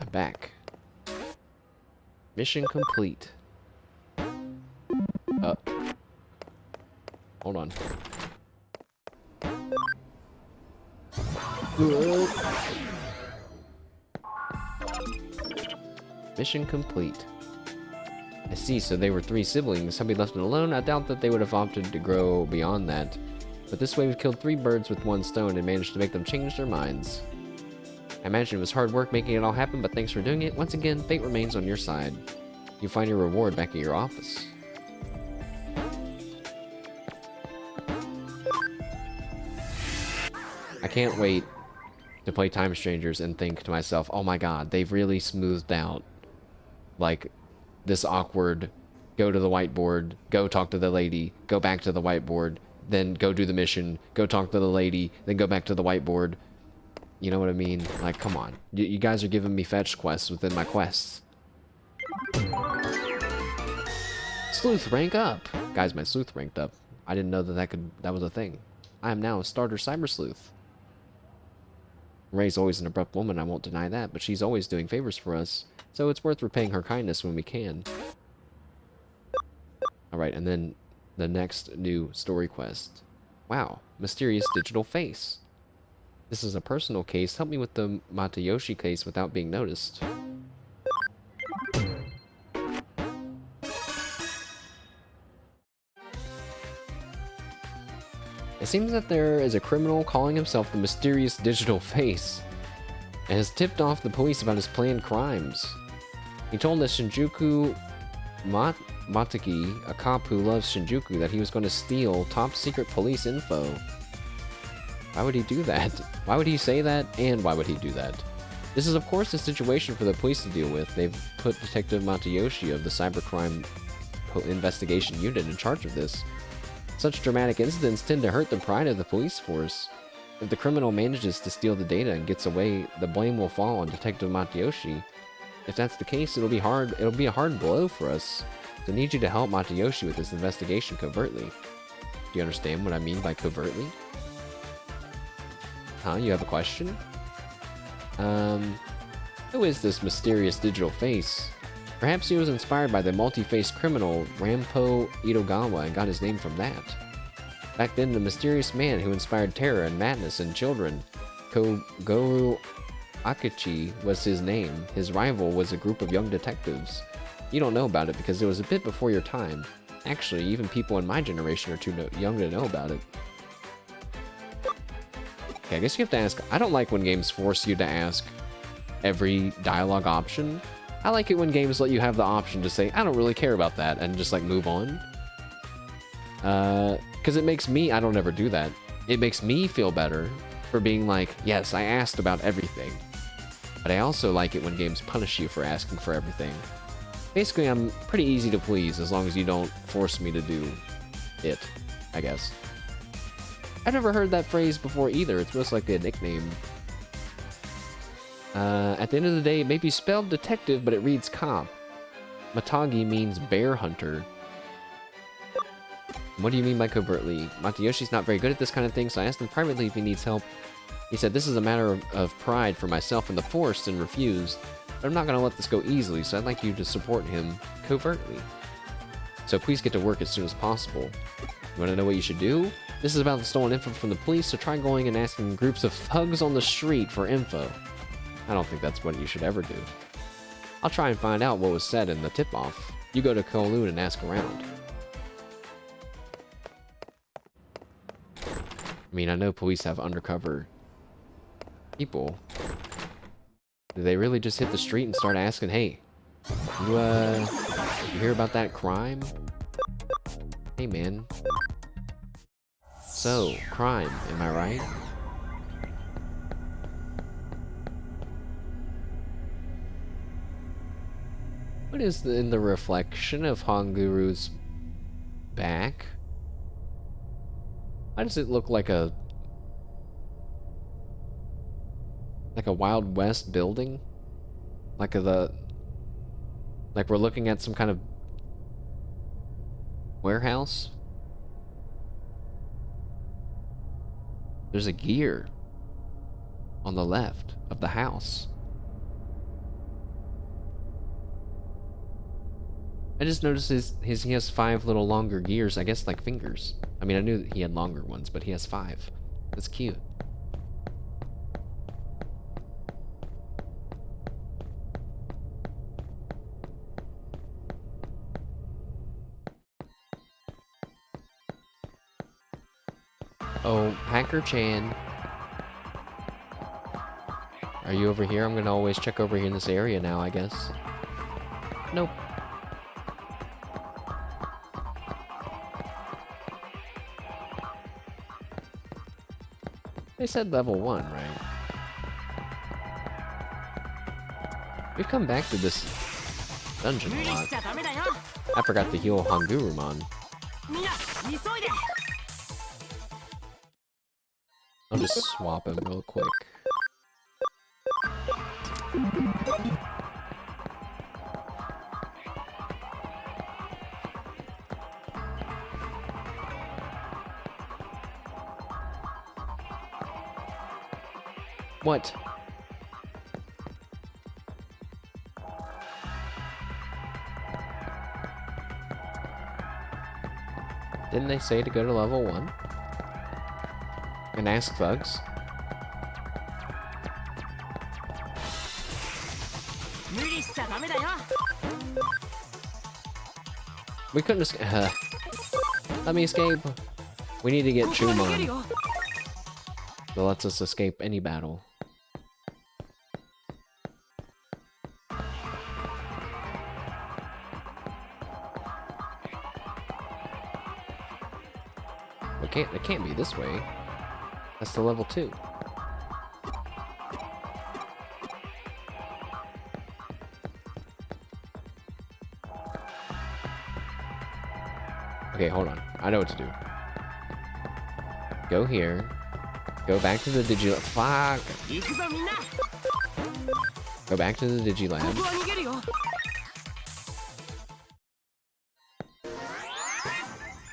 I'm back. Mission complete. Hold on. Mission complete. I see, so they were 3 siblings. Somebody left it alone. I doubt that they would have opted to grow beyond that. But this way we've killed 3 birds with 1 stone and managed to make them change their minds. I imagine it was hard work making it all happen, but thanks for doing it. Once again, fate remains on your side. You'll find your reward back at your office. I can't wait to play Time Strangers and think to myself, oh my god, they've really smoothed out, like, this awkward, go to the whiteboard, go talk to the lady, go back to the whiteboard, then go do the mission, go talk to the lady, then go back to the whiteboard. You know what I mean? Like, come on. You guys are giving me fetch quests within my quests. Sleuth, rank up! Guys, my sleuth ranked up. I didn't know that was a thing. I am now a starter cyber sleuth. Ray's always an abrupt woman, I won't deny that, but she's always doing favors for us, so it's worth repaying her kindness when we can. Alright, and then the next new story quest. Wow, mysterious digital face. This is a personal case. Help me with the Matayoshi case without being noticed. It seems that there is a criminal calling himself the mysterious digital face and has tipped off the police about his planned crimes. He told the Shinjuku Mataki, a cop who loves Shinjuku, that he was going to steal top secret police info. Why would he do that? Why would he say that, and why would he do that? This is of course a situation for the police to deal with. They've put Detective Matayoshi of the Cybercrime Investigation Unit in charge of this. Such dramatic incidents tend to hurt the pride of the police force. If the criminal manages to steal the data and gets away, the blame will fall on Detective Matayoshi. If that's the case, it'll be a hard blow for us. So I need you to help Matayoshi with this investigation covertly. Do you understand what I mean by covertly? Huh? You have a question? Who is this mysterious digital face? Perhaps he was inspired by the multi-faced criminal Rampo Itogawa and got his name from that. Back then, the mysterious man who inspired terror and madness in children, Kogoro Akichi, was his name. His rival was a group of young detectives. You don't know about it because it was a bit before your time. Actually, even people in my generation are too young to know about it. Okay, I guess you have to ask. I don't like when games force you to ask every dialogue option. I like it when games let you have the option to say, I don't really care about that, and just like move on. Because it makes me, I don't ever do that. It makes me feel better for being like, yes, I asked about everything. But I also like it when games punish you for asking for everything. Basically, I'm pretty easy to please as long as you don't force me to do it, I guess. I've never heard that phrase before either. It's most likely a nickname. At the end of the day, it may be spelled detective, but it reads cop. Matagi means bear hunter. What do you mean by covertly? Matayoshi's not very good at this kind of thing, so I asked him privately if he needs help. He said, this is a matter of pride for myself and the Force, and refused. But I'm not going to let this go easily, so I'd like you to support him covertly. So please get to work as soon as possible. You want to know what you should do? This is about the stolen info from the police, so try going and asking groups of thugs on the street for info. I don't think that's what you should ever do. I'll try and find out what was said in the tip-off. You go to Kowloon and ask around. I mean, I know police have undercover people. Do they really just hit the street and start asking, hey, you hear about that crime? Hey, man. So, crime, am I right? What is in the reflection of Hanguru's back? Why does it look like a Wild West building? Like we're looking at some kind of warehouse? There's a gear on the left of the house. I just noticed he has 5 little longer gears, I guess like fingers. I mean, I knew that he had longer ones, but he has 5. That's cute. Oh, Hacker-chan. Are you over here? I'm gonna always check over here in this area now, I guess. Nope. They said level 1, right? We've come back to this dungeon a lot. I forgot to heal Hangurumon. I'll just swap him real quick. What? Didn't they say to go to level 1? And ask thugs? We couldn't escape. Let me escape. We need to get Chumon. That lets us escape any battle. It can't be this way. That's the level 2. Okay, hold on. I know what to do. Go here. Go back to the Digilab. Fuck! Go back to the Digilab.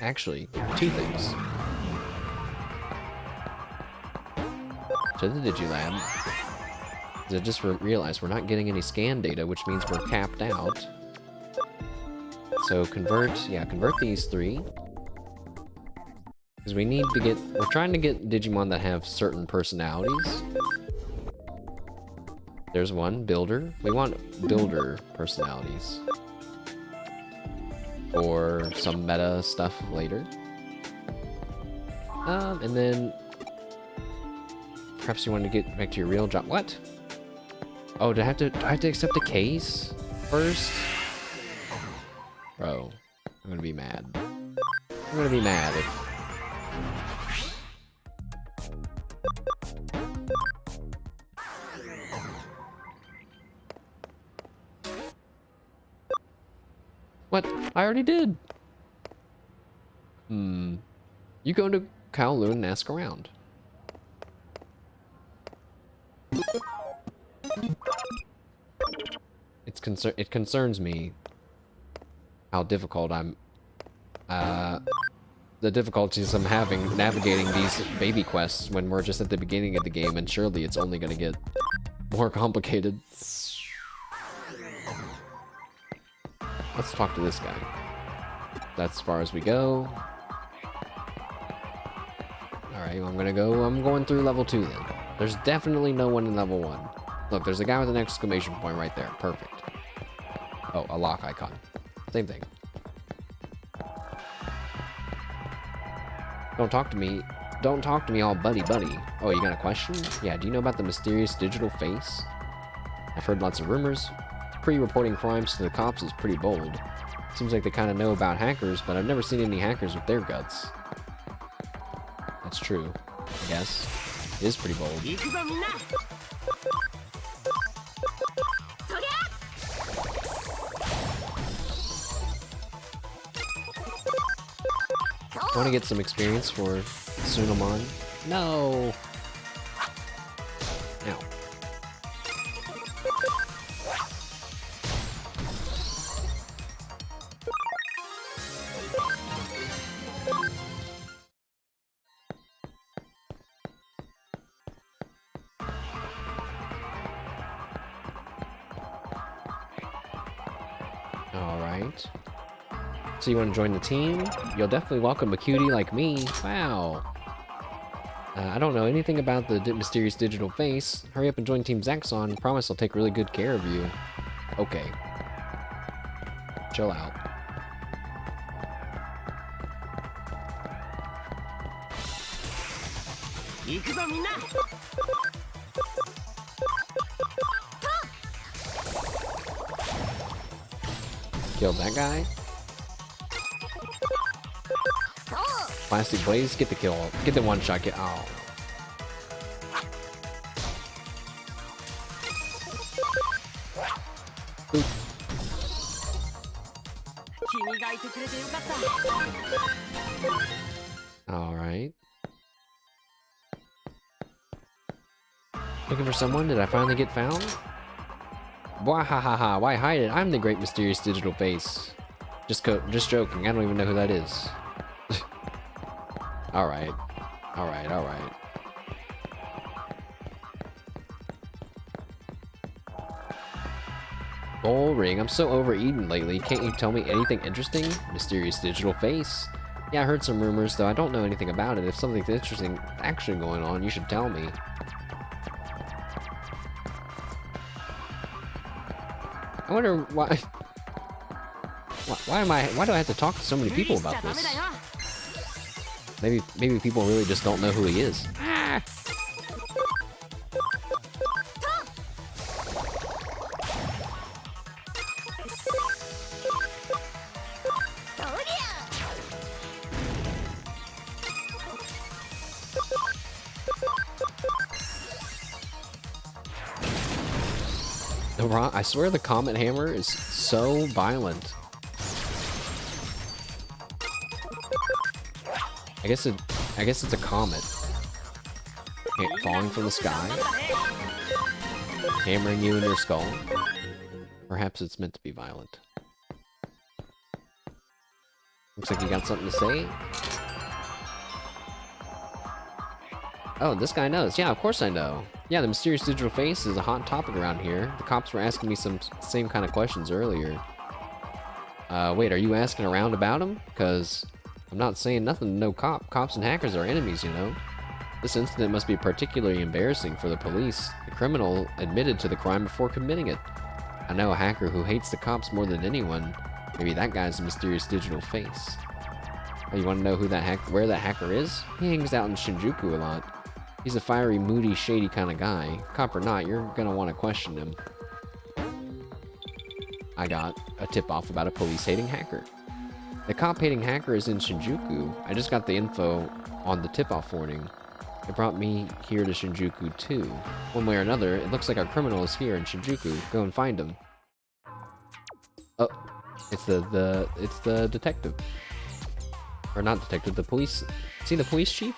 Actually, 2 things. To the Digilab. I just realized we're not getting any scan data, which means we're capped out. So convert these 3. Because we need to get, we're trying to get Digimon that have certain personalities. There's one, Builder. We want Builder personalities. Or some meta stuff later. And then perhaps you want to get back to your real job. What? Oh, do I have to accept a case first? Bro, I'm gonna be mad. I'm gonna be mad if... What? I already did! You go to Kowloon and ask around. It concerns me how difficult the difficulties I'm having navigating these baby quests when we're just at the beginning of the game, and surely it's only gonna get more complicated. Let's talk to this guy. That's as far as we go. Alright, I'm going through level 2 then. There's definitely no one in level 1. Look, there's a guy with an exclamation point right there. Perfect. Oh, a lock icon. Same thing. Don't talk to me. Don't talk to me all buddy. Oh, you got a question? Yeah, do you know about the mysterious digital face? I've heard lots of rumors. Pre-reporting crimes to the cops is pretty bold. Seems like they kind of know about hackers, but I've never seen any hackers with their guts. That's true, I guess. It is pretty bold. I want to get some experience for Tsunamon. No! Ow. Alright. So you want to join the team? You'll definitely welcome a cutie like me. Wow. I don't know anything about the mysterious digital face. Hurry up and join Team Zaxxon. Promise I'll take really good care of you. Okay. Chill out. Killed that guy. Plastic Blaze, get the kill. Get the one shot. Get. Oh. Oop. All right. Looking for someone? Did I finally get found? Wahahaha, why hide it? I'm the great mysterious digital face. Just joking. I don't even know who that is. Alright. Alright. Bull ring. I'm so overeaten lately. Can't you tell me anything interesting? Mysterious digital face. Yeah, I heard some rumors, though I don't know anything about it. If something's interesting actually going on, you should tell me. I wonder why... Why do I have to talk to so many people about this? Maybe people really just don't know who he is. Ah! I swear the Comet Hammer is so violent. I guess it's a comet. Falling from the sky. Hammering you in your skull. Perhaps it's meant to be violent. Looks like you got something to say. Oh, this guy knows. Yeah, of course I know. Yeah, the mysterious digital face is a hot topic around here. The cops were asking me some same kind of questions earlier. Wait, are you asking around about him? Because I'm not saying nothing to no cop. Cops and hackers are enemies, you know. This incident must be particularly embarrassing for the police. The criminal admitted to the crime before committing it. I know a hacker who hates the cops more than anyone. Maybe that guy's the mysterious digital face. Oh, you want to know who where that hacker is? He hangs out in Shinjuku a lot. He's a fiery, moody, shady kind of guy. Cop or not, you're gonna want to question him. I got a tip-off about a police-hating hacker. The cop-hating hacker is in Shinjuku. I just got the info on the tip-off warning. It brought me here to Shinjuku too. One way or another, it looks like our criminal is here in Shinjuku. Go and find him. Oh, it's the detective. Or not detective, the police. See the police chief?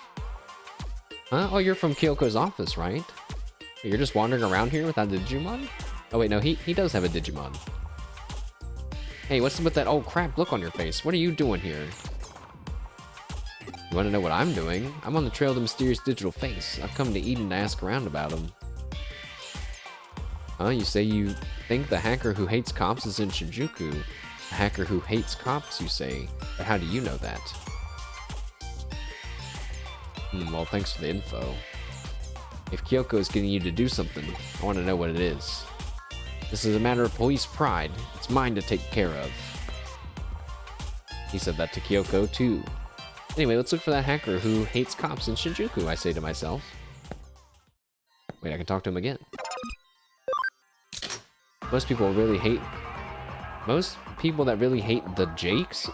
Huh? Oh, you're from Kyoko's office, right? You're just wandering around here without a Digimon? Oh wait, no, he does have a Digimon. Hey, what's with that old crap look on your face? What are you doing here? You want to know what I'm doing? I'm on the trail of the mysterious digital face. I've come to Eden to ask around about him. Huh? You say you think the hacker who hates cops is in Shinjuku? A hacker who hates cops, you say? But how do you know that? Well, thanks for the info. If Kyoko is getting you to do something, I want to know what it is. This is a matter of police pride. It's mine to take care of. He said that to Kyoko, too. Anyway, let's look for that hacker who hates cops in Shinjuku, I say to myself. Wait, I can talk to him again. Most people that really hate the Jakes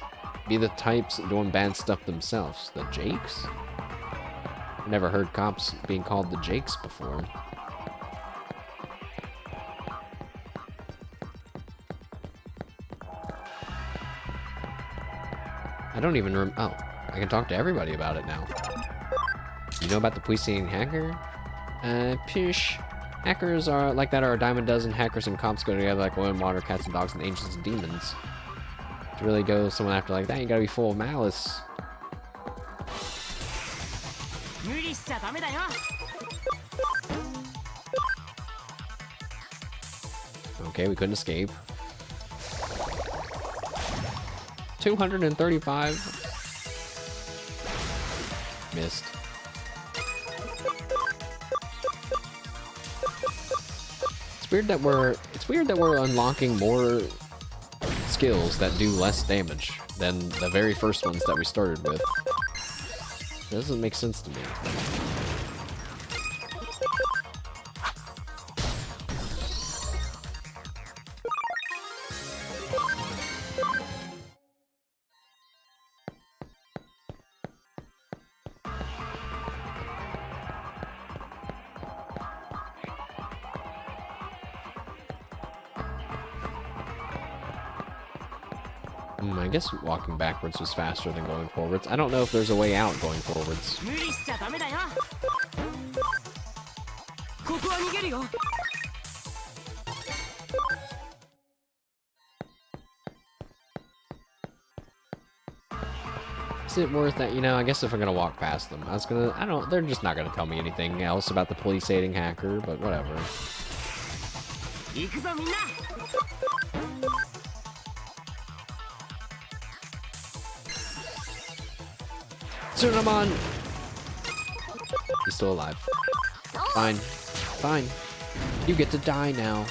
be the types doing bad stuff themselves. The Jakes? I've never heard cops being called the Jakes before. I don't even oh, I can talk to everybody about it now. You know about the police-hating hacker? Pish. Hackers are like that are a dime a dozen. Hackers and cops go together like oil and water, cats and dogs, and angels and demons. To really go someone after like that, you gotta be full of malice. Okay, we couldn't escape. 235. Missed. It's weird that we're unlocking more skills that do less damage than the very first ones that we started with. It doesn't make sense to me. I guess walking backwards was faster than going forwards. I don't know if there's a way out going forwards. Is it worth that? You know, I guess if I'm gonna walk past them, they're just not gonna tell me anything else about the police-hating hacker, but whatever. Tsunamon! He's still alive. Fine. Fine. You get to die now.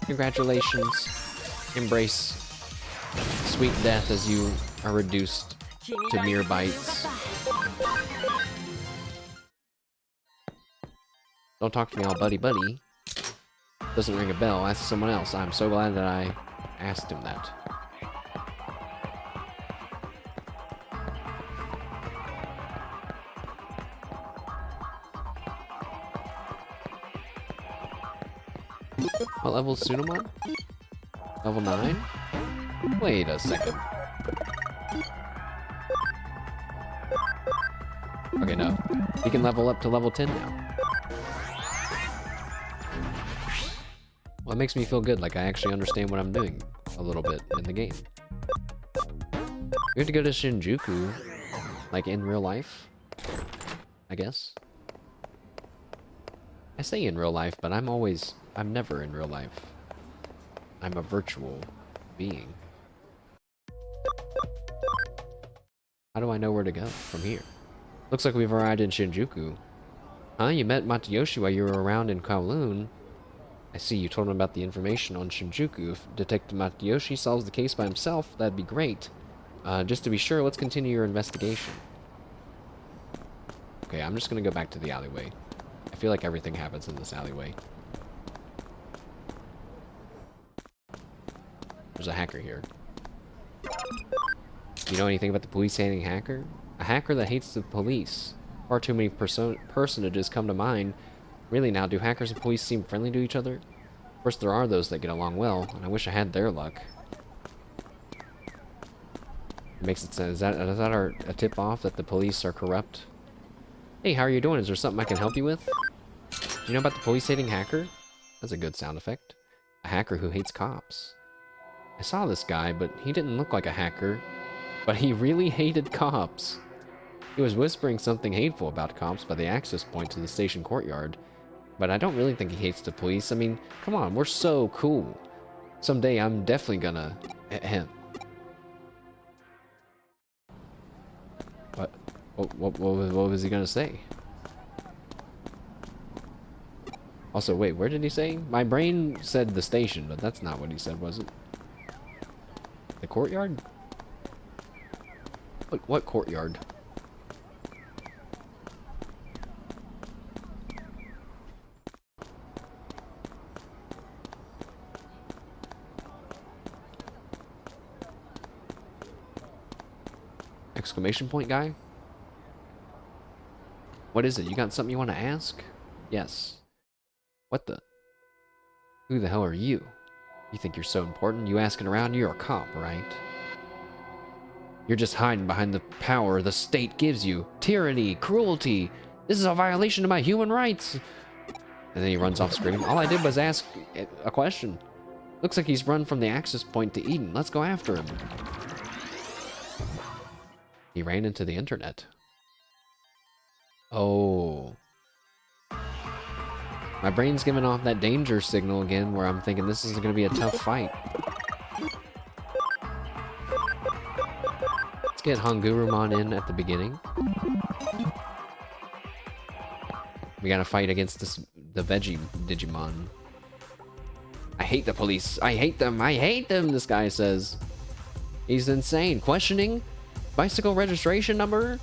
Congratulations. Embrace sweet death as you are reduced to mere bites. Don't talk to me all buddy-buddy. Doesn't ring a bell. Ask someone else. I'm so glad that I asked him that. What level is Tsunamon? Level 9? Wait a second. Okay, no. He can level up to level 10 now. Well, it makes me feel good, like I actually understand what I'm doing a little bit in the game. We have to go to Shinjuku, like in real life, I guess. I say in real life, but I'm never in real life. I'm a virtual being. How do I know where to go from here? Looks like we've arrived in Shinjuku. Huh? You met Matayoshi while you were around in Kowloon. I see, you told him about the information on Shinjuku. If Detective Matayoshi solves the case by himself, that'd be great. Just to be sure, let's continue your investigation. Okay, I'm just gonna go back to the alleyway. I feel like everything happens in this alleyway. There's a hacker here. You know anything about the police-hating hacker? A hacker that hates the police. Far too many personages come to mind. Really now, do hackers and police seem friendly to each other? Of course, there are those that get along well, and I wish I had their luck. It makes it sense. Is that a tip-off that the police are corrupt? Hey, how are you doing? Is there something I can help you with? You know about the police-hating hacker? That's a good sound effect. A hacker who hates cops. I saw this guy, but he didn't look like a hacker. But he really hated cops. He was whispering something hateful about cops by the access point to the station courtyard. But I don't really think he hates the police. I mean, come on, we're so cool. Someday I'm definitely gonna... What was he gonna say? Also, wait, where did he say? My brain said the station, but that's not what he said, was it? The courtyard? What courtyard? Exclamation point guy? What is it? You got something you want to ask? Yes. What the? Who the hell are you? You think you're so important? You asking around? You're a cop, right? You're just hiding behind the power the state gives you. Tyranny, cruelty. This is a violation of my human rights. And then he runs off screaming. All I did was ask a question. Looks like he's run from the access point to Eden. Let's go after him. He ran into the internet. Oh. My brain's giving off that danger signal again where I'm thinking this is going to be a tough fight. Let's get Hangurumon in at the beginning. We gotta fight against the veggie Digimon. I hate the police. I hate them. I hate them, this guy says. He's insane. Questioning? Bicycle registration number?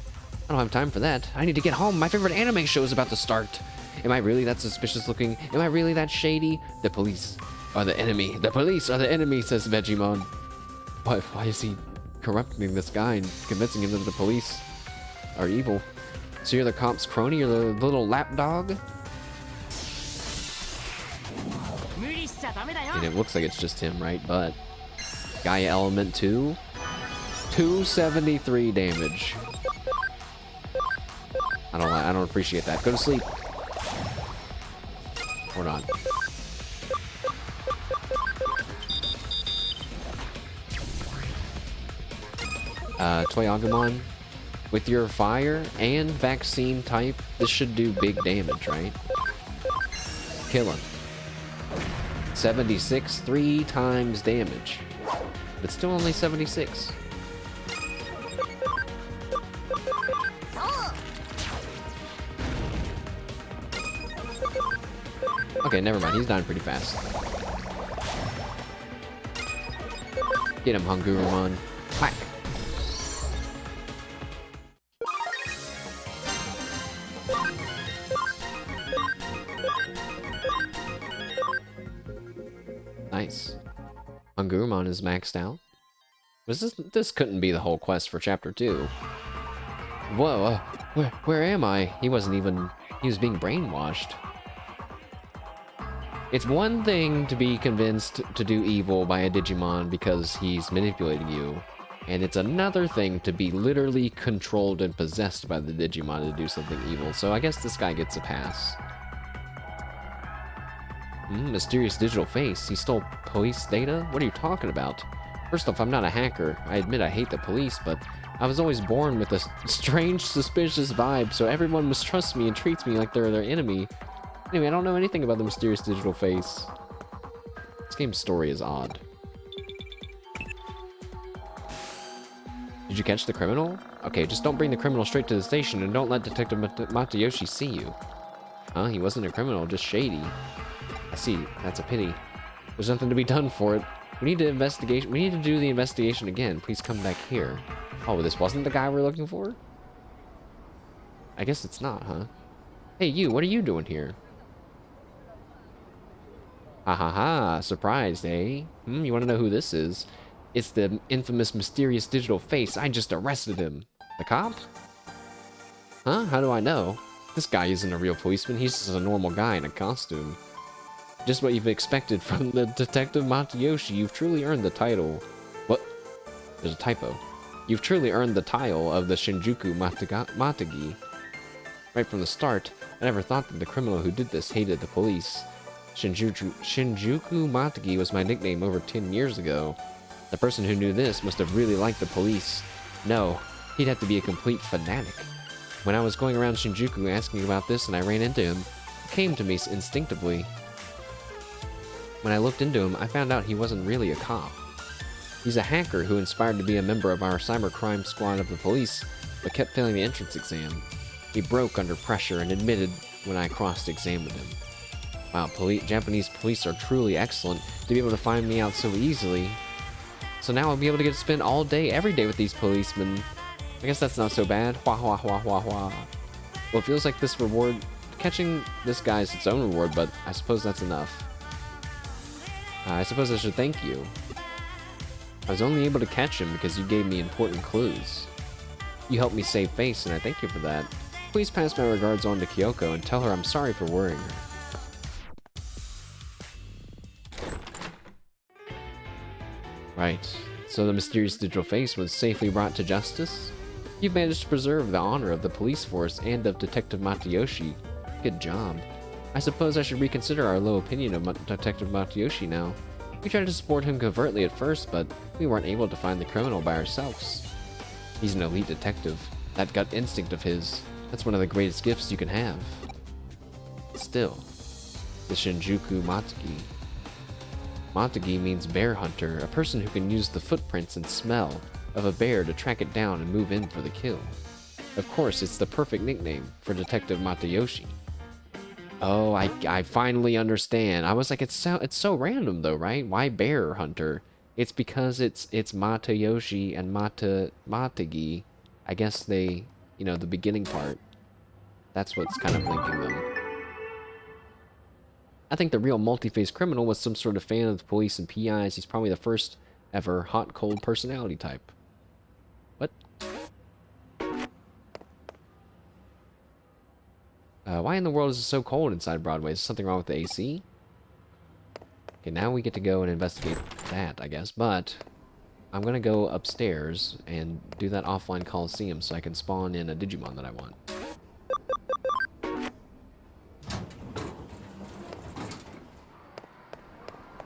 I don't have time for that. I need to get home. My favorite anime show is about to start. Am I really that suspicious looking? Am I really that shady? The police are the enemy. The police are the enemy, says Vegemon. Why is he corrupting this guy and convincing him that the police are evil? So you're the cop's crony? You're the little lapdog? And it looks like it's just him, right? But Gaia Element 2, 273 damage. I don't appreciate that. Go to sleep. Or not. Toyagumon, with your fire and vaccine type, this should do big damage, right? Kill him. 76, 3 times damage. But still only 76. Okay, never mind. He's dying pretty fast. Get him, Hangurumon. Whack! Nice. Hangurumon is maxed out. This couldn't be the whole quest for Chapter 2. Whoa, where am I? He was being brainwashed. It's one thing to be convinced to do evil by a Digimon because he's manipulating you, and it's another thing to be literally controlled and possessed by the Digimon to do something evil, so I guess this guy gets a pass. Mysterious digital face. He stole police data? What are you talking about? First off, I'm not a hacker. I admit I hate the police, but I was always born with a strange, suspicious vibe, so everyone mistrusts me and treats me like they're their enemy. Anyway, I don't know anything about the mysterious digital face. This game's story is odd. Did you catch the criminal? Okay, just don't bring the criminal straight to the station and don't let Detective Matayoshi see you. Huh? He wasn't a criminal, just shady. I see. That's a pity. There's nothing to be done for it. We need to do the investigation again. Please come back here. Oh, this wasn't the guy we're looking for? I guess it's not, huh? Hey, you, what are you doing here? Ha ha ha, surprised, eh? You want to know who this is? It's the infamous mysterious digital face. I just arrested him. The cop? Huh? How do I know? This guy isn't a real policeman. He's just a normal guy in a costume. Just what you've expected from the Detective Matayoshi. You've truly earned the title. What? There's a typo. You've truly earned the title of the Shinjuku Matagi. Right from the start, I never thought that the criminal who did this hated the police. Shinjuku Matagi was my nickname over 10 years ago. The person who knew this must have really liked the police. No, he'd have to be a complete fanatic. When I was going around Shinjuku asking about this and I ran into him, it came to me instinctively. When I looked into him, I found out he wasn't really a cop. He's a hacker who inspired to be a member of our cybercrime squad of the police, but kept failing the entrance exam. He broke under pressure and admitted when I cross-examined him. Wow, Japanese police are truly excellent to be able to find me out so easily. So now I'll be able to get to spend all day, every day with these policemen. I guess that's not so bad. Wah, wah, wah, wah, wah. Well, it feels like this reward, catching this guy is its own reward, but I suppose that's enough. I suppose I should thank you. I was only able to catch him because you gave me important clues. You helped me save face, and I thank you for that. Please pass my regards on to Kyoko and tell her I'm sorry for worrying her. Right, so the mysterious digital face was safely brought to justice? You've managed to preserve the honor of the police force and of Detective Matayoshi. Good job. I suppose I should reconsider our low opinion of Detective Matayoshi now. We tried to support him covertly at first, but we weren't able to find the criminal by ourselves. He's an elite detective. That gut instinct of his, that's one of the greatest gifts you can have. Still, the Shinjuku Matagi. Matagi means bear hunter, a person who can use the footprints and smell of a bear to track it down and move in for the kill. Of course, it's the perfect nickname for Detective Matayoshi. Oh, I finally understand. I was like, it's so random though, right? Why bear hunter? It's because it's Matayoshi and Matagi. I guess they, you know, the beginning part. That's what's kind of linking them. I think the real multi-faced criminal was some sort of fan of the police and PIs. He's probably the first ever hot-cold personality type. What? Why in the world is it so cold inside Broadway? Is there something wrong with the AC? Okay, now we get to go and investigate that, I guess. But I'm going to go upstairs and do that offline Coliseum so I can spawn in a Digimon that I want.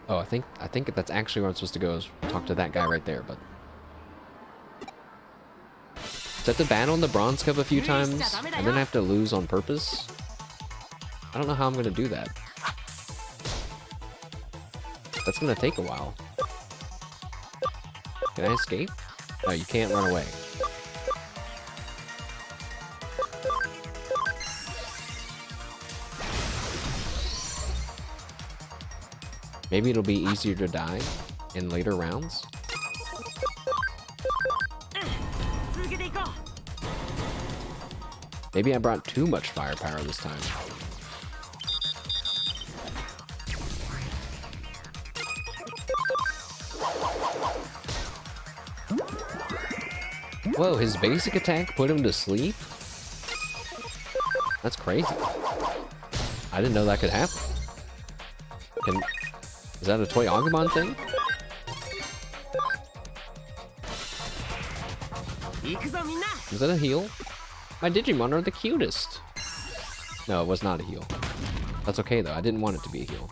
Oh, I think that's actually where I'm supposed to go, is talk to that guy right there, but... Do I have to battle in the Bronze Cup a few times, and then I have to lose on purpose? I don't know how I'm gonna do that. That's gonna take a while. Can I escape? No, you can't run away. Maybe it'll be easier to die in later rounds. Maybe I brought too much firepower this time. Whoa, his basic attack put him to sleep? That's crazy. I didn't know that could happen. Is that a Toy Agumon thing? Is that a heal? My Digimon are the cutest. No, it was not a heal. That's okay though, I didn't want it to be a heal.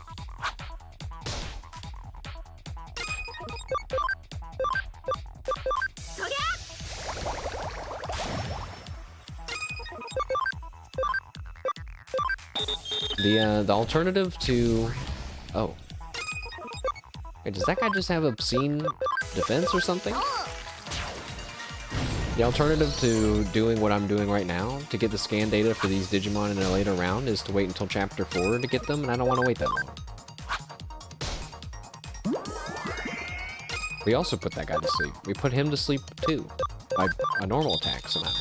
The alternative to... Oh. Wait, does that guy just have obscene defense or something? The alternative to doing what I'm doing right now, to get the scan data for these Digimon in a later round, is to wait until Chapter 4 to get them, and I don't want to wait that long. We also put that guy to sleep. We put him to sleep too, by a normal attack somehow.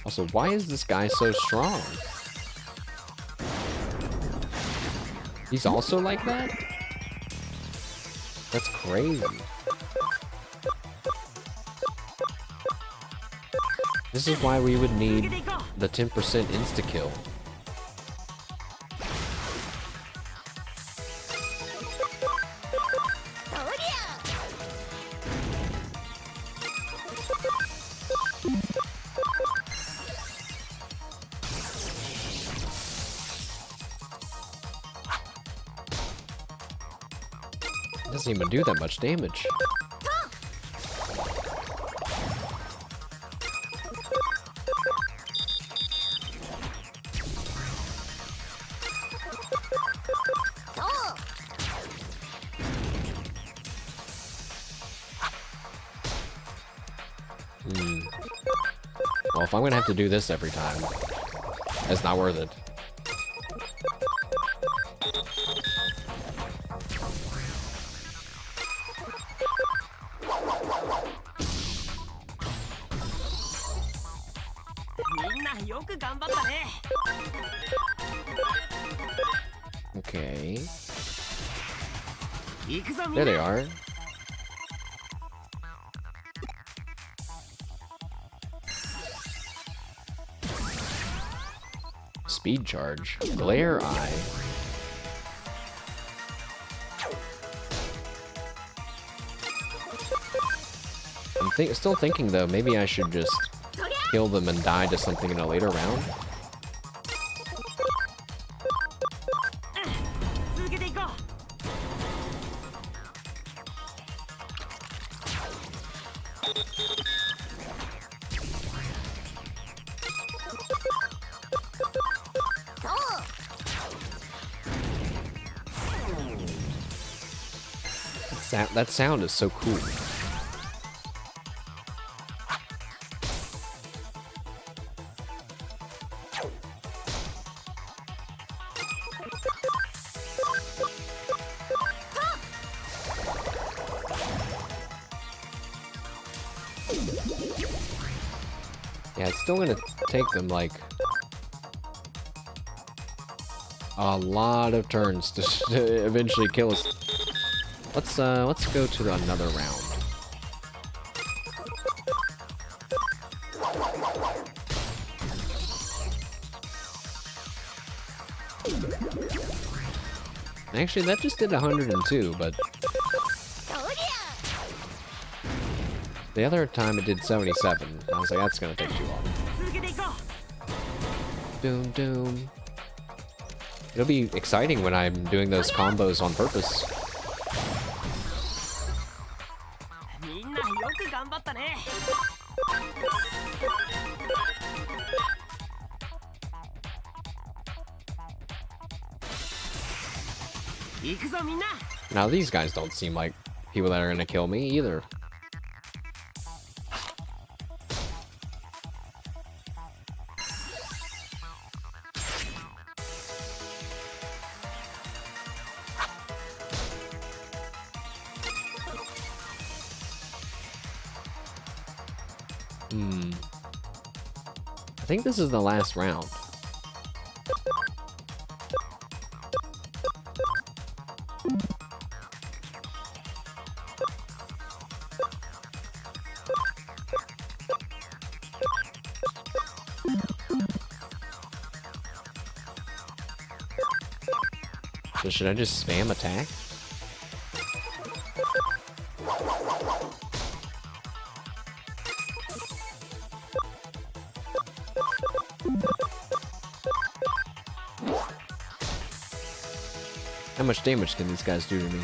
Also, why is this guy so strong? He's also like that? That's crazy. This is why we would need the 10% insta-kill. Doesn't even do that much damage. Well, if I'm gonna have to do this every time, it's not worth it. Okay. There they are. Speed charge. Glare eye. I'm still thinking though, maybe I should just kill them and die to something in a later round. That sound is so cool. Yeah, it's still gonna take them like a lot of turns to eventually kill us. Let's go to another round. Actually, that just did 102, but the other time it did 77. I was like, that's gonna take too long. Doom, doom. It'll be exciting when I'm doing those combos on purpose. Now these guys don't seem like people that are gonna kill me either. I think this is the last round. So should I just spam attack? How much damage can these guys do to me?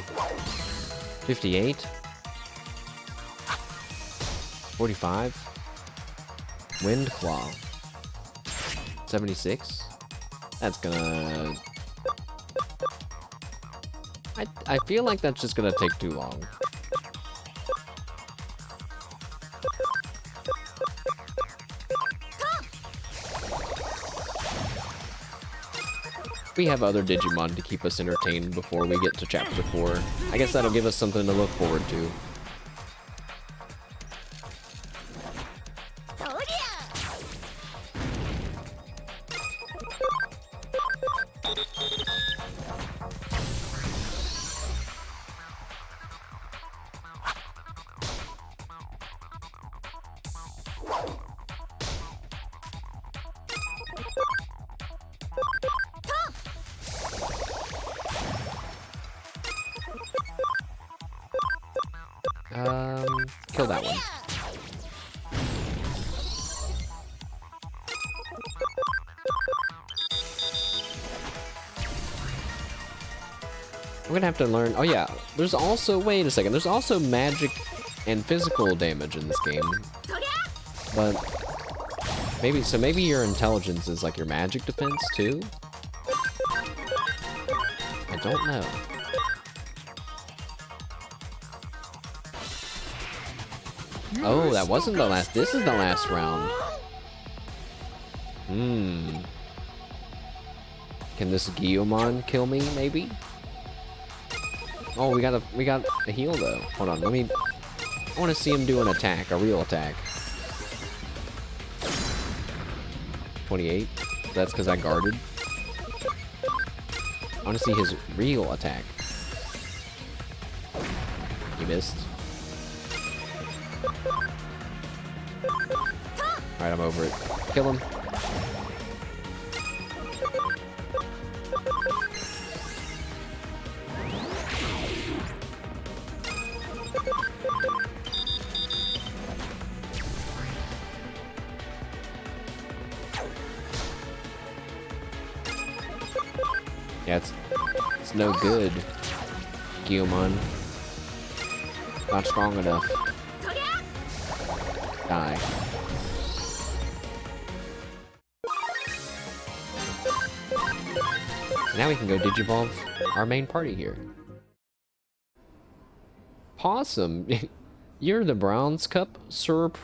58? 45? Wind Claw. 76? That's gonna... I feel like that's just gonna take too long. We have other Digimon to keep us entertained before we get to chapter 4. I guess that'll give us something to look forward to. Kill that one. I'm gonna have to learn. Oh yeah, there's also, wait a second, there's also magic and physical damage in this game. But maybe your intelligence is like your magic defense too? I don't know. Oh, that wasn't the last. This is the last round. Hmm. Can this Guillemon kill me, maybe? Oh, we got a heal though. Hold on, I want to see him do an attack, a real attack. 28. That's because I guarded. I want to see his real attack. He missed. Alright, I'm over it. Kill him. Yeah, it's no good. Guillemon. Not strong enough. Die. Now we can go Digivolve our main party here. Possum, you're the Bronze Cup Supreme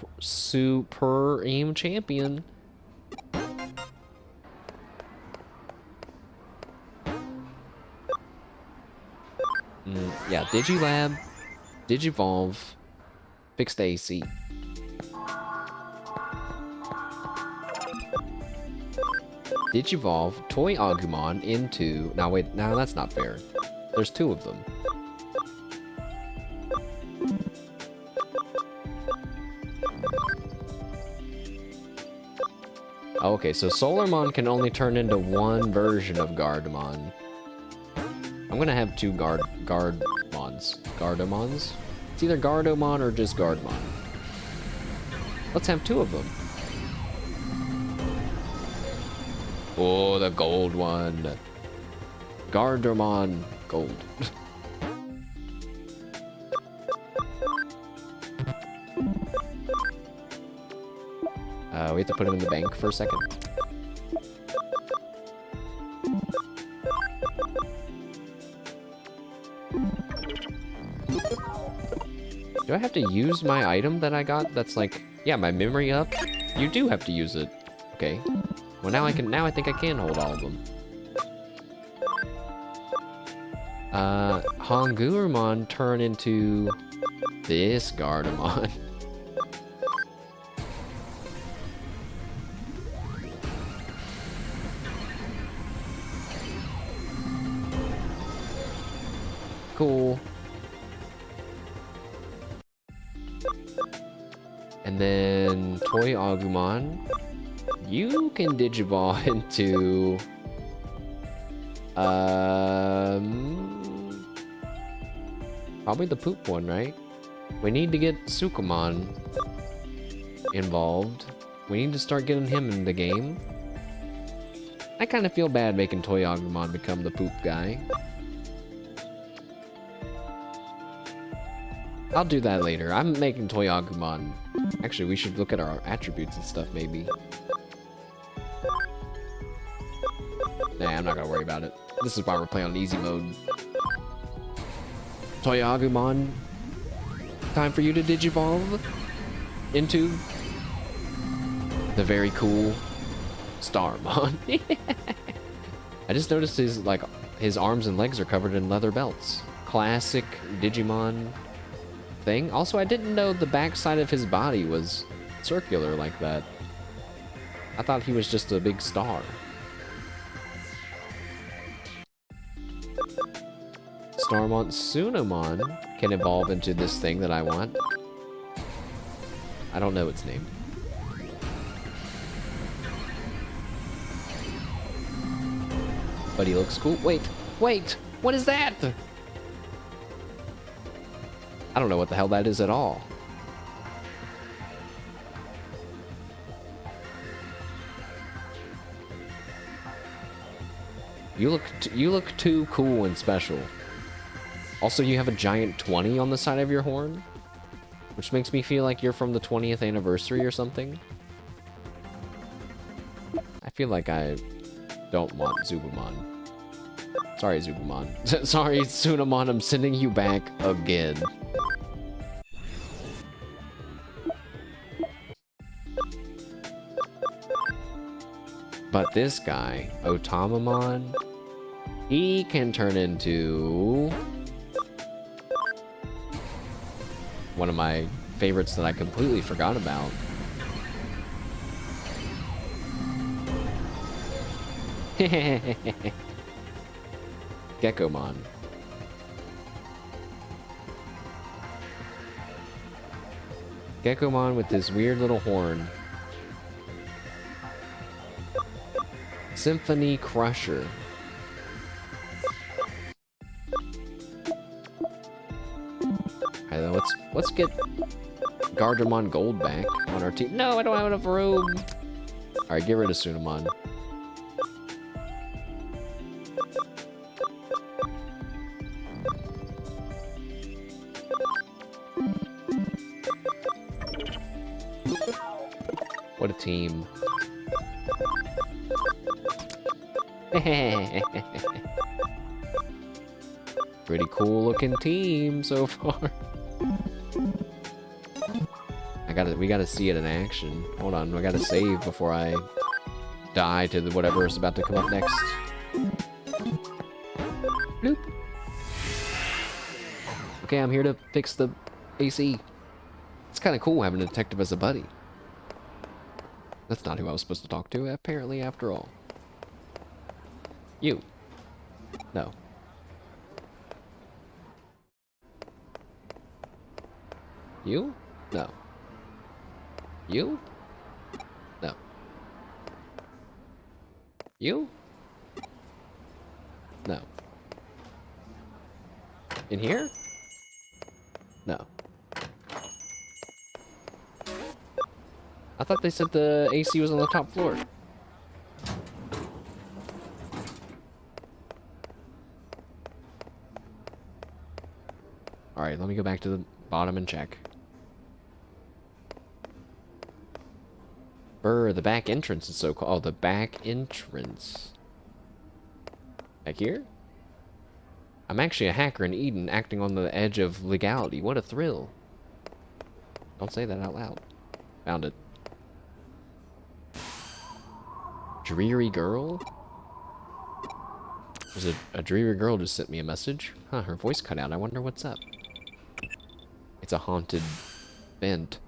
Champion. Yeah, Digilab, Digivolve, fixed AC. Digivolve Toy Agumon into... Now wait, no, that's not fair. There's two of them. Oh, okay, so Solarmon can only turn into one version of Gardamon. I'm gonna have two Gardamons. Gardamons? It's either Gardomon or just Gardmon. Let's have two of them. Oh, the gold one. Gardamon gold. We have to put him in the bank for a second. Do I have to use my item that I got that's like, yeah, my memory up? You do have to use it. Okay. Well, now I think I can hold all of them. Hongurumon turn into this Gardamon. Cool. And then Toy Agumon, you can Digivolve into probably the poop one, right? We need to get Sukumon involved. We need to start getting him in the game. I kind of feel bad making Toy Agumon become the poop guy. I'll do that later. I'm making Toy Agumon. Actually, we should look at our attributes and stuff, maybe. Nah, I'm not gonna worry about it. This is why we're playing on easy mode. Toy Agumon, time for you to Digivolve into the very cool Starmon. I just noticed his arms and legs are covered in leather belts. Classic Digimon thing. Also, I didn't know the backside of his body was circular like that. I thought he was just a big star. Starmon Sunamon can evolve into this thing that I want. I don't know its name. But he looks cool. Wait, wait, what is that? I don't know what the hell that is at all. You look too cool and special. Also, you have a giant 20 on the side of your horn, which makes me feel like you're from the 20th anniversary or something. I feel like I don't want Zubamon. Sorry, Zubamon. Sorry, Tsunamon, I'm sending you back again. But this guy, Otamamon, he can turn into one of my favorites that I completely forgot about. Geckomon. Geckomon with this weird little horn. Symphony Crusher. Alright, let's get Gardamon Gold back on our team. No, I don't have enough room. Alright, get rid of Tsunamon. What a team. Pretty cool looking team so far. We gotta see it in action. Hold on, I gotta save before I die to whatever is about to come up next. Bloop. Okay, I'm here to fix the AC. It's kind of cool having a detective as a buddy. That's not who I was supposed to talk to, apparently, after all. You. No. You? No. You? No. You? No. In here? No. I thought they said the AC was on the top floor. Alright, let me go back to the bottom and check. Brr, the back entrance is so cool. Oh, the back entrance. Back here? I'm actually a hacker in Eden, acting on the edge of legality. What a thrill. Don't say that out loud. Found it. Dreary girl? There's a dreary girl just sent me a message. Huh, her voice cut out. I wonder what's up. It's a haunted vent.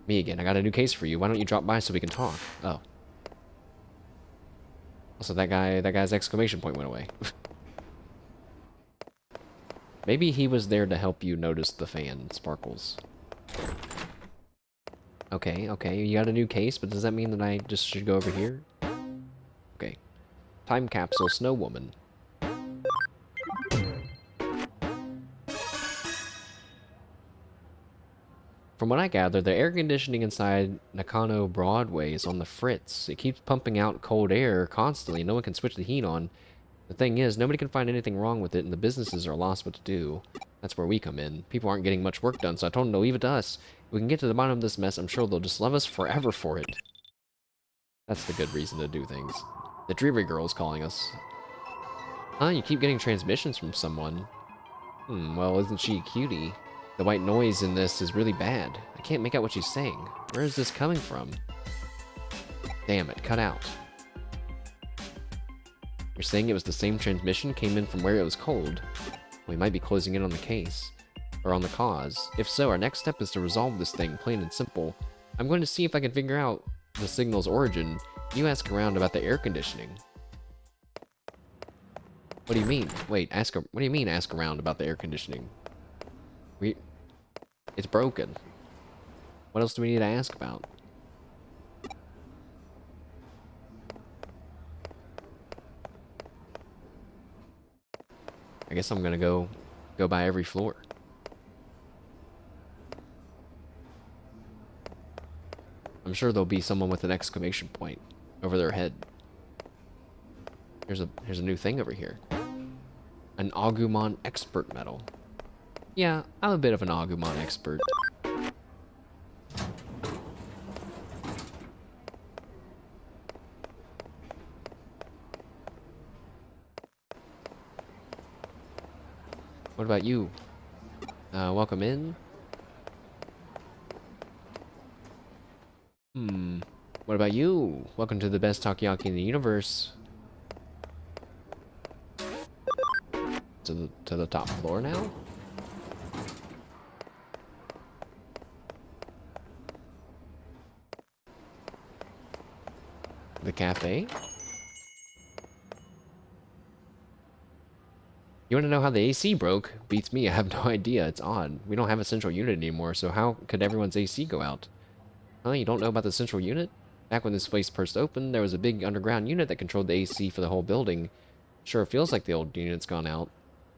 Me again. I got a new case for you. Why don't you drop by so we can talk? Oh. Also, that guy's exclamation point went away. Maybe he was there to help you notice the fan sparkles. Okay, okay. You got a new case, but does that mean that I just should go over here? Okay. Time capsule snow woman. From what I gather, the air conditioning inside Nakano Broadway is on the fritz. It keeps pumping out cold air constantly. No one can switch the heat on. The thing is, nobody can find anything wrong with it, and the businesses are lost what to do. That's where we come in. People aren't getting much work done, so I told them to leave it to us. If we can get to the bottom of this mess, I'm sure they'll just love us forever for it. That's the good reason to do things. The Dreary Girl's calling us. Huh? You keep getting transmissions from someone. Well, isn't she a cutie? The white noise in this is really bad. I can't make out what she's saying. Where is this coming from? Damn it, cut out. You're saying it was the same transmission came in from where it was cold? We might be closing in on the case. Or on the cause. If so, our next step is to resolve this thing, plain and simple. I'm going to see if I can figure out the signal's origin. You ask around about the air conditioning. What do you mean? Wait, what do you mean ask around about the air conditioning? It's broken. What else do we need to ask about? I guess I'm gonna go by every floor. I'm sure there'll be someone with an exclamation point over their head. Here's a new thing over here. An Agumon expert medal. Yeah, I'm a bit of an Agumon expert. What about you? Welcome in. What about you? Welcome to the best takoyaki in the universe. To the top floor now? The cafe? You want to know how the AC broke? Beats me, I have no idea. It's odd. We don't have a central unit anymore, so how could everyone's AC go out? Huh, you don't know about the central unit? Back when this place first opened, there was a big underground unit that controlled the AC for the whole building. Sure, it feels like the old unit's gone out.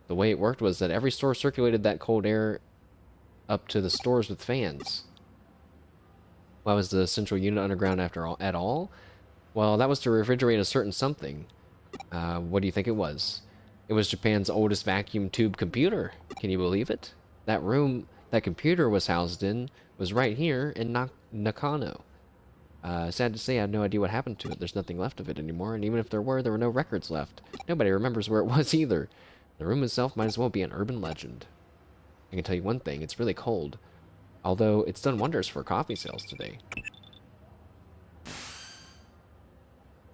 The way it worked was that every store circulated that cold air up to the stores with fans. Why was the central unit underground after all, at all? Well, that was to refrigerate a certain something. What do you think it was? It was Japan's oldest vacuum tube computer. Can you believe it? That room that computer was housed in was right here in Nakano. Sad to say, I have no idea what happened to it. There's nothing left of it anymore, and even if there were no records left. Nobody remembers where it was either. The room itself might as well be an urban legend. I can tell you one thing, it's really cold. Although, it's done wonders for coffee sales today.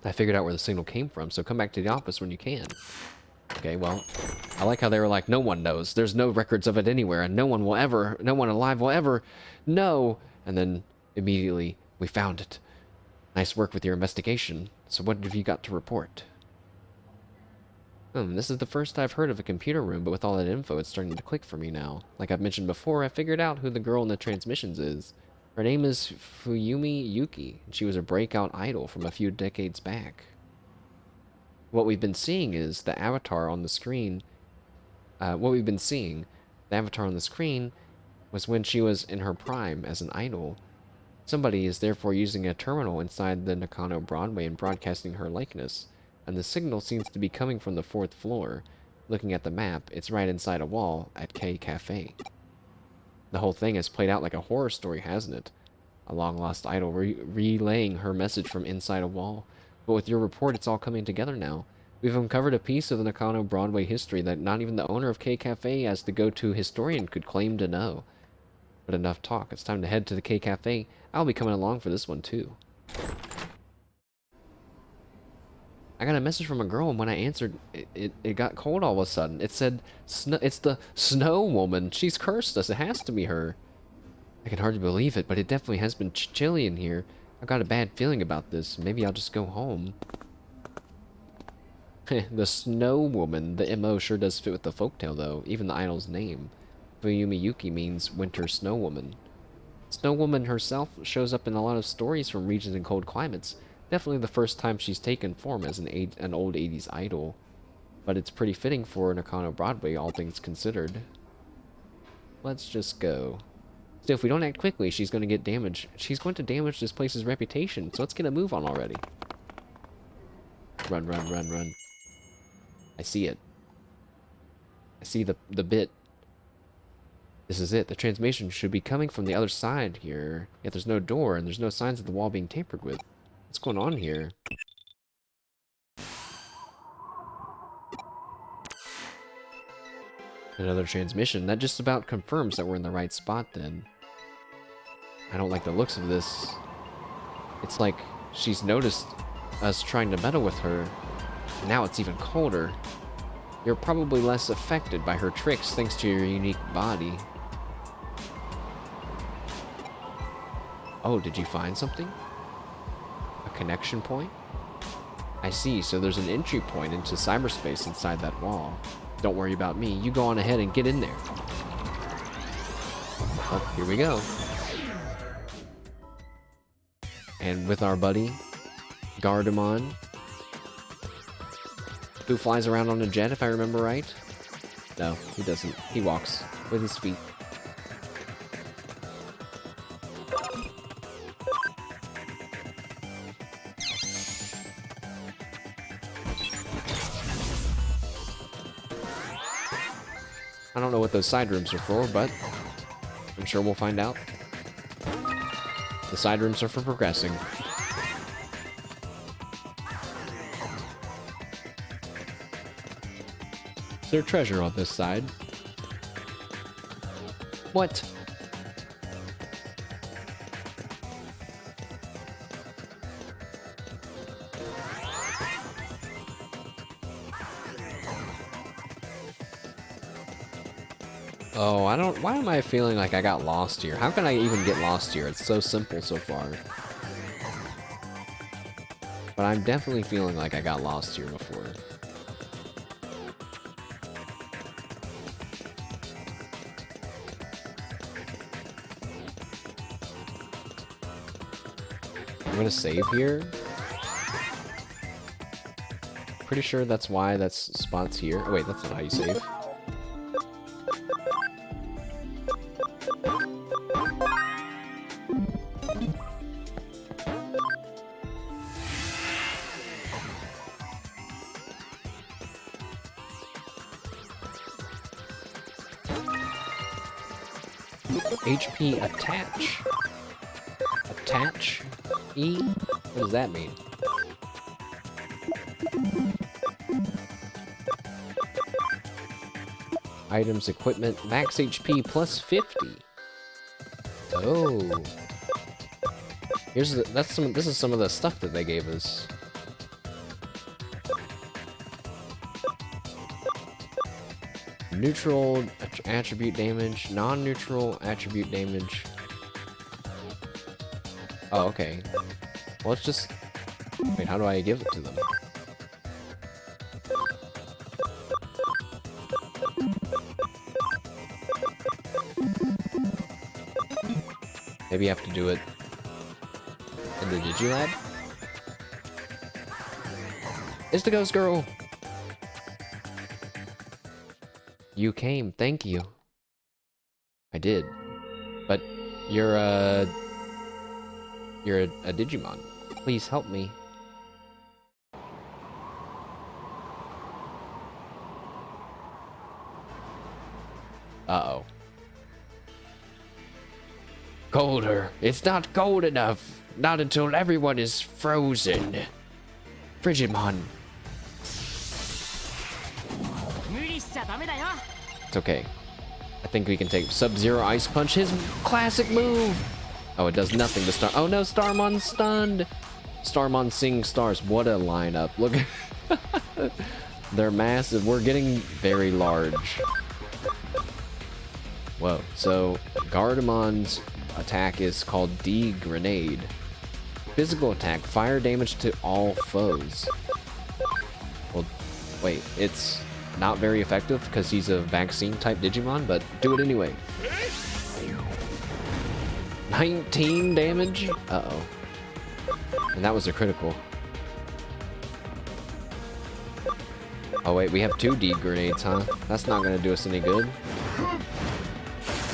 I figured out where the signal came from, so come back to the office when you can. Okay, well, I like how they were like, no one knows. There's no records of it anywhere, and no one alive will ever know. And then, immediately, we found it. Nice work with your investigation. So what have you got to report? This is the first I've heard of a computer room, but with all that info, it's starting to click for me now. Like I've mentioned before, I figured out who the girl in the transmissions is. Her name is Fuyumi Yuki, and she was a breakout idol from a few decades back. What we've been seeing is the avatar on the screen. The avatar on the screen was when she was in her prime as an idol. Somebody is therefore using a terminal inside the Nakano Broadway and broadcasting her likeness, and the signal seems to be coming from the 4th floor. Looking at the map, it's right inside a wall at K Cafe. The whole thing has played out like a horror story, hasn't it? A long-lost idol relaying her message from inside a wall. But with your report, it's all coming together now. We've uncovered a piece of the Nakano Broadway history that not even the owner of K Cafe as the go-to historian could claim to know. But enough talk. It's time to head to the K Cafe. I'll be coming along for this one, too. I got a message from a girl, and when I answered, it got cold all of a sudden. It said, it's the Snow Woman. She's cursed us. It has to be her. I can hardly believe it, but it definitely has been chilly in here. I've got a bad feeling about this. Maybe I'll just go home. The Snow Woman. The MO sure does fit with the folktale, though. Even the idol's name. Fuyumi Yuki means Winter Snow Woman. Snow Woman herself shows up in a lot of stories from regions in cold climates. Definitely the first time she's taken form as an old 80s idol. But it's pretty fitting for Nakano Broadway, all things considered. Let's just go. Still, if we don't act quickly, she's going to get damaged. She's going to damage this place's reputation, so let's get a move on already. Run, run, run, run. I see it. I see the bit. This is it. The transmission should be coming from the other side here. Yet there's no door, and there's no signs of the wall being tampered with. What's going on here? Another transmission. That just about confirms that we're in the right spot then. I don't like the looks of this. It's like she's noticed us trying to meddle with her. And now it's even colder. You're probably less affected by her tricks thanks to your unique body. Oh, did you find something? A connection point? I see, so there's an entry point into cyberspace inside that wall. Don't worry about me, you go on ahead and get in there. Oh, here we go. And with our buddy, Gardemon, who flies around on a jet, if I remember right. No, he doesn't. He walks with his feet. I don't know what those side rooms are for, but I'm sure we'll find out. The side rooms are for progressing. Is there treasure on this side? What? Oh, I don't... Why am I feeling like I got lost here? How can I even get lost here? It's so simple so far. But I'm definitely feeling like I got lost here before. I'm gonna save here. Pretty sure that's why that's spots here. Oh wait, that's not how you save. HP attach. Attach? E? What does that mean? Items, equipment, max HP plus 50. Oh. Here's the, this is some of the stuff that they gave us. Neutral attribute damage, non-neutral attribute damage. Oh, okay. Well, let's just... Wait, how do I give it to them? Maybe you have to do it in the Digilab? It's the ghost girl! You came, thank you. I did. But you're a Digimon. Please help me. Uh-oh. Colder. It's not cold enough. Not until everyone is frozen. Frigidmon. It's okay. I think we can take Sub-Zero Ice Punch, his classic move! Oh, it does nothing to Star- Oh no, Starmon's stunned! Starmon sings stars. What a lineup. Look at... They're massive. We're getting very large. Whoa. So, Gardemont's attack is called D-Grenade. Physical attack. Fire damage to all foes. Well, wait. It's not very effective because he's a vaccine-type Digimon, but do it anyway. 19 damage? Uh-oh. And that was a critical. Oh wait, we have 2 D grenades, huh? That's not gonna do us any good.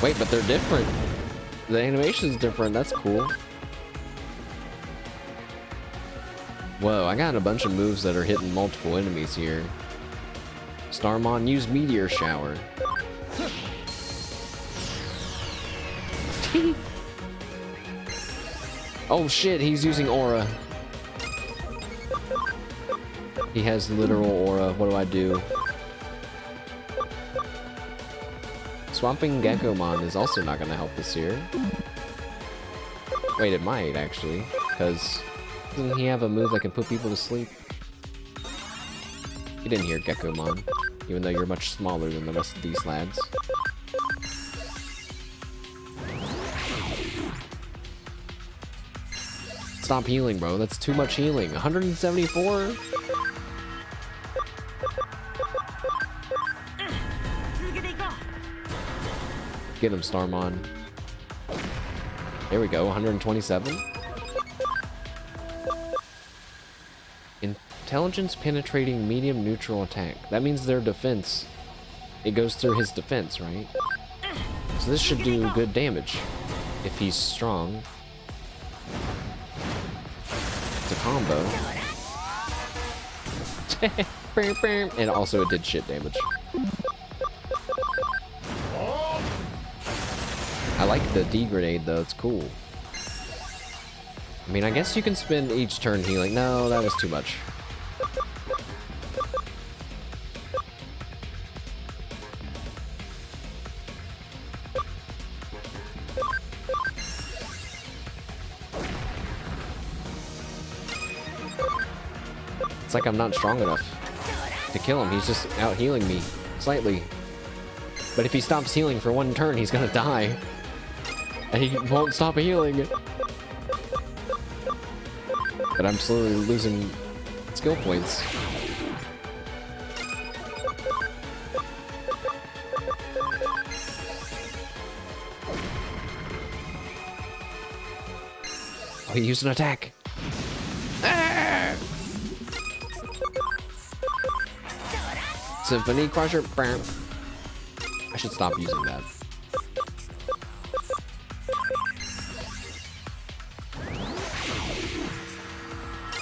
Wait, but they're different. The animation's different, that's cool. Whoa, I got a bunch of moves that are hitting multiple enemies here. Starmon, use Meteor Shower. Oh shit, he's using Aura. He has literal Aura. What do I do? Swamping Geckomon is also not going to help us here. Wait, it might, actually. Because doesn't he have a move that can put people to sleep? Get in here, Geckomon. Even though you're much smaller than the rest of these lads. Stop healing, bro. That's too much healing. 174? Get him, Starmon. There we go, 127. Intelligence penetrating medium neutral attack. That means their defense it goes through his defense, right? So this should do good damage if he's strong. It's a combo. And also it did shit damage. I like the D grenade though, it's cool. I mean, I guess you can spend each turn healing. No, that was too much. It's like I'm not strong enough to kill him. He's just out healing me slightly. But if he stops healing for one turn, he's gonna die. And he won't stop healing. But I'm slowly losing skill points. Oh, he used an attack. Ah! Symphony Crusher. I should stop using that.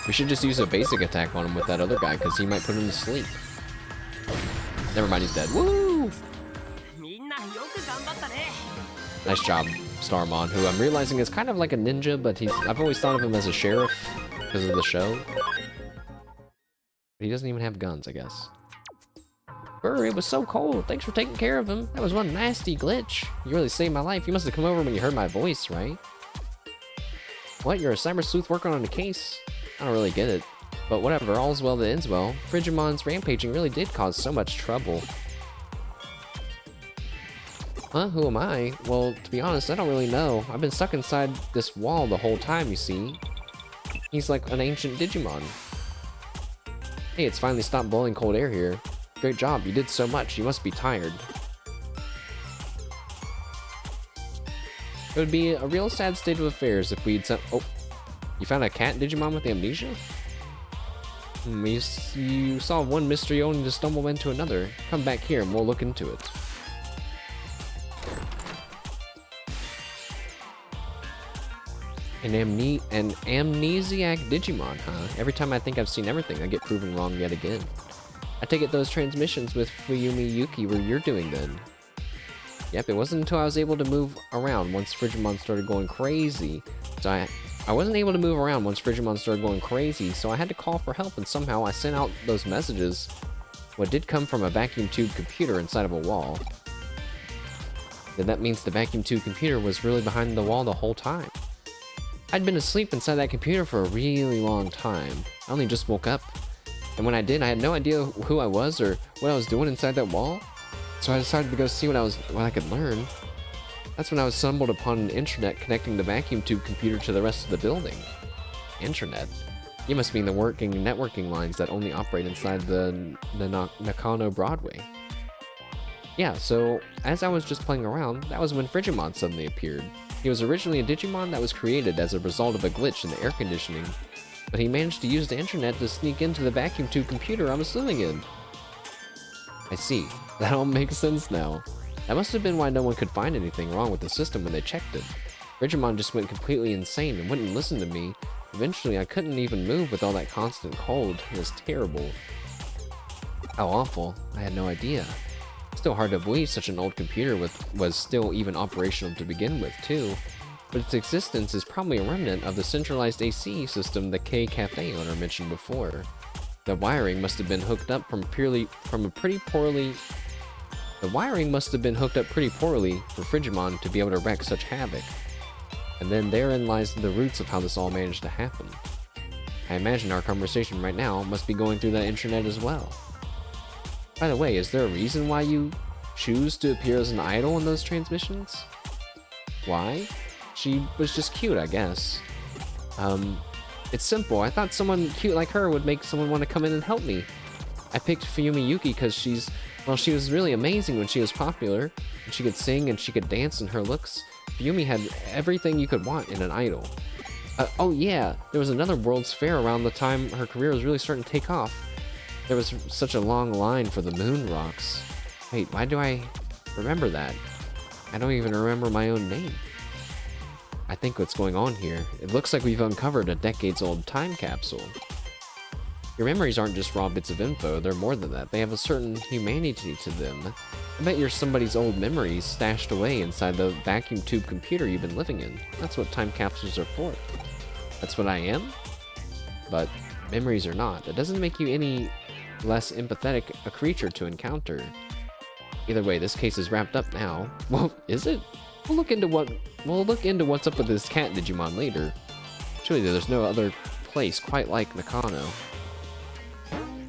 We should just use a basic attack on him with that other guy, because he might put him to sleep. Never mind, he's dead. Woo! Nice job, Starmon, who I'm realizing is kind of like a ninja, but I've always thought of him as a sheriff because of the show. But he doesn't even have guns, I guess. Brr, it was so cold. Thanks for taking care of him. That was one nasty glitch. You really saved my life. You must have come over when you heard my voice, right? What? You're a cyber sleuth working on a case? I don't really get it. But whatever, all's well that ends well. Frigimon's rampaging really did cause so much trouble. Huh? Who am I? Well, to be honest, I don't really know. I've been stuck inside this wall the whole time, you see. He's like an ancient Digimon. Hey, it's finally stopped blowing cold air here. Great job, you did so much. You must be tired. It would be a real sad state of affairs if we'd... Oh, you found a cat Digimon with amnesia? You solved one mystery only to stumble into another. Come back here and we'll look into it. An amnesiac Digimon, huh? Every time I think I've seen everything, I get proven wrong yet again. I take it those transmissions with Fuyumi Yuki were you're doing then. Yep, it wasn't until I was able to move around once Frigimon started going crazy. So I wasn't able to move around once Frigimon started going crazy, so I had to call for help, and somehow I sent out those messages. What did come from a vacuum tube computer inside of a wall. Then that means the vacuum tube computer was really behind the wall the whole time. I'd been asleep inside that computer for a really long time. I only just woke up. And when I did, I had no idea who I was or what I was doing inside that wall. So I decided to go see what I could learn. That's when I was stumbled upon an intranet connecting the vacuum tube computer to the rest of the building. Intranet? You must mean the networking lines that only operate inside the Nakano Broadway. Yeah, so as I was just playing around, that was when Frigimon suddenly appeared. He was originally a Digimon that was created as a result of a glitch in the air conditioning, but he managed to use the internet to sneak into the vacuum tube computer I was living in. I see. That all makes sense now. That must have been why no one could find anything wrong with the system when they checked it. Frigimon just went completely insane and wouldn't listen to me. Eventually, I couldn't even move with all that constant cold. It was terrible. How awful. I had no idea. Still hard to believe such an old computer was still even operational to begin with, too. But its existence is probably a remnant of the centralized AC system the K Cafe owner mentioned before. The wiring must have been hooked up pretty poorly for Frigimon to be able to wreak such havoc. And then therein lies the roots of how this all managed to happen. I imagine our conversation right now must be going through that intranet as well. By the way, is there a reason why you choose to appear as an idol in those transmissions? Why? She was just cute, I guess. It's simple. I thought someone cute like her would make someone want to come in and help me. I picked Fuyumi Yuki because she was really amazing when she was popular. And she could sing and she could dance, and her looks. Fuyumi had everything you could want in an idol. Oh yeah, there was another World's Fair around the time her career was really starting to take off. There was such a long line for the moon rocks. Wait, why do I remember that? I don't even remember my own name. I think what's going on here, it looks like we've uncovered a decades-old time capsule. Your memories aren't just raw bits of info, they're more than that. They have a certain humanity to them. I bet you're somebody's old memories stashed away inside the vacuum tube computer you've been living in. That's what time capsules are for. That's what I am? But memories are not. It doesn't make you any less empathetic a creature to encounter. Either way, this case is wrapped up now. Well, is it? We'll look into what's up with this cat Digimon later. Surely there's no other place quite like Nakano.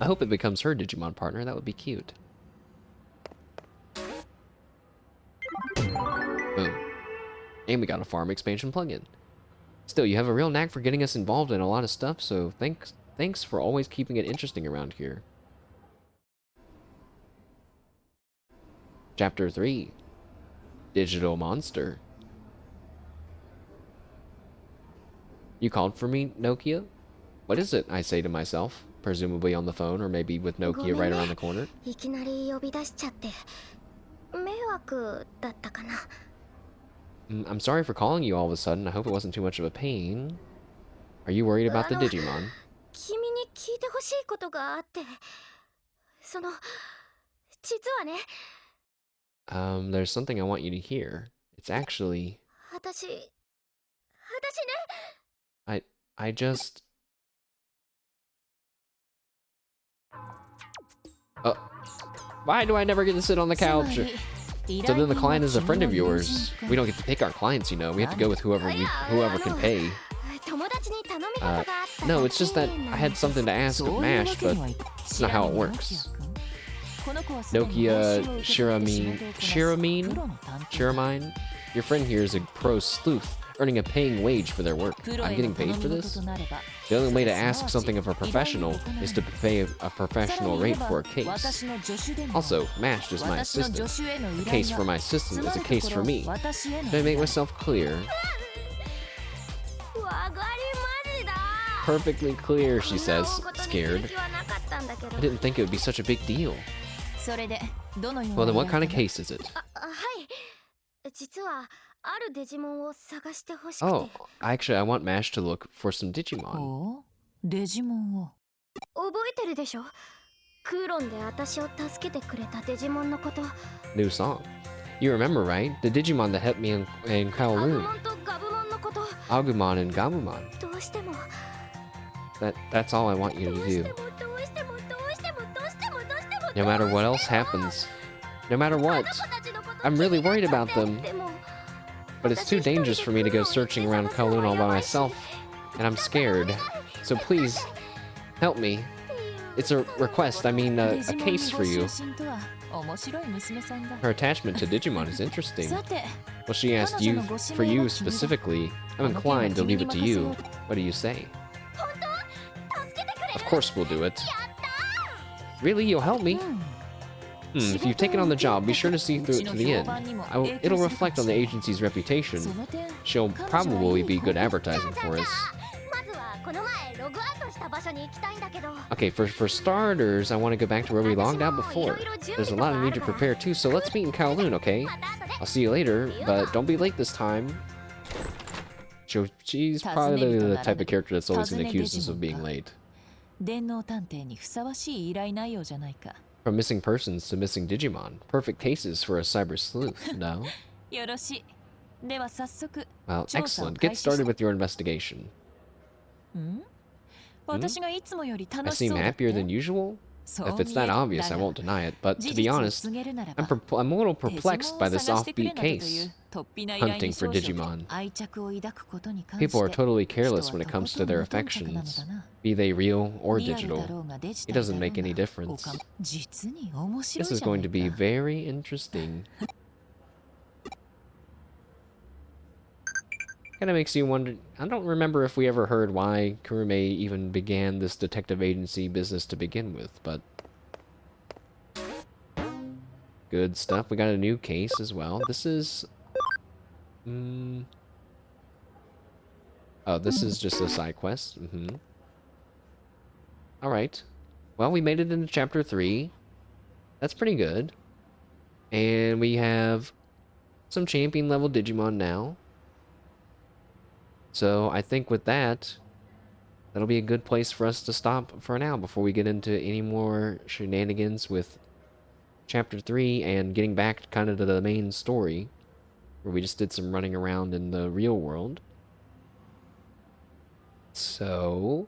I hope it becomes her Digimon partner. That would be cute. Boom. And we got a farm expansion plugin. Still, you have a real knack for getting us involved in a lot of stuff, so thanks for always keeping it interesting around here. Chapter 3. Digital Monster. You called for me, Nokia? What is it? I say to myself, presumably on the phone, or maybe with Nokia right around the corner. I'm sorry for calling you all of a sudden. I hope it wasn't too much of a pain. Are you worried about the Digimon? There's something I want you to hear. It's actually... I just... Why do I never get to sit on the couch? So then the client is a friend of yours. We don't get to pick our clients, you know. We have to go with whoever can pay. No, it's just that I had something to ask of MASH, but it's not how it works. Nokia Shiramine? Your friend here is a pro sleuth, earning a paying wage for their work. I'm getting paid for this? The only way to ask something of a professional is to pay a professional rate for a case. Also, MASH is my assistant. A case for my assistant is a case for me. Did I make myself clear? Perfectly clear, she says, scared. I didn't think it would be such a big deal. Well, then what kind of case is it? Oh, actually, I want MASH to look for some Digimon. New song. You remember, right? The Digimon that helped me in Kowloon. Agumon and Gabumon. That's all I want you to do. No matter what else happens. No matter what. I'm really worried about them. But it's too dangerous for me to go searching around Kowloon all by myself. And I'm scared. So please, help me. It's a request, I mean a case for you. Her attachment to Digimon is interesting. Well, she asked for you specifically. I'm inclined to leave it to you. What do you say? Of course we'll do it. Really? You'll help me? If you've taken on the job, be sure to see through it to the end. It'll reflect on the agency's reputation. She'll probably be good advertising for us. Okay, for starters, I want to go back to where we logged out before. There's a lot I need to prepare too, so let's meet in Kowloon, okay? I'll see you later, but don't be late this time. She's probably the type of character that's always going to accuse us of being late. From missing persons to missing Digimon. Perfect cases for a cyber sleuth, no? Well, excellent. Get started with your investigation. I seem happier than usual? If it's that obvious, I won't deny it, but to be honest, I'm a little perplexed by this offbeat case. Hunting for Digimon. People are totally careless when it comes to their affections, be they real or digital. It doesn't make any difference. This is going to be very interesting. Kinda makes you wonder. I don't remember if we ever heard why Kurume even began this detective agency business to begin with, but good stuff. We got a new case as well. This is oh, this is just a side quest. Alright. Well, we made it into chapter 3. That's pretty good. And we have some champion level Digimon now. So I think with that, that'll be a good place for us to stop for now before we get into any more shenanigans with Chapter 3 and getting back kind of to the main story, where we just did some running around in the real world. So,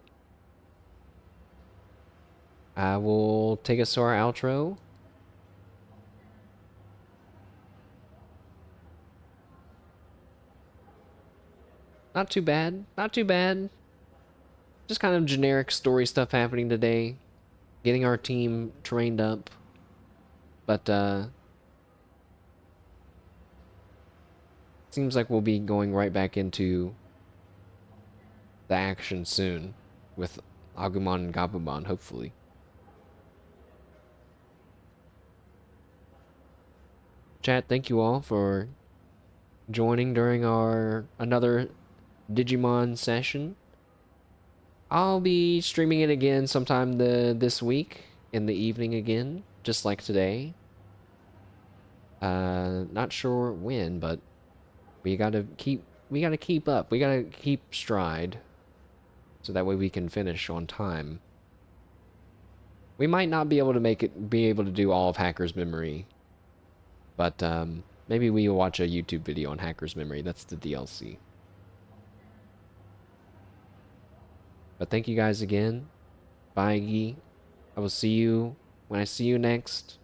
I will take us to our outro. Not too bad, not too bad. Just kind of generic story stuff happening today. Getting our team trained up. But, seems like we'll be going right back into the action soon with Agumon and Gabumon, hopefully. Chat, thank you all for joining during our another Digimon session. I'll be streaming it again sometime this week in the evening again, just like today. Not sure when, but we gotta keep up. We gotta keep stride, so that way we can finish on time. We might not be able to be able to do all of Hacker's Memory, but maybe we will watch a YouTube video on Hacker's Memory. That's the DLC. But thank you guys again. Bye, Gi. I will see you when I see you next.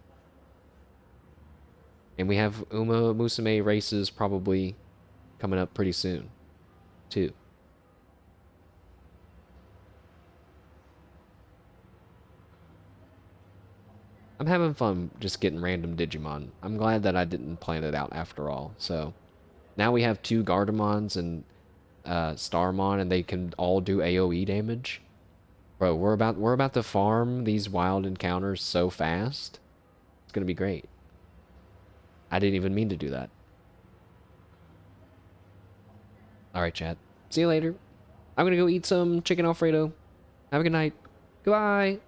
And we have Uma Musume races probably coming up pretty soon, too. I'm having fun just getting random Digimon. I'm glad that I didn't plan it out after all. So now we have 2 Gardamons and Starmon, and they can all do AoE damage. Bro, we're about to farm these wild encounters so fast. It's gonna be great. I didn't even mean to do that. Alright, chat. See you later. I'm gonna go eat some chicken Alfredo. Have a good night. Goodbye.